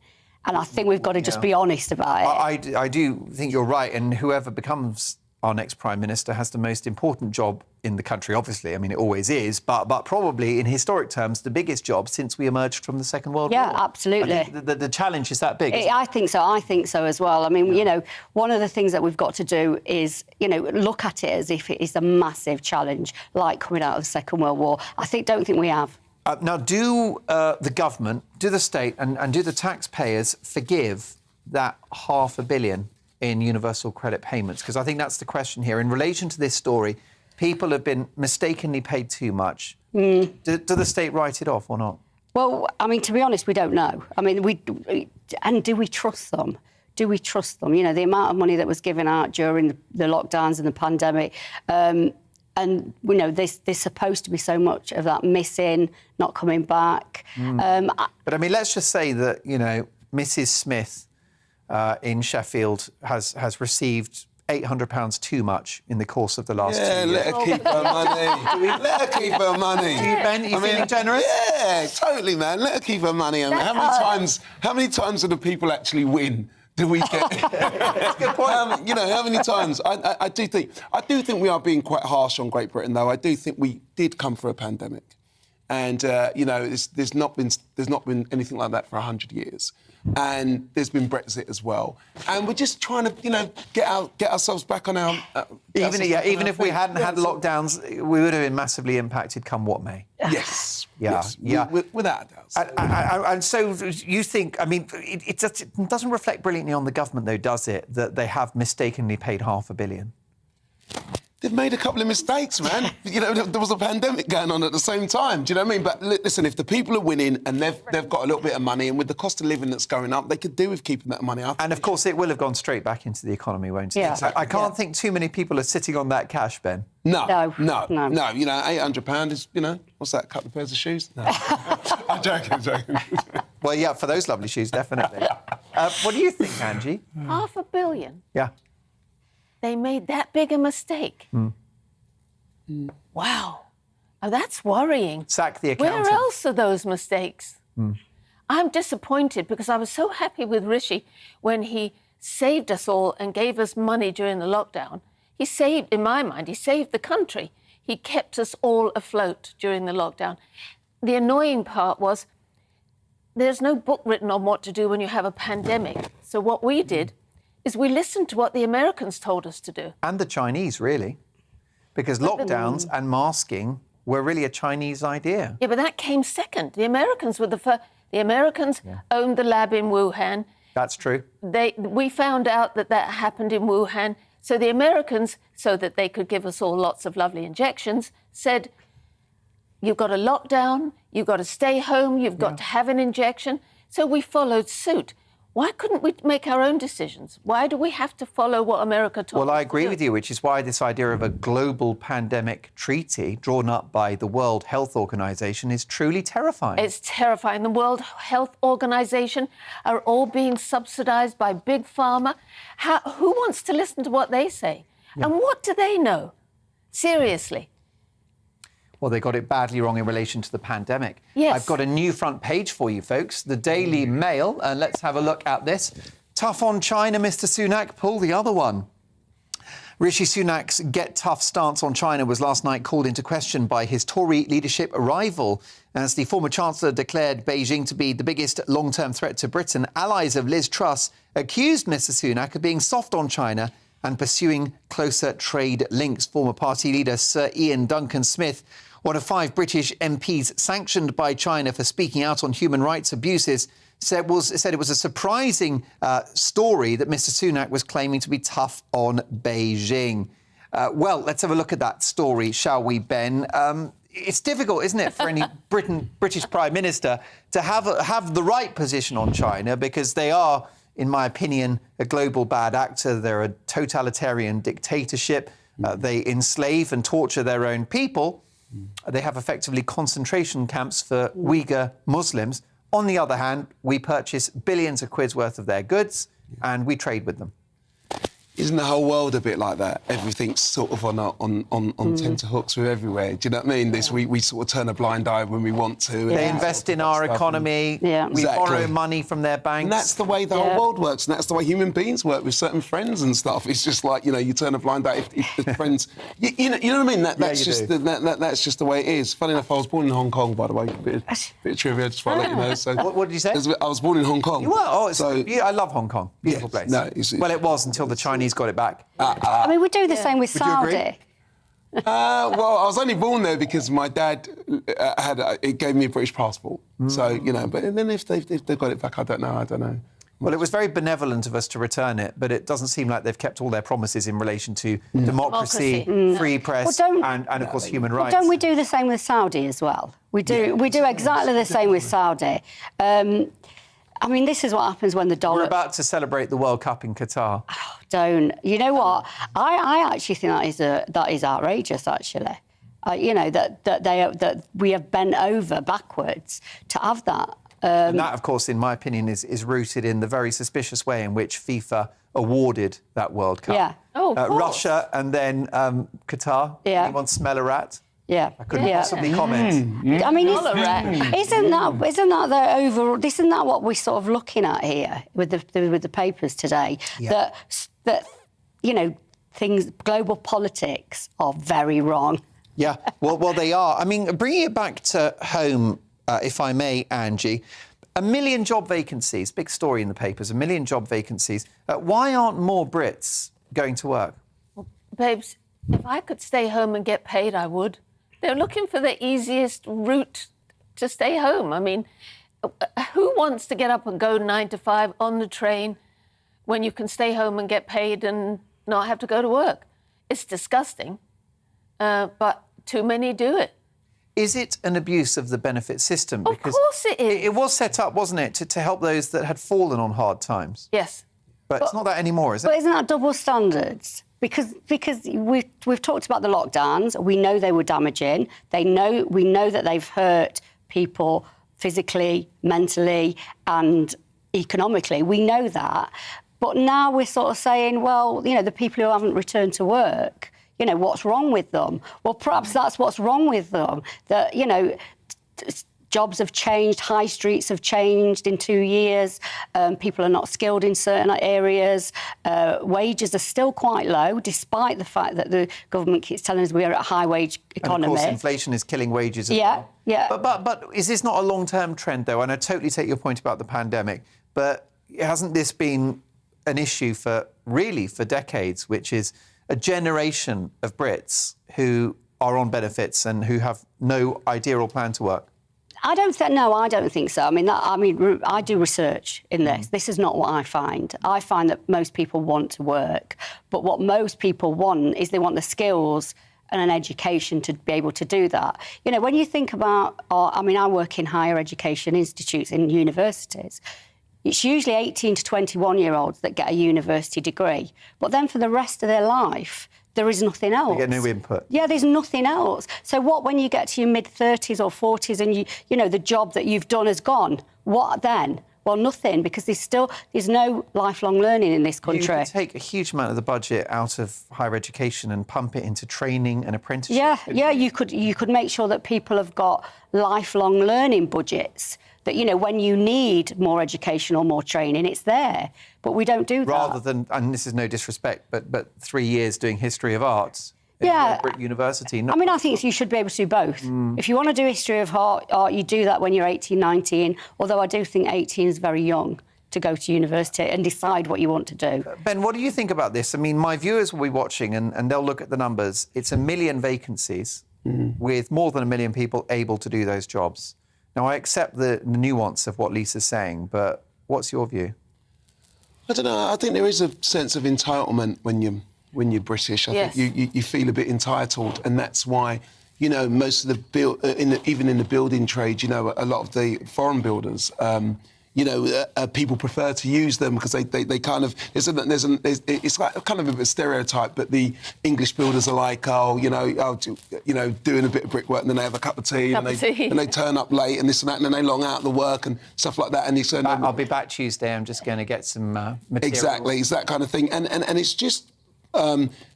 And I think we've got to just be honest about it. I do think you're right. And whoever becomes our next Prime Minister has the most important job in the country, obviously. I mean, it always is. But probably, in historic terms, the biggest job since we emerged from the Second World War. Yeah, absolutely. I think the challenge is that big. I think so. I think so as well. I mean, you know, one of the things that we've got to do is, you know, look at it as if it is a massive challenge, like coming out of the Second World War. Don't think we have. Now, do the government, do the state and do the taxpayers forgive that £500 million in universal credit payments? Because I think that's the question here. In relation to this story, people have been mistakenly paid too much. Do the state write it off or not? Well, I mean, to be honest, we don't know. I mean, do we trust them? Do we trust them? You know, the amount of money that was given out during the lockdowns and the pandemic, and, you know, there's supposed to be so much of that missing, not coming back. But, I mean, let's just say that, you know, Mrs Smith in Sheffield has received £800 too much in the course of the last 2 years. Let her keep her money. Let her keep her money. Ben, are you feeling generous? Yeah, totally, man. Let her keep her money. I mean, how many times do the people actually win? Do we get? That's a good point. You know, how many times? I do think we are being quite harsh on Great Britain, though. I do think we did come through a pandemic, And there's not been anything like that for 100 years. And there's been Brexit as well. And we're just trying to, get ourselves back on our... even if we hadn't had lockdowns, we would have been massively impacted come what may. Yes. Yes. Without a doubt. And so you think, I mean, it doesn't reflect brilliantly on the government, though, does it, that they have mistakenly paid $500 million? They've made a couple of mistakes, man. There was a pandemic going on at the same time. Do you know what I mean? But listen, if the people are winning and they've got a little bit of money, and with the cost of living that's going up, they could do with keeping that money up. And of course, it will have gone straight back into the economy, won't it? Yeah. Exactly. I can't think too many people are sitting on that cash, Ben. No. £800 is, what's that? A couple of pairs of shoes? No. I'm joking. Well, yeah, for those lovely shoes, definitely. What do you think, Angie? $500 million. Yeah. They made that big a mistake. Wow. Oh, that's worrying. Sack the accountant. Where else are those mistakes? I'm disappointed because I was so happy with Rishi when he saved us all and gave us money during the lockdown. He saved, in my mind, he saved the country. He kept us all afloat during the lockdown. The annoying part was there's no book written on what to do when you have a pandemic. So what we did is we listened to what the Americans told us to do. And the Chinese, really. Because lockdowns and masking were really a Chinese idea. Yeah, but that came second. The Americans were the first. The Americans owned the lab in Wuhan. That's true. We found out that happened in Wuhan. So the Americans, so that they could give us all lots of lovely injections, said, you've got a lockdown, you've got to stay home, you've got to have an injection. So we followed suit. Why couldn't we make our own decisions? Why do we have to follow what America told us? Well, I agree with you, which is why this idea of a global pandemic treaty drawn up by the World Health Organization is truly terrifying. It's terrifying. The World Health Organization are all being subsidized by Big Pharma. Who wants to listen to what they say? Yeah. And what do they know? Seriously. Well, they got it badly wrong in relation to the pandemic. Yes. I've got a new front page for you, folks. The Daily Mail. And let's have a look at this. Tough on China, Mr. Sunak. Pull the other one. Rishi Sunak's get tough stance on China was last night called into question by his Tory leadership rival. As the former Chancellor declared Beijing to be the biggest long-term threat to Britain, allies of Liz Truss accused Mr. Sunak of being soft on China and pursuing closer trade links. Former party leader Sir Ian Duncan Smith, one of 5 British MPs sanctioned by China for speaking out on human rights abuses, said it was a surprising story that Mr. Sunak was claiming to be tough on Beijing. Well, let's have a look at that story, shall we, Ben? It's difficult, isn't it, for any British Prime Minister to have the right position on China, because they are, in my opinion, a global bad actor. They're a totalitarian dictatorship. They enslave and torture their own people. They have effectively concentration camps for Uyghur Muslims. On the other hand, we purchase billions of quids worth of their goods and we trade with them. Isn't the whole world a bit like that? Everything's sort of on tenterhooks. We're everywhere. Do you know what I mean? We sort of turn a blind eye when we want to. They invest in our economy. We borrow money from their banks. And that's the way the whole world works. And that's the way human beings work with certain friends and stuff. It's just like, you turn a blind eye if the friends... You know what I mean? That's just the way it is. Funny enough, I was born in Hong Kong, by the way. Bit of trivia, just want to let you know. So, what did you say? I was born in Hong Kong. You were? I love Hong Kong. Beautiful place. No, well, it was until the Chinese got it back. I mean, we do the same with Saudi. Well, I was only born there because my dad it gave me a British passport. So, but then if they've got it back, I don't know. Well, it was very benevolent of us to return it, but it doesn't seem like they've kept all their promises in relation to democracy, free press, and of course, human rights. Don't we do the same with Saudi as well? We do exactly the same with Saudi. I mean, this is what happens when the dollar... We're about to celebrate the World Cup in Qatar. Oh, don't. You know what? I actually think that is outrageous, actually. That we have bent over backwards to have that. And that, of course, in my opinion, is rooted in the very suspicious way in which FIFA awarded that World Cup. Yeah. Oh, of course. Russia and then Qatar. Yeah. Anyone smell a rat? Yeah, I couldn't possibly comment. I mean, isn't that the overall? Isn't that what we're sort of looking at here with the papers today? Yeah. That global politics are very wrong. Yeah, well, they are. I mean, bringing it back to home, if I may, Angie, 1 million job vacancies, big story in the papers, 1 million job vacancies. Why aren't more Brits going to work? Well, babes, if I could stay home and get paid, I would. They're looking for the easiest route to stay home. I mean, who wants to get up and go 9 to 5 on the train when you can stay home and get paid and not have to go to work? It's disgusting, but too many do it. Is it an abuse of the benefit system? Of course it is. It was set up, wasn't it, to help those that had fallen on hard times? Yes. But it's not that anymore, is it? But isn't that double standards? Because we've talked about the lockdowns. We know they were damaging. We know that they've hurt people physically, mentally, and economically. We know that. But now we're sort of saying, well, you know, the people who haven't returned to work, you know, what's wrong with them? Well, perhaps that's what's wrong with them. That, you know, jobs have changed, high streets have changed in 2 years, people are not skilled in certain areas, wages are still quite low, despite the fact that the government keeps telling us we are at a high-wage economy. And of course, inflation is killing wages as well. Yeah. But is this not a long-term trend, though? And I totally take your point about the pandemic, but hasn't this been an issue for decades, which is a generation of Brits who are on benefits and who have no idea or plan to work? I don't think so. I do research in this. This is not what I find. I find that most people want to work, but what most people want is they want the skills and an education to be able to do that. You know, when you think about, I work in higher education institutes in universities. It's usually 18 to 21-year-olds that get a university degree, but then for the rest of their life, there is nothing else. You get no input. Yeah, there's nothing else. So what when you get to your mid-30s or 40s and you know the job that you've done has gone? What then? Well, nothing, because there's no lifelong learning in this country. You could take a huge amount of the budget out of higher education and pump it into training and apprenticeship. Yeah, you could make sure that people have got lifelong learning budgets. That, you know, when you need more education or more training, it's there. But we don't do that. Rather than, and this is no disrespect, but 3 years doing history of arts at university. I think you should be able to do both. If you want to do history of art, you do that when you're 18, 19, although I do think 18 is very young to go to university and decide what you want to do. Ben, what do you think about this? I mean, my viewers will be watching and they'll look at the numbers. It's 1 million vacancies with more than 1 million people able to do those jobs. Now, I accept the nuance of what Lisa's saying, but what's your view? I don't know. I think there is a sense of entitlement when you're British. I think you feel a bit entitled, and that's why, you know, most of the even in the building trade, you know, a lot of the foreign builders, you know, people prefer to use them because they kind of it's like kind of a bit of a stereotype, but the English builders are like, doing a bit of brickwork and then they have a cup of tea and they turn up late and this and that and then they long out the work and stuff like that. And I'll be back Tuesday. I'm just going to get some material. Exactly, it's that kind of thing, and it's just.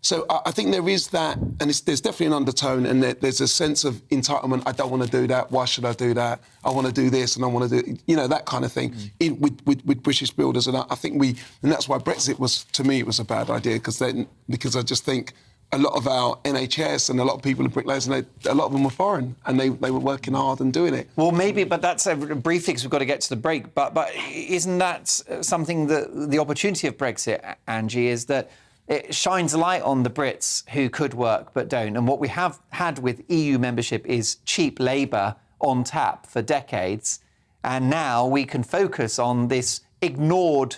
So I think there is that, and there's definitely an undertone, and there's a sense of entitlement. I don't want to do that. Why should I do that? I want to do this, and I want to do, you know, that kind of thing. With British builders, and I think and that's why Brexit was, to me, it was a bad idea because I just think a lot of our NHS and a lot of people in bricklayers, and a lot of them were foreign, and they were working hard and doing it. Well, maybe, but that's a brief fix. We've got to get to the break. But isn't that something that the opportunity of Brexit, Angie, is that it shines a light on the Brits who could work but don't. And what we have had with EU membership is cheap labour on tap for decades. And now we can focus on this ignored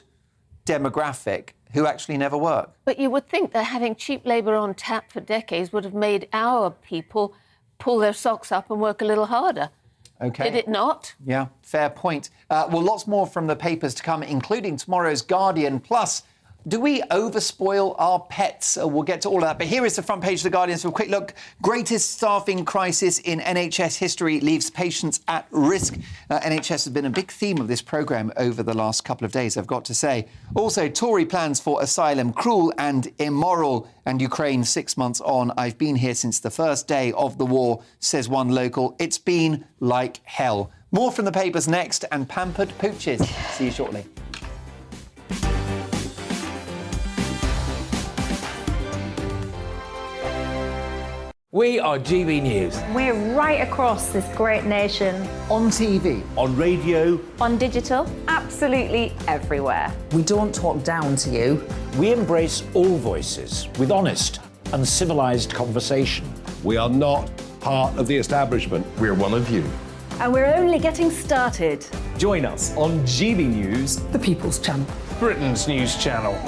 demographic who actually never work. But you would think that having cheap labour on tap for decades would have made our people pull their socks up and work a little harder. OK. Did it not? Yeah, fair point. Well, lots more from the papers to come, including tomorrow's Guardian. Plus, do we overspoil our pets? We'll get to all of that. But here is the front page of The Guardian. So a quick look. Greatest staffing crisis in NHS history leaves patients at risk. NHS has been a big theme of this programme over the last couple of days, I've got to say. Also, Tory plans for asylum, cruel and immoral. And Ukraine 6 months on. I've been here since the first day of the war, says one local. It's been like hell. More from the papers next, and pampered pooches. See you shortly. We are GB News. We're right across this great nation. On TV. On radio. On digital. Absolutely everywhere. We don't talk down to you. We embrace all voices with honest and civilised conversation. We are not part of the establishment. We're one of you. And we're only getting started. Join us on GB News, The People's Channel. Britain's news channel.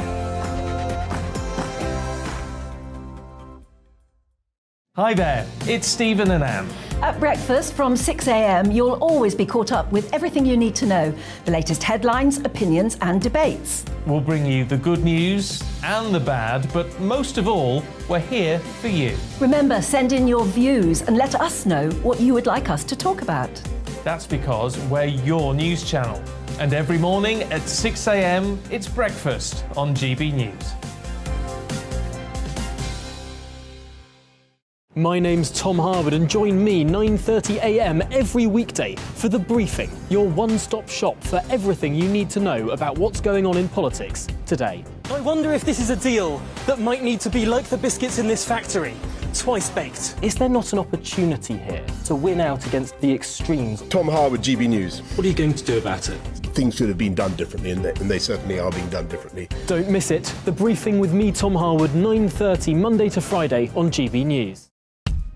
Hi there, it's Stephen and Anne. At breakfast from 6 a.m, you'll always be caught up with everything you need to know. The latest headlines, opinions and debates. We'll bring you the good news and the bad, but most of all, we're here for you. Remember, send in your views and let us know what you would like us to talk about. That's because we're your news channel. And every morning at 6 a.m, it's breakfast on GB News. My name's Tom Harwood and join me 9:30 a.m. every weekday for The Briefing, your one-stop shop for everything you need to know about what's going on in politics today. I wonder if this is a deal that might need to be like the biscuits in this factory, twice baked. Is there not an opportunity here to win out against the extremes? Tom Harwood, GB News. What are you going to do about it? Things should have been done differently, and they certainly are being done differently. Don't miss it. The Briefing with me, Tom Harwood, 9:30 Monday to Friday on GB News.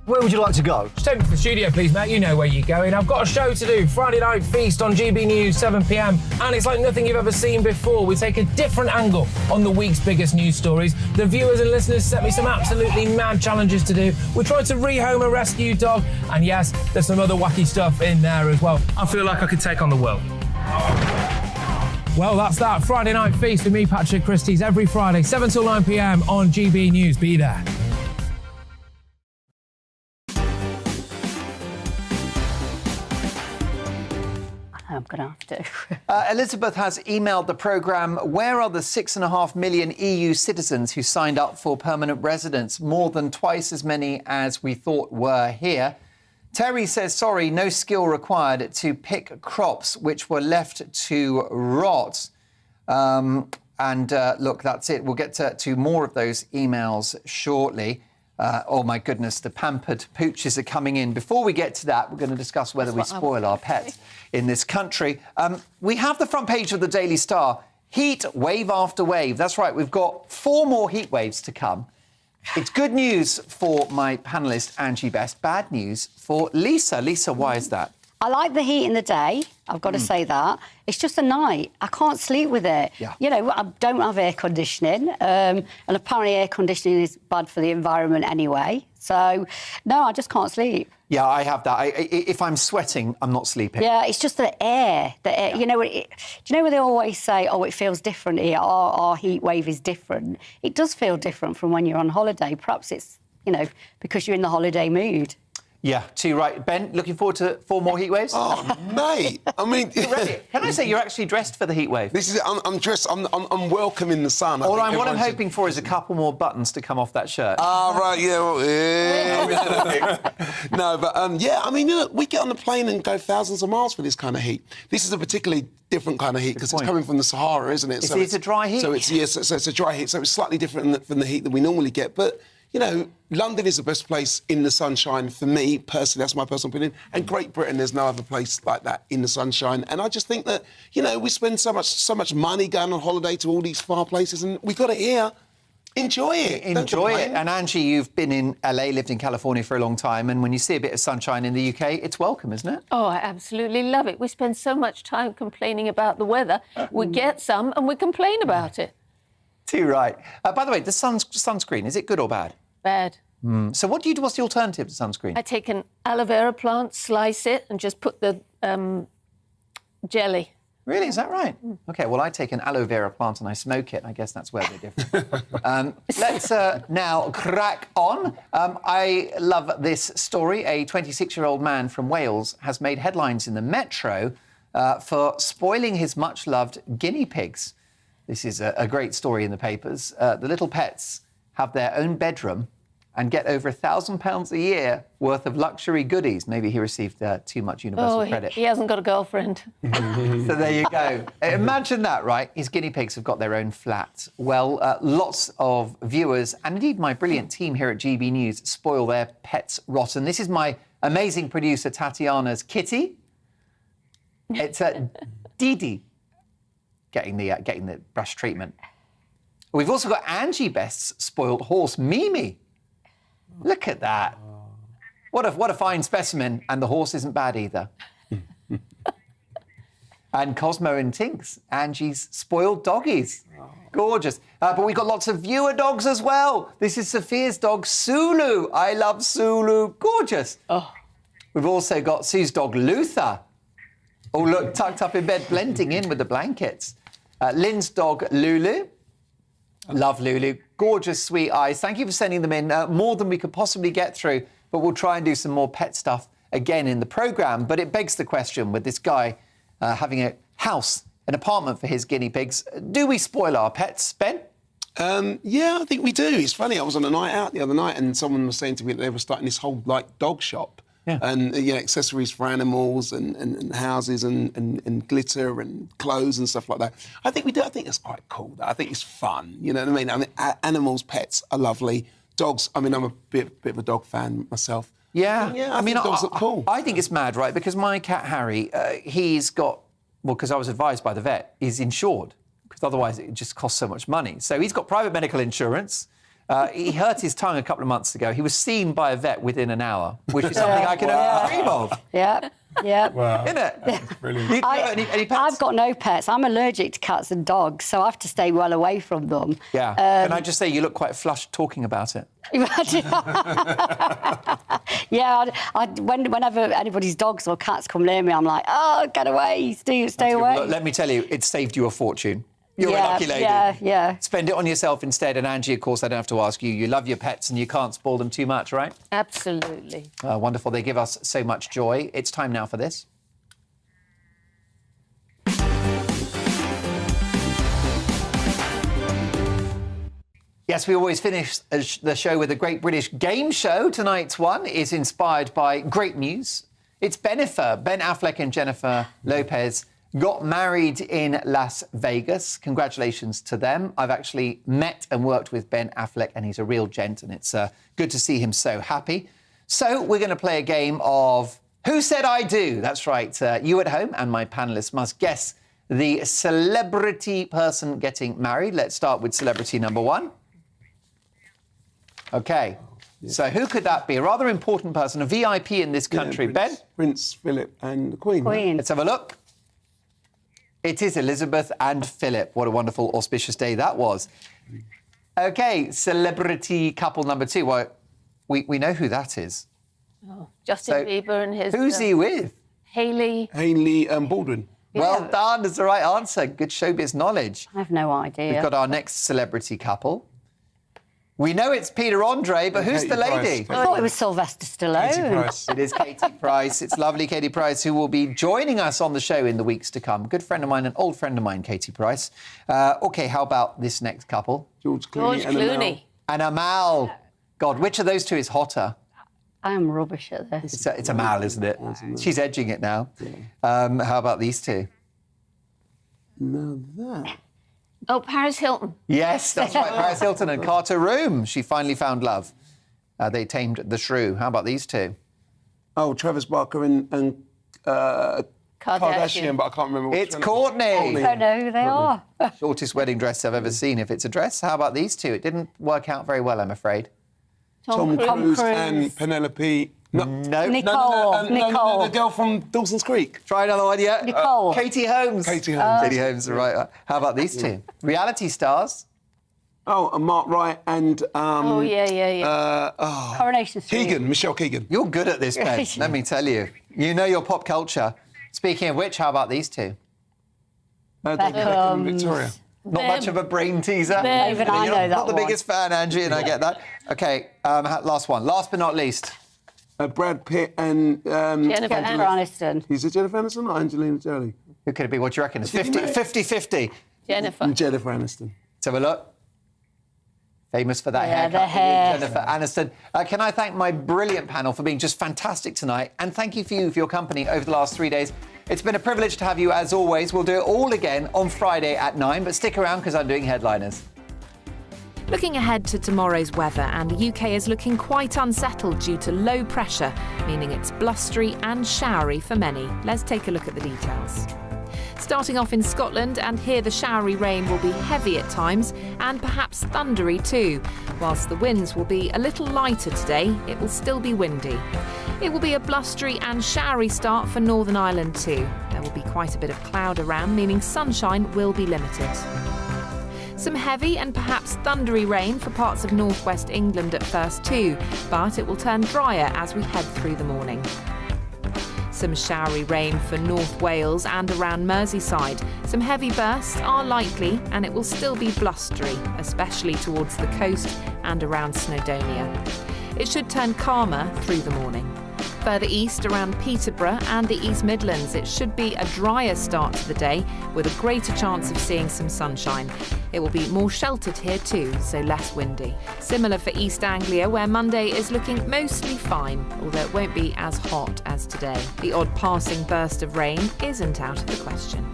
Where would you like to go? Just take me to the studio, please, mate. You know where you're going. I've got a show to do. Friday Night Feast on GB News, 7 p.m. And it's like nothing you've ever seen before. We take a different angle on the week's biggest news stories. The viewers and listeners set me some absolutely mad challenges to do. We're trying to rehome a rescue dog. And yes, there's some other wacky stuff in there as well. I feel like I could take on the world. Well, that's that. Friday Night Feast with me, Patrick Christie's, every Friday, 7 till 9 p.m. on GB News. Be there. I'm going to have to. Elizabeth has emailed the programme, where are the 6.5 million EU citizens who signed up for permanent residence? More than twice as many as we thought were here. Terry says, sorry, no skill required to pick crops which were left to rot. Look, that's it. We'll get to more of those emails shortly. Oh, my goodness, the pampered pooches are coming in. Before we get to that, we're going to discuss whether we spoil our pets in this country. We have the front page of the Daily Star. Heat wave after wave. That's right, we've got 4 more heat waves to come. It's good news for my panellist, Angie Best. Bad news for Lisa. Lisa, why is that? I like the heat in the day. I've got to say that. It's just the night. I can't sleep with it. Yeah. You know, I don't have air conditioning. And apparently air conditioning is bad for the environment anyway. So, no, I just can't sleep. Yeah, I have that. If I'm sweating, I'm not sleeping. Yeah, it's just the air. Yeah. You know, do you know where they always say, oh, it feels different here, our heat wave is different? It does feel different from when you're on holiday. Perhaps it's, you know, because you're in the holiday mood. Yeah, too right. Ben, looking forward to 4 more heat waves? Oh, mate. I mean... You're ready. Can I say you're actually dressed for the heat wave? This is it. I'm dressed... I'm welcoming the sun. What I'm hoping for is a couple more buttons to come off that shirt. Ah, right, yeah. Well, yeah. No, but, yeah, I mean, look, we get on the plane and go thousands of miles for this kind of heat. This is a particularly different kind of heat because it's coming from the Sahara, isn't it? It's a dry heat? So it's a dry heat, so it's slightly different from the heat that we normally get. But, you know, London is the best place in the sunshine for me, personally. That's my personal opinion. And Great Britain, there's no other place like that in the sunshine. And I just think that, you know, we spend so much money going on holiday to all these far places, and we've got it here. Enjoy it. Enjoy it. And Angie, you've been in LA, lived in California for a long time, and when you see a bit of sunshine in the UK, it's welcome, isn't it? Oh, I absolutely love it. We spend so much time complaining about the weather. We get some and we complain about it. Too right. By the way, the sunscreen, is it good or bad? Bad. So what's the alternative to sunscreen? I take an aloe vera plant, slice it, and just put the jelly. Really? Is that right? OK, well, I take an aloe vera plant and I smoke it. I guess that's where they're different. Let's now crack on. I love this story. A 26-year-old man from Wales has made headlines in the Metro for spoiling his much-loved guinea pigs. This is a great story in the papers. The little pets have their own bedroom and get over £1,000 a year worth of luxury goodies. Maybe he received too much universal credit. He hasn't got a girlfriend. So there you go. Imagine that, right? His guinea pigs have got their own flat. Well, lots of viewers, and indeed my brilliant team here at GB News, spoil their pets rotten. This is my amazing producer Tatiana's kitty. It's Didi getting the brush treatment. We've also got Angie Best's spoiled horse, Mimi. Look at that. What a fine specimen, and the horse isn't bad either. And Cosmo and Tinks, Angie's spoiled doggies. Gorgeous. But we've got lots of viewer dogs as well. This is Sophia's dog, Sulu. I love Sulu. Gorgeous. Oh. We've also got Sue's dog, Luther. Oh, look, tucked up in bed, blending in with the blankets. Lynn's dog, Lulu. Love Lulu. Gorgeous, sweet eyes. Thank you for sending them in. More than we could possibly get through, but we'll try and do some more pet stuff again in the programme. But it begs the question, with this guy having a house, an apartment for his guinea pigs, do we spoil our pets, Ben? Yeah, I think we do. It's funny, I was on a night out the other night and someone was saying to me that they were starting this whole, dog shop. Yeah. And, accessories for animals and houses and glitter and clothes and stuff like that. I think we do. I think it's quite cool. I think it's fun. You know what I mean? Animals, pets are lovely. Dogs, I'm a bit of a dog fan myself. Yeah. Yeah, I mean, dogs look cool. I think it's mad, right? Because my cat, Harry, he's got... Well, because I was advised by the vet, he's insured. Because otherwise it just costs so much money. So he's got private medical insurance. He hurt his tongue a couple of months ago. He was seen by a vet within an hour, which is something I can only dream of. Yeah, yeah. Wow. Isn't it? That's brilliant. Any pets? I've got no pets. I'm allergic to cats and dogs, so I have to stay well away from them. Yeah. Can I just say you look quite flushed talking about it? Yeah, whenever anybody's dogs or cats come near me, I'm like, oh, get away, stay away. Well, look, let me tell you, it saved you a fortune. You're a lucky lady. Yeah. Spend it on yourself instead. And Angie, of course, I don't have to ask you. You love your pets and you can't spoil them too much, right? Absolutely. Wonderful. They give us so much joy. It's time now for this. Yes, we always finish the show with a great British game show. Tonight's one is inspired by great news. It's Bennifer. Ben Affleck and Jennifer Lopez got married in Las Vegas. Congratulations to them. I've actually met and worked with Ben Affleck, and he's a real gent, and it's good to see him so happy. So we're going to play a game of Who Said I Do? That's right. You at home and my panellists must guess the celebrity person getting married. Let's start with celebrity number one. OK. So who could that be? A rather important person, a VIP in this country. Ben? Prince Philip and the Queen. Let's have a look. It is Elizabeth and Philip. What a wonderful, auspicious day that was. OK, celebrity couple number two. Well, we know who that is. Oh, Justin Bieber and his... Who's he with? Hailey Baldwin. Yeah. Well done, that's the right answer. Good showbiz knowledge. I have no idea. We've got our next celebrity couple. We know it's Peter Andre, but who's the lady? I thought it was Sylvester Stallone. Katie Price. It is Katie Price. It's lovely Katie Price, who will be joining us on the show in the weeks to come. Good friend of mine, an old friend of mine, Katie Price. OK, how about this next couple? George Clooney. And Amal. God, which of those two is hotter? I am rubbish at this. It's Amal, isn't it? She's edging it now. Yeah. How about these two? Now that... Oh, Paris Hilton. Yes, that's right. Paris Hilton and Carter Room. She finally found love. They tamed the shrew. How about these two? Oh, Travis Barker and Kardashian, but I can't remember. It's Courtney. I don't know who they are. Shortest wedding dress I've ever seen, if it's a dress. How about these two? It didn't work out very well, I'm afraid. Tom Cruise and Penelope. No. Nicole. No, the girl from Dawson's Creek. Try another one, yeah. Nicole. Katie Holmes. Katie Holmes. Katie Holmes, right. How about these two? Reality stars. Oh, and Mark Wright and... Coronation Street. Michelle Keegan. You're good at this, Ben, let me tell you. You know your pop culture. Speaking of which, how about these two? Beckham and Victoria. Not much of a brain teaser. Even I know that Not the one. biggest fan, Angie, and I get that. OK, last one. Last but not least. Brad Pitt and... Jennifer Aniston. Is it Jennifer Aniston or Angelina Jolie? Who could it be? What do you reckon? It's 50-50. Jennifer Jennifer Aniston. Let's have a look. famous for that haircut. the hair. Jennifer Aniston. Can I thank my brilliant panel for being just fantastic tonight? And thank you for your company over the last 3 days. It's been a privilege to have you as always. We'll do it all again on Friday at 9, but stick around because I'm doing headliners. Looking ahead to tomorrow's weather, and the UK is looking quite unsettled due to low pressure, meaning it's blustery and showery for many. Let's take a look at the details. Starting off in Scotland, and here the showery rain will be heavy at times and perhaps thundery too. Whilst the winds will be a little lighter today, it will still be windy. It will be a blustery and showery start for Northern Ireland too. There will be quite a bit of cloud around, meaning sunshine will be limited. Some heavy and perhaps thundery rain for parts of northwest England at first too, but it will turn drier as we head through the morning. Some showery rain for North Wales and around Merseyside. Some heavy bursts are likely and it will still be blustery, especially towards the coast and around Snowdonia. It should turn calmer through the morning. Further east around Peterborough and the East Midlands, it should be a drier start to the day with a greater chance of seeing some sunshine. It will be more sheltered here too, so less windy. Similar for East Anglia, where Monday is looking mostly fine, although it won't be as hot as today. The odd passing burst of rain isn't out of the question.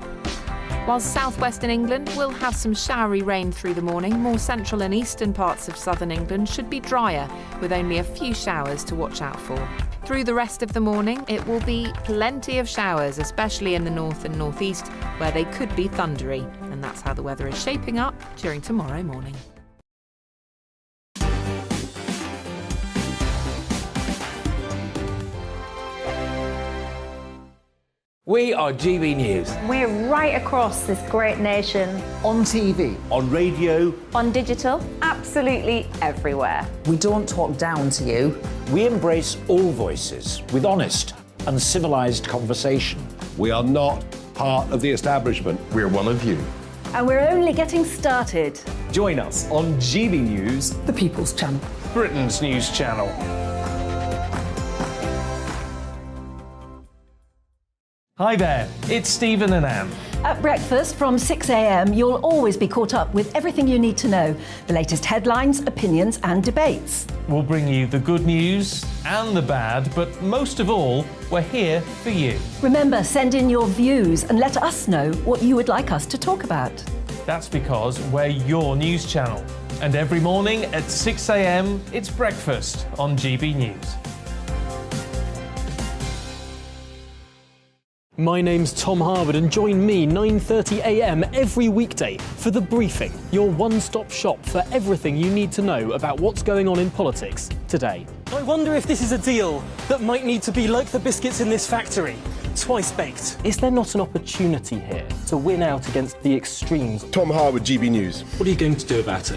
Whilst southwestern England will have some showery rain through the morning, more central and eastern parts of southern England should be drier, with only a few showers to watch out for. Through the rest of the morning, it will be plenty of showers, especially in the north and northeast, where they could be thundery. And that's how the weather is shaping up during tomorrow morning. We are GB News. We're right across this great nation. On TV. On radio. On digital. Absolutely everywhere. We don't talk down to you. We embrace all voices with honest and civilised conversation. We are not part of the establishment. We're one of you. And we're only getting started. Join us on GB News, The People's Channel. Britain's news channel. Hi there, it's Stephen and Anne. At breakfast from 6 a.m, you'll always be caught up with everything you need to know. The latest headlines, opinions and debates. We'll bring you the good news and the bad, but most of all, we're here for you. Remember, send in your views and let us know what you would like us to talk about. That's because we're your news channel. And every morning at 6 a.m, it's breakfast on GB News. My name's Tom Harwood and join me 9:30 a.m. every weekday for The Briefing, your one-stop shop for everything you need to know about what's going on in politics today. I wonder if this is a deal that might need to be like the biscuits in this factory, twice baked. Is there not an opportunity here to win out against the extremes? Tom Harwood, GB News. What are you going to do about it?